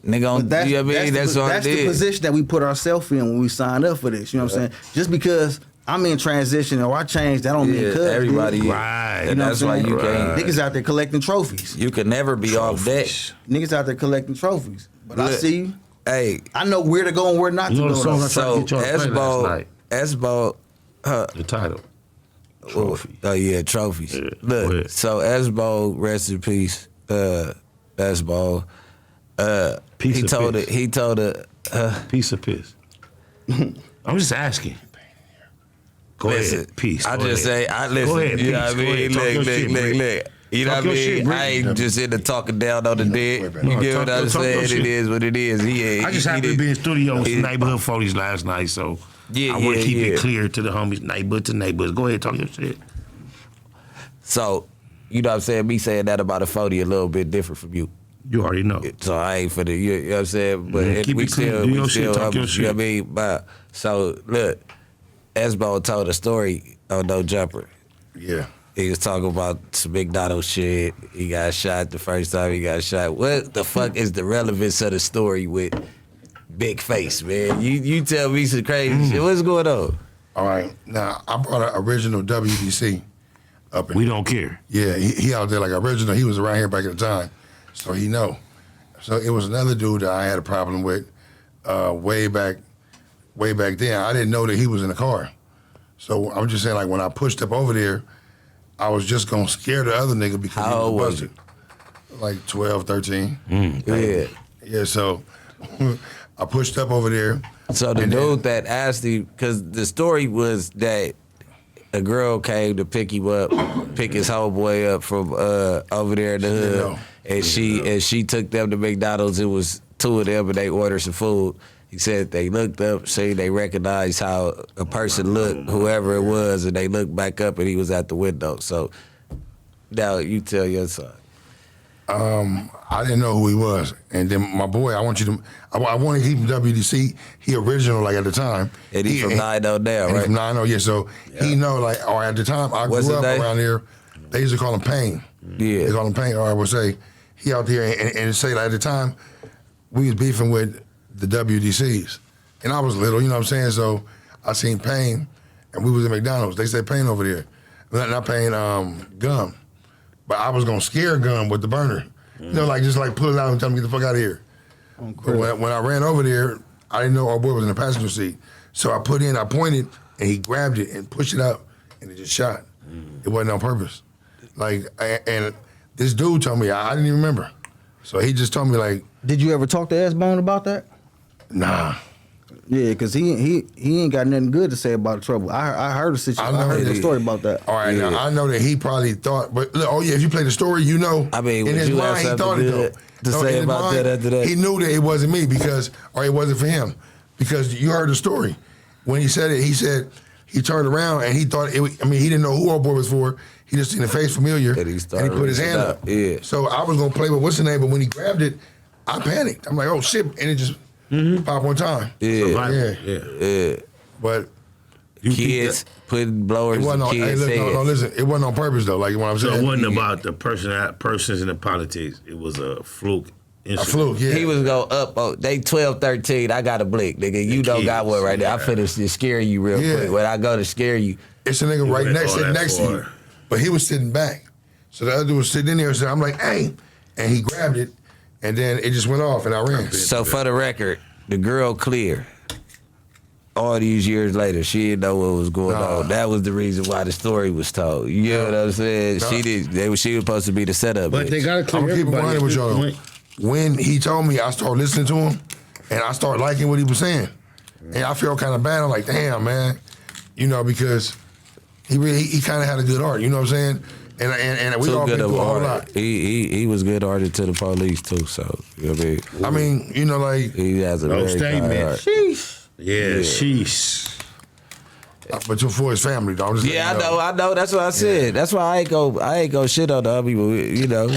Speaker 1: Nigga, on,
Speaker 3: But
Speaker 1: you know what I mean? That's what
Speaker 3: that's
Speaker 1: it
Speaker 3: the
Speaker 1: is.
Speaker 3: position that we put ourselves in when we signed up for this. You know what I'm saying? Just because I'm in transition or I changed, that don't mean
Speaker 1: Yeah,
Speaker 3: cuz
Speaker 1: everybody
Speaker 3: did.
Speaker 1: is.
Speaker 2: Right.
Speaker 1: And
Speaker 3: You know
Speaker 1: that's
Speaker 3: what
Speaker 1: why
Speaker 3: I'm
Speaker 1: you
Speaker 3: saying?
Speaker 1: can't.
Speaker 3: Niggas out there collecting trophies.
Speaker 1: You can never be off deck.
Speaker 3: Niggas out there collecting trophies. But I
Speaker 1: Look,
Speaker 3: see you.
Speaker 1: Hey,
Speaker 3: I know where to go and where not
Speaker 2: You
Speaker 3: to
Speaker 2: know
Speaker 3: go.
Speaker 2: the song
Speaker 3: though.
Speaker 2: I tried to
Speaker 1: so
Speaker 2: get y'all to play last
Speaker 1: Esbo,
Speaker 2: night? The title. Trophy.
Speaker 1: Oh yeah, trophies.
Speaker 2: Yeah, go
Speaker 1: Look,
Speaker 2: ahead.
Speaker 1: so Esbo, rest in peace. Esbo.
Speaker 2: Piece
Speaker 1: He
Speaker 2: of
Speaker 1: told
Speaker 2: piss.
Speaker 1: it. He told it.
Speaker 2: Piece of piss. I'm just asking. Go
Speaker 1: Listen,
Speaker 2: ahead. Peace.
Speaker 1: I
Speaker 2: Go
Speaker 1: just
Speaker 2: ahead.
Speaker 1: say, I listen.
Speaker 2: Go ahead,
Speaker 1: you know what I
Speaker 2: peace. Go
Speaker 1: mean?
Speaker 2: ahead. Talk your
Speaker 1: Look,
Speaker 2: shit, Bricc.
Speaker 1: look. You know
Speaker 2: Talk
Speaker 1: what I
Speaker 2: your shit,
Speaker 1: mean?
Speaker 2: Bricc.
Speaker 1: I ain't just into talking down on the dead.
Speaker 4: No,
Speaker 1: You get
Speaker 2: talk
Speaker 1: what I'm
Speaker 2: your
Speaker 1: saying?
Speaker 2: shit.
Speaker 1: It is what it is.
Speaker 2: I just happened to be in studio with some neighborhood 40s last night, so
Speaker 1: Yeah,
Speaker 2: I want to
Speaker 1: yeah,
Speaker 2: keep
Speaker 1: yeah.
Speaker 2: it clear to the homies, neighborhood to neighbors. Go ahead, talk your shit.
Speaker 1: So you know what I'm saying, me saying that about a 40 a little bit different from you.
Speaker 2: You already know.
Speaker 1: So I ain't for the, you know what I'm saying? But
Speaker 2: Keep
Speaker 1: we
Speaker 2: it clean.
Speaker 1: still,
Speaker 2: Do your
Speaker 1: we
Speaker 2: shit,
Speaker 1: still,
Speaker 2: talk your
Speaker 1: you
Speaker 2: shit.
Speaker 1: know what I mean? But, so look, Esbo told a story on No Jumper.
Speaker 4: Yeah.
Speaker 1: He was talking about some McDonald's shit. He got shot the first time he got shot. What the fuck is the relevance of the story with Big Face, man? You tell me some crazy shit. What's going on?
Speaker 4: All right. Now, I brought an original WDC up in
Speaker 2: We don't care.
Speaker 4: Yeah, he out there like original. He was around here back at the time, so he know. So it was another dude that I had a problem with way back then. I didn't know that he was in the car. So I'm just saying, like, when I pushed up over there, I was just going to scare the other nigga because
Speaker 1: How old
Speaker 4: he
Speaker 1: was
Speaker 4: was busted. Like 12, 13.
Speaker 1: Yeah.
Speaker 4: Yeah, so I pushed up over there.
Speaker 1: So the dude that asked him, because the story was that a girl came to pick him up, pick his homeboy up from over there in the hood, and she took them to McDonald's. It was two of them, and they ordered some food. He said they looked up, say they recognized how a person looked, whoever it was, and they looked back up, and he was at the window. So now you tell your son.
Speaker 4: I didn't know who he was, and then my boy, I want to keep him WDC. He original like at the time,
Speaker 1: And he from 9 now,
Speaker 4: and he
Speaker 1: right?
Speaker 4: from 9 yeah. So he know like, or at the time I
Speaker 1: What's
Speaker 4: grew
Speaker 1: his
Speaker 4: up
Speaker 1: name?
Speaker 4: around here. They used to call him Payne.
Speaker 1: Yeah.
Speaker 4: They call him Payne. Or I would say he out there and say like at the time we was beefing with the WDCs, and I was little, you know what I'm saying. So I seen Payne, and we was at McDonald's. They said Payne over there, not Payne, Gum. But I was gonna scare Gum with the burner. You know, like just like pull it out and tell him to get the fuck out of here. But when I ran over there, I didn't know our boy was in the passenger seat. So I pointed, and he grabbed it and pushed it up, and it just shot. It wasn't on purpose. Like, and this dude told me, I didn't even remember. So he just told me like,
Speaker 3: Did you ever talk to S-Bone about that?
Speaker 4: nah.
Speaker 3: Yeah, because he ain't got nothing good to say about the trouble. I heard a situation. I heard the story about that.
Speaker 4: All right, now I know that he probably thought, but look, if you play the story, you know.
Speaker 1: I mean,
Speaker 4: in
Speaker 1: would
Speaker 4: his
Speaker 1: you have
Speaker 4: mind, he
Speaker 1: something
Speaker 4: thought it
Speaker 1: good
Speaker 4: though.
Speaker 1: to say
Speaker 4: in his
Speaker 1: about that after that?
Speaker 4: He knew that it wasn't me or it wasn't for him because you heard the story. When he said it, he said he turned around and he thought he didn't know who our boy was for. He just seen the face familiar
Speaker 1: And he started
Speaker 4: put his
Speaker 1: reaching
Speaker 4: hand
Speaker 1: out.
Speaker 4: up.
Speaker 1: Yeah.
Speaker 4: So I was gonna play with what's the name, but when he grabbed it, I panicked. I'm like, oh shit, and it just popped one time.
Speaker 1: Yeah.
Speaker 4: Yeah. But
Speaker 1: Kids putting blowers
Speaker 4: it wasn't
Speaker 1: in
Speaker 4: on,
Speaker 1: kids'
Speaker 4: hey,
Speaker 1: heads.
Speaker 4: no, listen, it wasn't on purpose though. Like what I'm
Speaker 2: So
Speaker 4: saying.
Speaker 2: it wasn't about the persons in the politics. It was a fluke.
Speaker 4: A fluke, yeah.
Speaker 1: He was going up. Oh, they 12, 13. I got a blick, nigga. You don't got one right there. I finished to scare you real
Speaker 4: Yeah.
Speaker 1: quick. When I go to scare you,
Speaker 4: It's a nigga right
Speaker 2: went
Speaker 4: next,
Speaker 2: all
Speaker 4: sitting
Speaker 2: that
Speaker 4: next to you,
Speaker 2: far.
Speaker 4: but he was sitting back. So the other dude was sitting in there. So I'm like, hey, and he grabbed it, and then it just went off, and I ran.
Speaker 1: so for the record, the girl clear. All these years later, she didn't know what was going on. That was the reason why the story was told. You know what I'm saying?
Speaker 4: No.
Speaker 1: She was supposed to be the setup.
Speaker 2: But
Speaker 1: bitch.
Speaker 2: they gotta clear
Speaker 4: I'm gonna keep it
Speaker 2: everybody
Speaker 4: 100 with
Speaker 2: at
Speaker 4: y'all.
Speaker 2: this point.
Speaker 4: When he told me, I started listening to him, and I started liking what he was saying, and I felt kind of bad. I'm like, damn, man, you know, because he kind of had a good heart. You know what I'm saying? And we
Speaker 1: Too
Speaker 4: all been
Speaker 1: good of
Speaker 4: through
Speaker 1: a
Speaker 4: a whole
Speaker 1: heart.
Speaker 4: lot.
Speaker 1: He was good hearted to the police too. So you know what I mean,
Speaker 4: I mean, you know, like,
Speaker 1: he has a
Speaker 2: No
Speaker 1: very kind
Speaker 2: statement.
Speaker 1: heart.
Speaker 3: Sheesh.
Speaker 2: Yeah, sheesh.
Speaker 4: but you're for his family, though. I'm just
Speaker 1: Yeah,
Speaker 4: letting you
Speaker 1: I know. That's what I said. That's why I ain't go shit on the other people. You know,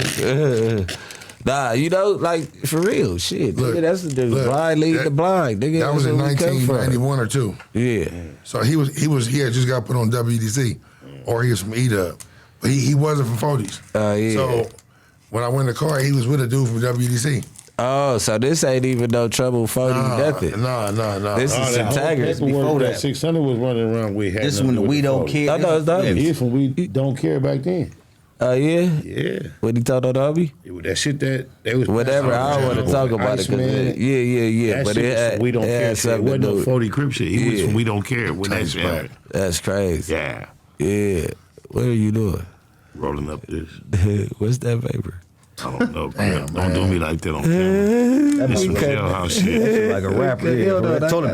Speaker 1: nah, you know, like for real, shit.
Speaker 4: Look,
Speaker 1: nigga, that's the dude.
Speaker 4: look,
Speaker 1: Blind lead the blind. Nigga,
Speaker 4: That was
Speaker 1: that's
Speaker 4: in
Speaker 1: where we come from.
Speaker 4: 1991 or 2.
Speaker 1: Yeah.
Speaker 4: So he had just got put on WDC, or he was from E-Dub, but he wasn't from 40s.
Speaker 1: Yeah.
Speaker 4: So when I went in the car, he was with a dude from WDC.
Speaker 1: Oh, so this ain't even no trouble 40 nothing.
Speaker 4: Nah.
Speaker 1: This is some taggers.
Speaker 3: before
Speaker 2: that
Speaker 3: that.
Speaker 2: 600 was running around with.
Speaker 3: This is when the We Don't Care.
Speaker 1: I know it's not.
Speaker 2: Yeah, he was from We Don't Care back then.
Speaker 1: Oh, yeah?
Speaker 2: Yeah.
Speaker 1: What he told on the hubby?
Speaker 2: It was that shit that they was.
Speaker 1: Whatever, I don't want to talk about it. Cause yeah.
Speaker 2: That
Speaker 1: But
Speaker 2: shit
Speaker 1: it
Speaker 2: was
Speaker 1: had,
Speaker 2: from We Don't
Speaker 1: it
Speaker 2: Care.
Speaker 1: had
Speaker 2: Shit. It
Speaker 1: something to
Speaker 2: wasn't no
Speaker 1: do.
Speaker 2: 40 Crip shit. He was
Speaker 1: Yeah.
Speaker 2: from We Don't Care when that shit happened.
Speaker 1: That's crazy.
Speaker 2: Yeah.
Speaker 1: Yeah. What are you doing?
Speaker 2: Rolling up this.
Speaker 1: What's that paper?
Speaker 2: I don't know. Don't do me like that on camera. It's some jailhouse shit.
Speaker 3: Like a rapper. Yeah, toilet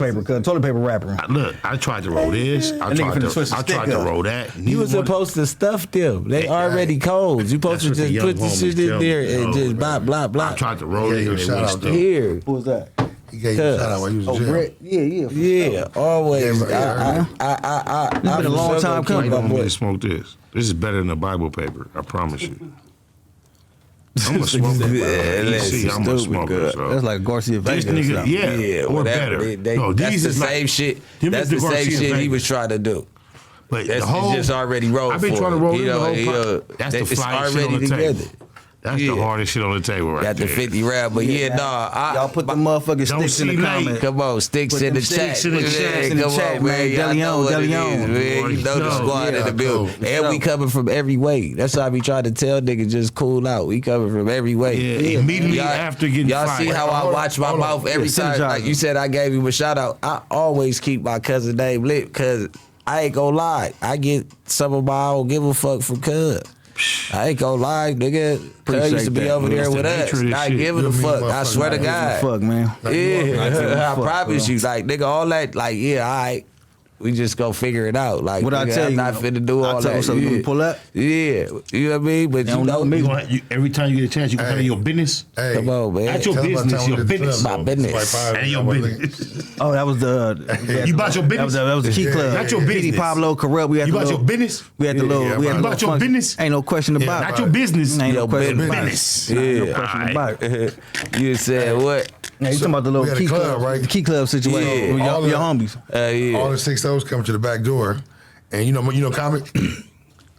Speaker 3: paper rapper.
Speaker 2: Look, I tried to roll this. I
Speaker 3: nigga finna switch the
Speaker 2: tried
Speaker 3: stick
Speaker 2: to
Speaker 3: up.
Speaker 2: roll that.
Speaker 1: You was supposed to stuff them. They already codes. You supposed to
Speaker 2: That's what
Speaker 1: just
Speaker 2: the
Speaker 1: put
Speaker 2: young
Speaker 1: the shit
Speaker 2: homies
Speaker 1: in
Speaker 2: tell
Speaker 1: there
Speaker 2: me.
Speaker 1: and
Speaker 2: No,
Speaker 1: just
Speaker 2: bro.
Speaker 1: blah, blah, blah.
Speaker 2: I tried to roll
Speaker 4: Yeah,
Speaker 2: it
Speaker 4: yo,
Speaker 2: and it
Speaker 4: shout
Speaker 2: went
Speaker 4: out
Speaker 2: stuck.
Speaker 4: to-
Speaker 1: Here.
Speaker 3: Who was that?
Speaker 4: He gave you a shout out while you was in jail.
Speaker 3: Bricc. Yeah.
Speaker 1: Yeah, always.
Speaker 4: Yeah,
Speaker 1: It's
Speaker 3: been a long time coming.
Speaker 2: You want me to smoke this? This is better than a Bible paper. I promise you. I'm a smoker. I'm a smoker. So.
Speaker 3: That's like Garcia Vega.
Speaker 2: This nigga, yeah, or
Speaker 1: whatever.
Speaker 2: better. No,
Speaker 1: That's
Speaker 2: these
Speaker 1: the
Speaker 2: is
Speaker 1: same
Speaker 2: like,
Speaker 1: shit.
Speaker 2: them
Speaker 1: That's
Speaker 2: is
Speaker 1: the same
Speaker 2: Garcia
Speaker 1: shit he
Speaker 2: Vegas.
Speaker 1: was trying to do.
Speaker 2: But
Speaker 1: That's
Speaker 2: the whole,
Speaker 1: it's just already rolled.
Speaker 2: I've been trying to roll in the whole That's the
Speaker 1: it's
Speaker 2: flyest shit on
Speaker 1: already
Speaker 2: the table.
Speaker 1: together.
Speaker 2: That's the hardest shit on the table right
Speaker 1: Got the
Speaker 2: there.
Speaker 1: 50 rap, but
Speaker 3: y'all put the motherfucking
Speaker 2: Don't
Speaker 3: sticks in the
Speaker 2: see late.
Speaker 3: comments.
Speaker 1: Come on, sticks
Speaker 3: Put
Speaker 1: in the
Speaker 3: them
Speaker 1: chat.
Speaker 3: sticks in the chat,
Speaker 1: Come on,
Speaker 3: man.
Speaker 1: Y'all know what it is,
Speaker 3: Deleon.
Speaker 1: man. You know the squad in the building.
Speaker 3: cool.
Speaker 1: And we coming from every way. That's why I be trying to tell niggas just cool out. We coming from every way.
Speaker 2: Yeah, immediately after getting
Speaker 1: Y'all
Speaker 2: fired.
Speaker 1: see how I watch my mouth every time? Like you said, I gave him a shout out. I always keep my cousin name lit because I ain't gonna lie. I get some of my I don't give a fuck from cuz. I ain't gonna lie, nigga. Cuz used to be over there with us. Not giving a fuck. I swear to God.
Speaker 3: Fuck, man.
Speaker 1: Yeah, I promise you. Like, nigga, all that, like, yeah, all right. We just gonna figure it out. Like,
Speaker 3: What I
Speaker 1: nigga,
Speaker 3: tell
Speaker 1: I'm
Speaker 3: you,
Speaker 1: not finna do all
Speaker 3: I tell
Speaker 1: that.
Speaker 3: you something, you pull up?
Speaker 1: Yeah, you know what I mean? But you know
Speaker 3: me.
Speaker 2: Every time you get a chance, you can handle your business.
Speaker 4: Hey,
Speaker 1: Come on, man.
Speaker 2: Not your
Speaker 4: tell 'em about
Speaker 2: business,
Speaker 4: time we
Speaker 2: your
Speaker 4: did the
Speaker 2: business.
Speaker 4: club,
Speaker 1: My
Speaker 4: though.
Speaker 1: business.
Speaker 4: Like
Speaker 2: And your business.
Speaker 3: Oh, that was the.
Speaker 2: You bought your business?
Speaker 3: That was the Key Club.
Speaker 2: Not your business.
Speaker 3: Petey Pablo Corrupt. We had
Speaker 2: You
Speaker 3: the
Speaker 2: bought
Speaker 3: little,
Speaker 2: your business?
Speaker 3: We had the little.
Speaker 4: Yeah,
Speaker 3: We had
Speaker 4: you
Speaker 3: the
Speaker 2: bought
Speaker 3: little
Speaker 2: your
Speaker 3: function.
Speaker 2: business?
Speaker 3: Ain't no question about it.
Speaker 2: Not your business.
Speaker 3: Ain't no question about it.
Speaker 2: Business.
Speaker 3: Ain't no
Speaker 1: Yeah.
Speaker 3: question about it.
Speaker 1: You said what?
Speaker 3: Now you talking about the little
Speaker 4: we had a
Speaker 3: Key
Speaker 4: club,
Speaker 3: Club,
Speaker 4: right?
Speaker 3: The Key Club situation.
Speaker 1: Yeah.
Speaker 3: With
Speaker 4: All
Speaker 3: your
Speaker 4: the-
Speaker 3: homies.
Speaker 1: Yeah.
Speaker 4: All the 6-0s come to the back door, and you know, comic.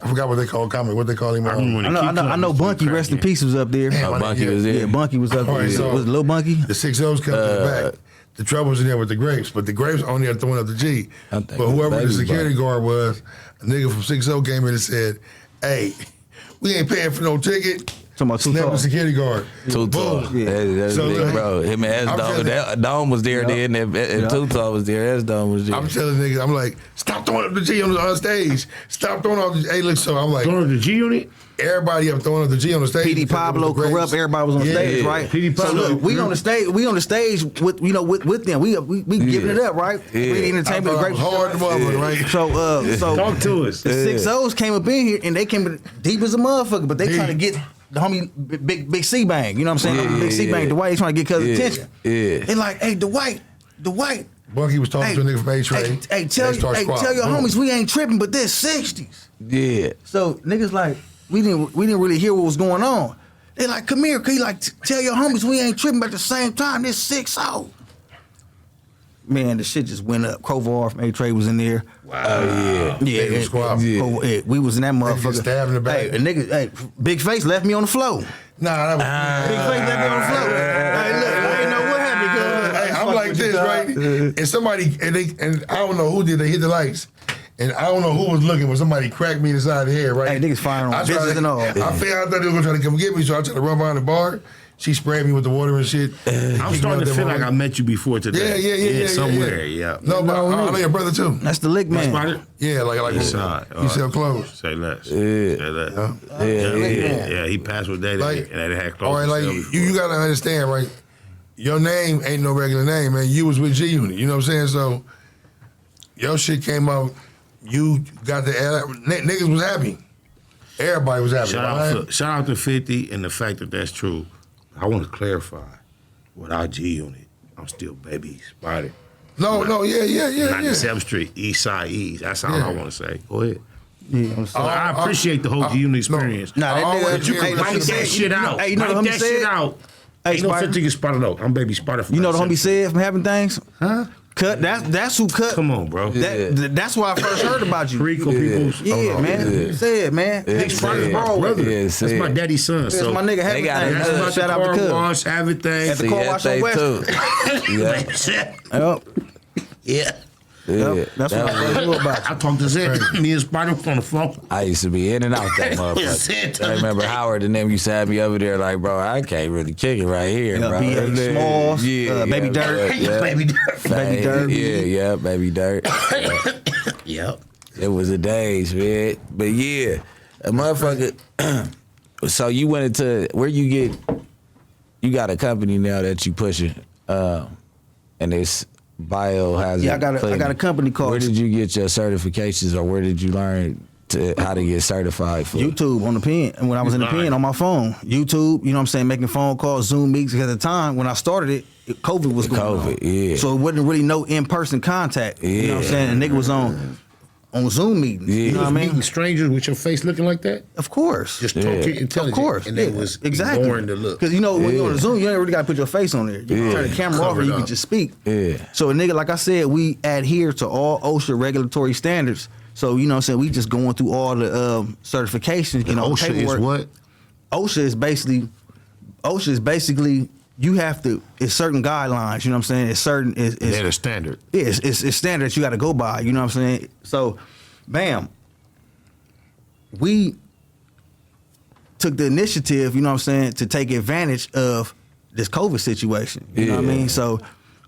Speaker 4: I forgot what they call comic. What they call him?
Speaker 3: I know. Bunky, rest in peace, was up there.
Speaker 4: Damn,
Speaker 1: Bunky was there.
Speaker 3: Yeah, Bunky was up
Speaker 4: All
Speaker 3: there.
Speaker 4: right, so-
Speaker 3: Was it Lil Bunky?
Speaker 4: The 6-0s come to the back. The trouble's in there with the grapes, but the grapes on there throwing up the G.
Speaker 1: I think
Speaker 4: But whoever the
Speaker 1: Baby
Speaker 4: security
Speaker 1: Bunky.
Speaker 4: guard was, a nigga from 6-0 came in and said, "Hey, we ain't paying for no ticket."
Speaker 3: Talking about
Speaker 4: Snap the
Speaker 3: Tupac.
Speaker 4: security guard.
Speaker 1: Too tall.
Speaker 4: Boom.
Speaker 1: That's
Speaker 4: So,
Speaker 1: big,
Speaker 4: look,
Speaker 1: bro. Him and
Speaker 4: I'm telling
Speaker 1: S-Dome. Dome was there then, and Too Tall was there. S-Dome was there.
Speaker 4: I'm telling niggas, I'm like, stop throwing up the G on stage. Stop throwing up the Hey, look, so I'm like,
Speaker 2: Throwing the G unit?
Speaker 4: everybody up throwing up the G on the stage.
Speaker 3: Petey
Speaker 4: because
Speaker 3: Pablo,
Speaker 4: it was the grapes.
Speaker 3: Corrupt, everybody was on stage, right?
Speaker 2: Petey
Speaker 3: So
Speaker 2: Pablo,
Speaker 3: look, we on the stage. We on the stage with with them. We giving it up, right?
Speaker 1: Yeah.
Speaker 3: We
Speaker 4: I
Speaker 3: entertainment,
Speaker 4: thought I
Speaker 3: great.
Speaker 4: was hard to motherfucker, right?
Speaker 3: So
Speaker 2: Talk to us.
Speaker 3: the 6-0s came up in here and they came deep as a motherfucker, but they
Speaker 4: Deep.
Speaker 3: trying to get the homie Big C Bang. You know what I'm saying?
Speaker 1: Yeah,
Speaker 3: Big C Bang.
Speaker 1: yeah.
Speaker 3: Dwight trying to get cuz attention.
Speaker 1: Yeah.
Speaker 3: They like, hey, Dwight.
Speaker 4: Bunky was talking
Speaker 3: Hey,
Speaker 4: to a nigga from A-Train.
Speaker 3: hey, tell your homies we ain't tripping, but they're 60s.
Speaker 1: Yeah.
Speaker 3: So niggas like we didn't really hear what was going on. They like, come here, cause like tell your homies we ain't tripping, but at the same time this 6-0. Man, the shit just went up. Kovar from A-Trade was in there.
Speaker 4: Wow.
Speaker 3: Yeah,
Speaker 4: They was squabbling.
Speaker 3: we was in that
Speaker 4: Niggas
Speaker 3: motherfucker.
Speaker 4: get stabbed in the back.
Speaker 3: Hey, a nigga, Big Face left me on the floor.
Speaker 4: Nah, that was.
Speaker 3: Big Face left me on the floor. Hey, look, I ain't know what happened. Cause
Speaker 4: Hey, I'm like this, right? And somebody, and I don't know who did, they hit the lights. And I don't know who was looking, but somebody cracked me in the side of the head, right?
Speaker 3: Hey, niggas firing on
Speaker 4: I tried
Speaker 3: bitches
Speaker 4: to-
Speaker 3: and all.
Speaker 4: I thought they were gonna try to come get me, so I tried to run behind the bar. She sprayed me with the water and shit.
Speaker 2: I'm starting to feel like I met you before today.
Speaker 4: Yeah.
Speaker 2: Somewhere, yeah.
Speaker 4: No, but I know your brother too.
Speaker 3: That's the lick man.
Speaker 2: Spotted?
Speaker 4: Yeah, like
Speaker 2: Yes, sir.
Speaker 4: you sell clothes.
Speaker 2: Say less.
Speaker 1: Yeah.
Speaker 2: Say less.
Speaker 1: Yeah.
Speaker 2: He passed with that
Speaker 4: Like,
Speaker 2: and that had clothes.
Speaker 4: all right, like you gotta understand, right? Your name ain't no regular name, man. You was with G Unit, you know what I'm saying? So your shit came out. You got the niggas was happy. Everybody was happy.
Speaker 2: Shout out to 50 and the fact that that's true. I want to clarify. Without G Unit, I'm still Baby Spotted.
Speaker 4: No, yeah.
Speaker 2: 97th Street, East Side East. That's all
Speaker 4: Yeah.
Speaker 2: I want to say. Go ahead.
Speaker 3: Yeah, I'm
Speaker 2: So
Speaker 3: sorry.
Speaker 2: I appreciate the whole G Unit experience.
Speaker 3: Nah, that
Speaker 4: always
Speaker 3: nigga,
Speaker 4: you
Speaker 2: Wipe that shit out.
Speaker 3: Hey, you know
Speaker 2: Wipe
Speaker 3: what the
Speaker 2: that
Speaker 3: homie
Speaker 2: shit
Speaker 3: said?
Speaker 2: out.
Speaker 3: Hey,
Speaker 2: Ain't no
Speaker 3: Spider.
Speaker 2: such thing as Spotted out. I'm Baby Spotted from
Speaker 3: You know the homie
Speaker 2: 97th Street.
Speaker 3: said from having things?
Speaker 2: Huh?
Speaker 3: Cut. That's who cut.
Speaker 2: Come on, bro.
Speaker 3: That's why I first heard about you.
Speaker 2: Rico people.
Speaker 3: Yeah, man.
Speaker 1: Yeah.
Speaker 3: Said, man.
Speaker 1: Yeah,
Speaker 3: Big Spotted
Speaker 1: said.
Speaker 3: bro.
Speaker 2: Brother.
Speaker 1: Yeah,
Speaker 2: That's
Speaker 1: said.
Speaker 2: my daddy's son.
Speaker 3: That's
Speaker 2: So
Speaker 3: my nigga
Speaker 1: They
Speaker 3: having
Speaker 1: got
Speaker 3: things.
Speaker 2: that's about
Speaker 3: Shout
Speaker 2: the
Speaker 3: out to
Speaker 2: car
Speaker 3: Cuz.
Speaker 2: wash, everything.
Speaker 3: At the car wash on West.
Speaker 1: Yeah.
Speaker 2: Yeah.
Speaker 3: Yep. That's what I first knew about
Speaker 2: I
Speaker 3: you.
Speaker 2: talked to Zed. Me and Spider on the phone.
Speaker 1: I used to be in and out that motherfucker. I remember Howard and them used to have me over there like, bro, I can't really kick it right here,
Speaker 3: Yeah,
Speaker 1: bro.
Speaker 3: B.A. Smalls, Baby Dirt.
Speaker 1: Yeah,
Speaker 2: Baby Dirt.
Speaker 3: Baby Dirt.
Speaker 1: Yeah, Baby Dirt.
Speaker 2: Yep.
Speaker 1: It was the days, man. But yeah, a motherfucker. So you went into where you got a company now that you pushing, and it's biohazard.
Speaker 3: Yeah, I got a
Speaker 1: cleaning.
Speaker 3: company called
Speaker 1: Where did you get your certifications, or where did you learn how to get certified for?
Speaker 3: YouTube on the pen. And when I was in the pen on my phone, YouTube, you know what I'm saying, making phone calls, Zoom meetings. Because at the time when I started it, COVID was going on.
Speaker 1: Yeah.
Speaker 3: So it wasn't really no in-person contact. You know what I'm saying? And nigga was on Zoom meetings.
Speaker 1: Yeah.
Speaker 3: You know what I mean?
Speaker 2: Meeting strangers with your face looking like that?
Speaker 3: Of course.
Speaker 2: Just talking intelligent.
Speaker 3: Of course.
Speaker 2: And they was
Speaker 3: exactly.
Speaker 2: ignoring the look.
Speaker 3: Because, you know, when you're on Zoom, you ain't really got to put your face on there. You can turn the camera off and you can just speak.
Speaker 1: Yeah.
Speaker 3: So, a nigga, like I said, we adhere to all OSHA regulatory standards. So, you know what I'm saying? We just going through all the certifications. You know,
Speaker 2: OSHA
Speaker 3: paperwork.
Speaker 2: is what?
Speaker 3: OSHA is basically you have to. It's certain guidelines. You know what I'm saying? It's certain.
Speaker 2: They're the standard.
Speaker 3: Yeah, it's standard that you got to go by. You know what I'm saying? So, bam, we took the initiative. You know what I'm saying, to take advantage of this COVID situation. You know what I mean? So.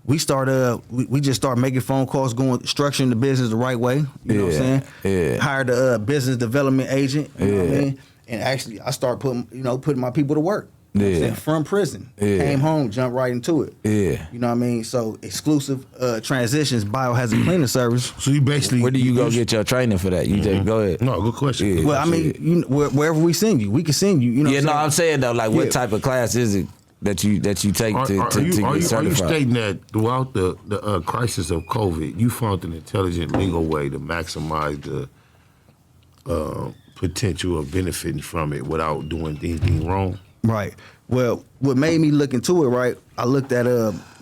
Speaker 3: We just started making phone calls, structuring the business the right way. You know what I'm saying?
Speaker 1: Yeah.
Speaker 3: Hired a business development agent. You know what I mean? And actually, I started putting my people to work. You know what I'm saying? From prison, came home, jumped right into it.
Speaker 1: Yeah.
Speaker 3: You know what I mean? So exclusive transitions, biohazard cleaning service.
Speaker 2: So you basically...
Speaker 1: Where do you go get your training for that? You just go ahead.
Speaker 2: No, good question.
Speaker 1: Yeah.
Speaker 3: Well, I mean, wherever we send you, we can send you. You know?
Speaker 1: Yeah,
Speaker 3: what
Speaker 1: no,
Speaker 3: I'm
Speaker 1: I'm saying though, like, what type of class is it that you take to get certified?
Speaker 2: Are you stating that throughout the crisis of COVID, you found an intelligent legal way to maximize the potential of benefiting from it without doing anything wrong?
Speaker 3: Right. Well, what made me look into it, right, I looked at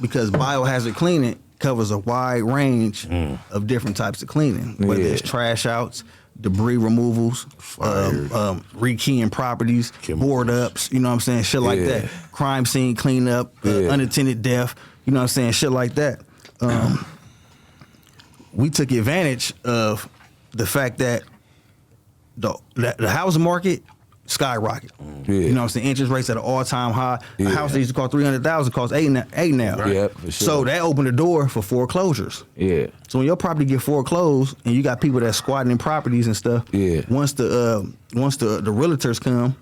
Speaker 3: because biohazard cleaning covers a wide range of different types of cleaning, whether it's trash outs, debris removals, rekeying properties, board ups, you know what I'm saying, shit like that. Crime scene cleanup, unattended death, you know what I'm saying, shit like that. We took advantage of the fact that the housing market skyrocket. You know what I'm saying? Interest rates at an all-time high. A house that used to cost $300,000 costs eight now.
Speaker 1: Right. Yeah, for sure.
Speaker 3: So that opened the door for foreclosures.
Speaker 1: Yeah.
Speaker 3: So when your property get foreclosed and you got people that squatting in properties and stuff, once the realtors come,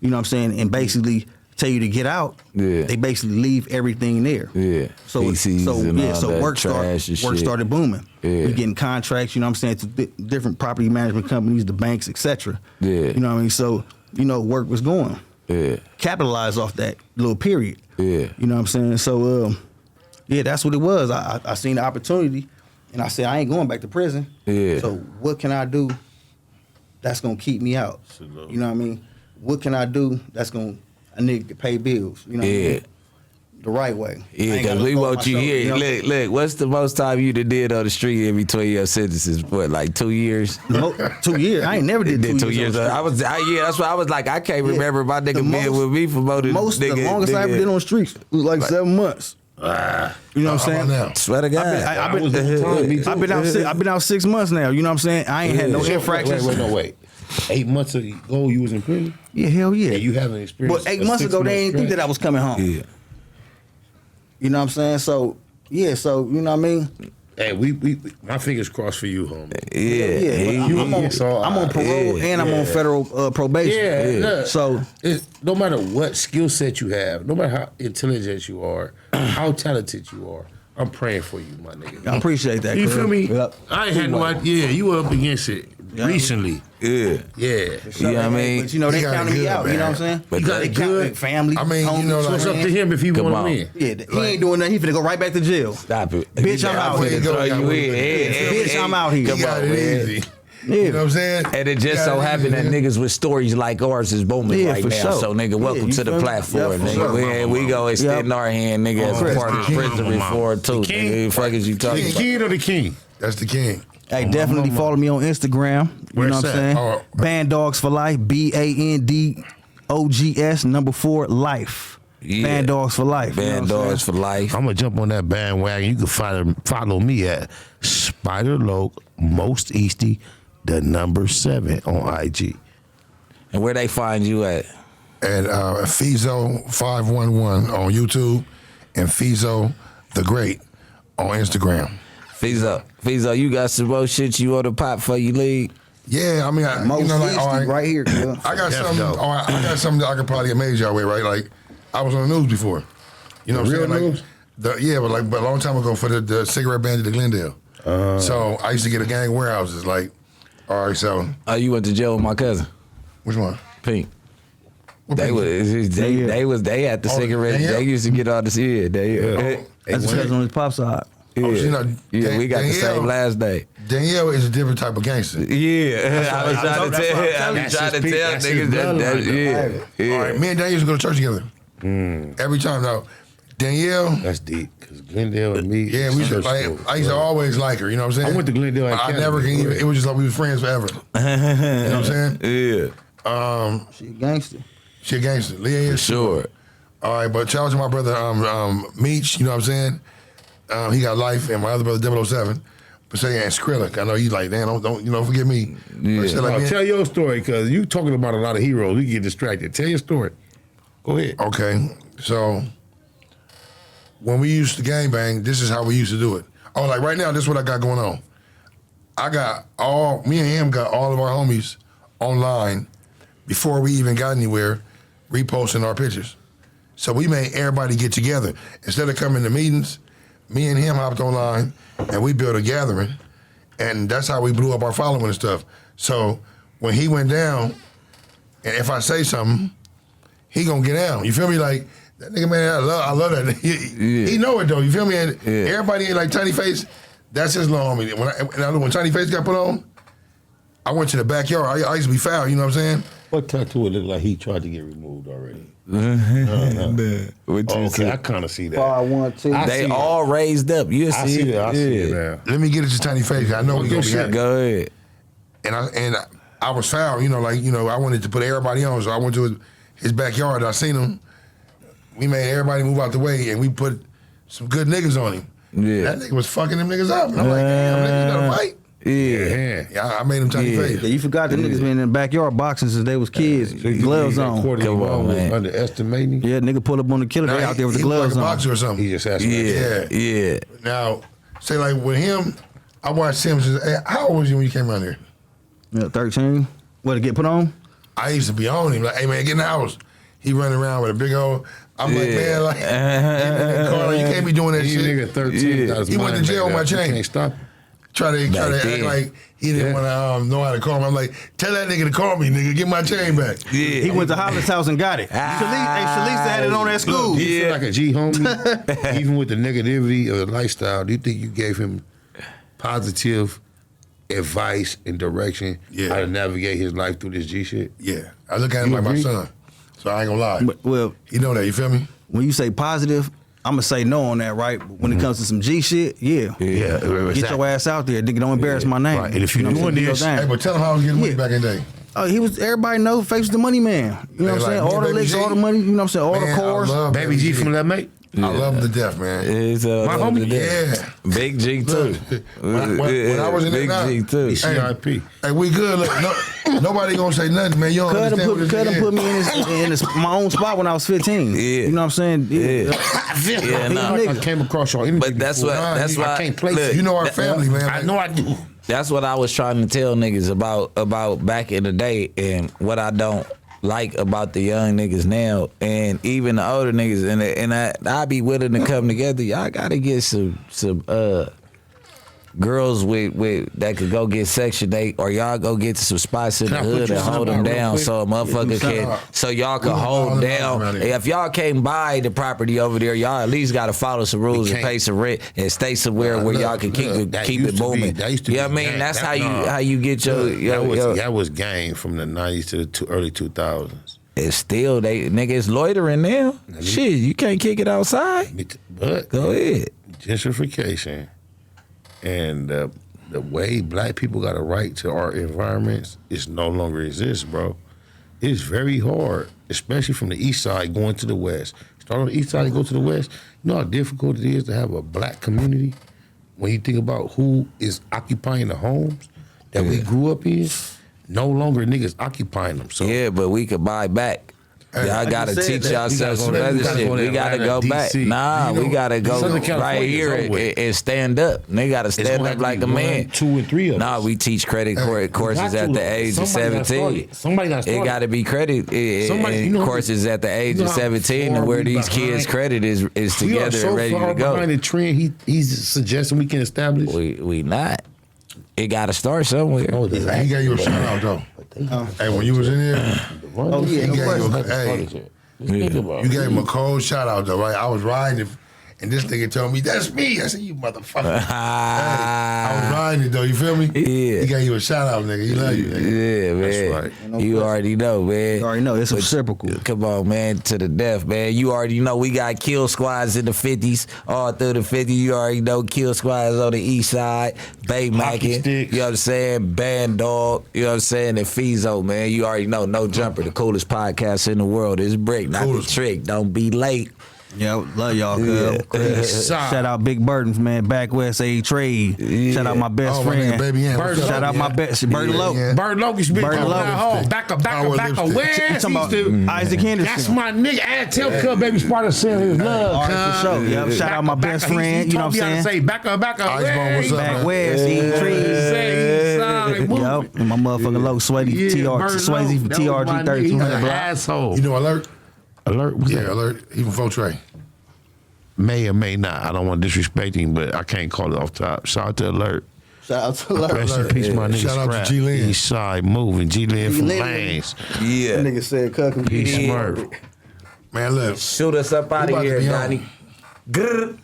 Speaker 3: you know what I'm saying, and basically tell you to get out, they basically leave everything there. Yeah. So work started booming. We getting contracts, you know what I'm saying, to different property management companies, the banks, etc. You know what I mean? So, you know, work was going. Capitalize off that little period. You know what I'm saying? So that's what it was. I seen the opportunity and I said, I ain't going back to prison. So what can I do that's gonna keep me out? You know what I mean? What can I do that's gonna a nigga can pay bills, you know what I mean? The right way.
Speaker 1: Yeah, because we want you here. You know? Look, what's the most time you did on the street in between your sentences? What, like 2 years?
Speaker 3: 2 years. I ain't never did 2 years.
Speaker 1: That's why I was like, I can't remember my nigga being with me for more than
Speaker 3: the longest I ever did on the streets was like 7 months. You know what I'm saying?
Speaker 4: Now?
Speaker 1: Swear to God.
Speaker 3: I've been out 6 months now. You know what I'm saying? I ain't had no infractions.
Speaker 2: Wait. 8 months ago, you was in prison?
Speaker 3: Yeah, hell yeah.
Speaker 2: And you haven't experienced.
Speaker 3: But 8 months ago, they didn't think that I was coming home. Yeah. You know what I'm saying? So you know what I mean?
Speaker 2: Hey, we my fingers crossed for you, homie.
Speaker 3: I'm on parole and I'm on federal probation.
Speaker 2: Look,
Speaker 3: so
Speaker 2: no matter what skill set you have, no matter how intelligent you are, how talented you are, I'm praying for you, my nigga.
Speaker 3: I appreciate that.
Speaker 2: You feel me?
Speaker 3: Yep.
Speaker 2: I ain't had no idea. You were up against it recently.
Speaker 1: Yeah.
Speaker 2: Yeah.
Speaker 1: You know what I mean?
Speaker 3: But you know, they counted me out. Man. You know what I'm saying?
Speaker 1: But
Speaker 3: you got it good. Family.
Speaker 4: I mean, you know,
Speaker 2: so it's up to him if he want to win.
Speaker 3: Yeah, he ain't doing nothing. He finna go right back to jail.
Speaker 1: Stop it.
Speaker 3: Bitch, I'm out here.
Speaker 1: Throw you in.
Speaker 3: Bitch, I'm out here.
Speaker 4: Come on, man. You know what I'm saying?
Speaker 1: And it just so happened that niggas with stories like ours is booming right now.
Speaker 3: Sure.
Speaker 1: So, nigga, welcome to the platform, nigga. We go extend our hand, nigga, as a part of the prison reform, too. Nigga, fuck is you talking about?
Speaker 2: The kid or the king?
Speaker 4: That's the king.
Speaker 3: Hey, definitely follow me on Instagram. You know what I'm saying? Band Dogs for Life. BANDOGS 4 Life.
Speaker 1: Yeah.
Speaker 3: Band Dogs for Life.
Speaker 1: Band Dogs for Life.
Speaker 2: I'm gonna jump on that bandwagon. You can follow me at Spider Loke Most Easty, the number 7 on IG.
Speaker 1: And where they find you at?
Speaker 4: At Fizo511 on YouTube and Fizo the Great on Instagram.
Speaker 1: Fizo, you got some more shit you want to pop for you league?
Speaker 4: Yeah, I mean,
Speaker 3: right here.
Speaker 4: I got something. I got something that I could probably amaze y'all with, right? Like, I was on the news before. You know what I'm saying?
Speaker 2: News?
Speaker 4: Like, but a long time ago for the cigarette bandit of Glendale. So I used to get a gang warehouses. Like, all right, so
Speaker 1: You went to jail with my cousin.
Speaker 4: which one?
Speaker 1: Pink. They had the cigarette.
Speaker 4: Danielle?
Speaker 1: They used to get all the shit.
Speaker 3: That's because on his pop side.
Speaker 1: Yeah,
Speaker 4: you know,
Speaker 1: we got the
Speaker 4: Danielle-
Speaker 1: same last day.
Speaker 4: Danielle is a different type of gangster.
Speaker 1: Yeah, I was trying to tell niggas that.
Speaker 4: All right, me and Danielle used to go to church together. Every time. Now, Danielle,
Speaker 2: That's deep. Because Glendale and me.
Speaker 4: yeah, we used to, I used to always like her. You know what I'm saying?
Speaker 2: I went to Glendale.
Speaker 4: I never can even. It was just like we was friends forever. You know what I'm saying?
Speaker 1: Yeah,
Speaker 3: She a gangster.
Speaker 4: She a gangster. Leah is
Speaker 1: sure.
Speaker 4: All right, but shout out to my brother Meech. You know what I'm saying? He got life, and my other brother 007. But say and Skrillex. I know he's like, damn, don't forget me.
Speaker 1: Yeah.
Speaker 2: Tell your story, because you talking about a lot of heroes. We get distracted. Tell your story. Go ahead.
Speaker 4: Okay, so when we used to gangbang, this is how we used to do it. Oh, like right now, this is what I got going on. Me and him got all of our homies online before we even got anywhere, reposting our pictures. So we made everybody get together. Instead of coming to meetings, me and him hopped online and we built a gathering. And that's how we blew up our following and stuff. So when he went down, and if I say something, he gonna get down. You feel me? Like, that nigga, man, I love that. He know it though, you feel me? And everybody ain't like Tiny Face, that's his little homie. When Tiny Face got put on, I went to the backyard. I used to be foul, you know what I'm saying?
Speaker 2: What tattoo it look like he tried to get removed already? Okay, I kind of see that.
Speaker 3: 512.
Speaker 1: They all raised up. You
Speaker 2: I see that. I see it now.
Speaker 4: Let me get it to Tiny Face. I know we gonna be happy.
Speaker 1: Go ahead.
Speaker 4: And I was foul, I wanted to put everybody on, so I went to his backyard. I seen him. We made everybody move out the way, and we put some good niggas on him.
Speaker 1: Yeah.
Speaker 4: That nigga was fucking them niggas up. And I'm like, damn, nigga, you gotta fight. Yeah, I made him Tiny Face.
Speaker 3: Yeah, you forgot the niggas been in the backyard boxing since they was kids. Gloves on.
Speaker 1: Come on, man.
Speaker 2: Underestimating.
Speaker 3: Yeah, nigga pull up on the killer. They out there with the
Speaker 4: He looked
Speaker 3: gloves
Speaker 4: like a
Speaker 3: on.
Speaker 4: boxer or something.
Speaker 2: He just asked me.
Speaker 1: Yeah.
Speaker 4: Now, say like with him, I watched him since, how old was you when you came around here?
Speaker 3: Yeah, 13. What, to get put on?
Speaker 4: I used to be on him, like, hey man, get in the house. He running around with a big old, I'm like, man, like, Carla, you can't be doing that
Speaker 2: You
Speaker 4: shit.
Speaker 2: nigga 13. That was
Speaker 4: He went to
Speaker 2: mine
Speaker 4: jail
Speaker 2: back
Speaker 4: with my
Speaker 2: then.
Speaker 4: chain.
Speaker 2: You can't stop.
Speaker 4: Try to
Speaker 1: Back
Speaker 4: act
Speaker 1: then.
Speaker 4: like he didn't want to know how to call me. I'm like, tell that nigga to call me, nigga. Get my chain back.
Speaker 3: He went to Hollis' house and got it. Shalisa had it on at school.
Speaker 2: Do you feel like a G homie, even with the negativity of the lifestyle? Do you think you gave him positive advice and direction how to navigate his life through this G shit?
Speaker 4: Yeah, I look at him
Speaker 2: You
Speaker 4: like my
Speaker 2: agree?
Speaker 4: son, so I ain't gonna lie.
Speaker 3: Well,
Speaker 4: He know that. You feel me?
Speaker 3: when you say positive, I'm gonna say no on that, right? But when it comes to some G shit, yeah. Get your ass out there, nigga. Don't embarrass my name.
Speaker 2: Right, and if you're
Speaker 3: know what I'm
Speaker 2: doing
Speaker 3: saying?
Speaker 2: this-
Speaker 3: Do your
Speaker 4: Hey,
Speaker 3: thing.
Speaker 4: but tell him how I was getting money back in the day.
Speaker 3: Oh, he was. Everybody know Face was the money man. You know what I'm
Speaker 4: Like,
Speaker 3: saying?
Speaker 4: me
Speaker 3: All
Speaker 4: and
Speaker 3: the
Speaker 4: Baby
Speaker 3: licks,
Speaker 4: G.
Speaker 3: all the money. You know what I'm saying? All
Speaker 4: Man,
Speaker 3: the cars.
Speaker 4: I love
Speaker 2: Baby G from that mate?
Speaker 4: I love him to death, man.
Speaker 1: It's,
Speaker 2: My homie?
Speaker 4: Yeah.
Speaker 1: Big G too.
Speaker 4: When I was in
Speaker 1: Big
Speaker 4: there,
Speaker 1: G too.
Speaker 2: CIP.
Speaker 4: Hey, we good. Look, nobody gonna say nothing, man. You don't
Speaker 3: Cut
Speaker 4: understand what this
Speaker 3: him
Speaker 4: is.
Speaker 3: put me in my own spot when I was 15.
Speaker 1: Yeah.
Speaker 3: You know what I'm saying?
Speaker 1: Yeah, nah.
Speaker 2: I came across your interview
Speaker 1: But that's
Speaker 2: before.
Speaker 1: what. That's why.
Speaker 2: I can't place
Speaker 1: look,
Speaker 2: it.
Speaker 4: You know our family, man.
Speaker 2: I know I do.
Speaker 1: That's what I was trying to tell niggas about back in the day, and what I don't like about the young niggas now, and even the older niggas, and I be willing to come together. Y'all gotta get some girls with that could go get Section 8, or y'all go get to some spots in the
Speaker 2: Can I put
Speaker 1: hood
Speaker 2: you
Speaker 1: and
Speaker 2: on
Speaker 1: hold
Speaker 2: the
Speaker 1: them
Speaker 2: real
Speaker 1: down
Speaker 2: quick?
Speaker 1: so a motherfucker can, so y'all can hold down. If y'all can't buy the property over there, y'all at least gotta follow some rules and
Speaker 2: can't.
Speaker 1: pay some rent and stay somewhere where y'all can keep
Speaker 2: That
Speaker 1: it
Speaker 2: used to be-
Speaker 1: booming.
Speaker 2: that used to
Speaker 1: You know
Speaker 2: be
Speaker 1: what I mean?
Speaker 2: gang.
Speaker 1: That's
Speaker 2: That-
Speaker 1: how you get your
Speaker 2: That was gang from the 90s to the early 2000s.
Speaker 1: It's still niggas loitering now. Shit, you can't kick it outside.
Speaker 2: But
Speaker 1: Go ahead.
Speaker 2: gentrification and the way black people got a right to our environments is no longer exists, bro. It's very hard, especially from the east side going to the west. Start on the east side and go to the west. You know how difficult it is to have a black community when you think about who is occupying the homes that we grew up in. No longer niggas occupying them. So
Speaker 1: Yeah, but we could buy back. Y'all gotta
Speaker 3: said
Speaker 1: teach
Speaker 3: that.
Speaker 1: yourselves some
Speaker 2: We gotta
Speaker 1: other
Speaker 2: go to
Speaker 1: shit. We gotta
Speaker 2: Atlanta,
Speaker 1: go back.
Speaker 2: DC.
Speaker 1: Nah, we gotta go
Speaker 2: Southern
Speaker 1: right
Speaker 2: California
Speaker 1: here
Speaker 2: is over with.
Speaker 1: and stand up. They gotta stand
Speaker 2: gonna
Speaker 1: up
Speaker 2: have to
Speaker 1: like
Speaker 2: be
Speaker 1: a man.
Speaker 2: 1, 2, and 3 of
Speaker 1: Nah,
Speaker 2: us.
Speaker 1: we teach credit courses
Speaker 2: got
Speaker 1: at
Speaker 2: to,
Speaker 1: the
Speaker 2: though.
Speaker 1: age of
Speaker 2: Somebody gotta
Speaker 1: 17.
Speaker 2: start it. Somebody gotta
Speaker 1: It
Speaker 2: start
Speaker 1: gotta be credit
Speaker 2: Somebody- you know-
Speaker 1: courses at the age
Speaker 2: you know
Speaker 1: of
Speaker 2: how
Speaker 1: 17,
Speaker 2: far
Speaker 1: and where
Speaker 2: we
Speaker 1: these kids'
Speaker 2: behind?
Speaker 1: credit is
Speaker 2: We are
Speaker 1: together
Speaker 2: so
Speaker 1: and ready
Speaker 2: far
Speaker 1: to go.
Speaker 2: behind the trend he's suggesting we can establish.
Speaker 1: We not. It gotta start somewhere.
Speaker 2: Oh,
Speaker 4: He gave you a shout out though. Hey, when you was in there,
Speaker 3: Oh, yeah,
Speaker 4: you
Speaker 3: no
Speaker 4: gave him
Speaker 3: question.
Speaker 4: you gave him a cold shout out though, right? I was riding it, and this nigga told me, "That's me." I said, "You motherfucker." Hey, I was riding it though. You feel me?
Speaker 1: Yeah.
Speaker 4: He gave you a shout out, nigga. He love you, nigga.
Speaker 1: Yeah, man.
Speaker 4: That's right.
Speaker 1: You already know, man.
Speaker 3: You already know it's reciprocal.
Speaker 1: Come on, man, to the death, man. You already know we got kill squads in the 50s, all through the 50s. You already know kill squads on the east side, Bay Mackin,
Speaker 2: sticks.
Speaker 1: you know what I'm saying, Band Dog, you know what I'm saying, and Fizo, man. You already know, No Jumper, the coolest podcast in the world is Bricc, not the trick. Don't be late.
Speaker 3: Yeah, love y'all, cuz. Shout out Big Burdens, man. Back West A Trade. Shout out my best
Speaker 4: Oh, my
Speaker 3: friend.
Speaker 4: nigga, Baby Ann. What's up?
Speaker 3: Shout out my best Bird Low.
Speaker 4: Yeah.
Speaker 5: Bird Locust been
Speaker 3: Bird
Speaker 5: coming
Speaker 3: Locust.
Speaker 5: out home. Back up,
Speaker 4: Power
Speaker 5: where
Speaker 4: lipstick.
Speaker 3: Talking about Isaac Henderson.
Speaker 5: That's my nigga. And tell Cub Baby Sparta send his love.
Speaker 3: All right, for sure. Yep. Shout out my best friend. You know what I'm saying?
Speaker 5: Say back up.
Speaker 4: Icebone, what's up,
Speaker 3: Back
Speaker 4: man?
Speaker 3: West, eating trees. Yep. And my motherfucking low sweaty Swayze from TRG 3200 block.
Speaker 5: Asshole.
Speaker 4: You know Alert?
Speaker 5: Alert. What's
Speaker 4: Yeah,
Speaker 5: that?
Speaker 4: Alert. He from Fortray.
Speaker 2: May or may not. I don't want to disrespect him, but I can't call it off top. Shout out to Alert.
Speaker 3: Shout out to Alert.
Speaker 2: Rest in peace, my nigga.
Speaker 4: Shout out to
Speaker 2: Scrap.
Speaker 4: G-Lin.
Speaker 2: East side moving. G-Lin from
Speaker 3: G-Lin.
Speaker 2: Lanes.
Speaker 1: Yeah.
Speaker 3: Nigga said, "Cuck
Speaker 2: Peace, Smurf.
Speaker 4: Man, look.
Speaker 1: Shoot us up out
Speaker 4: We
Speaker 1: of
Speaker 4: about to
Speaker 1: here,
Speaker 4: be on.
Speaker 1: Donnie. Grr.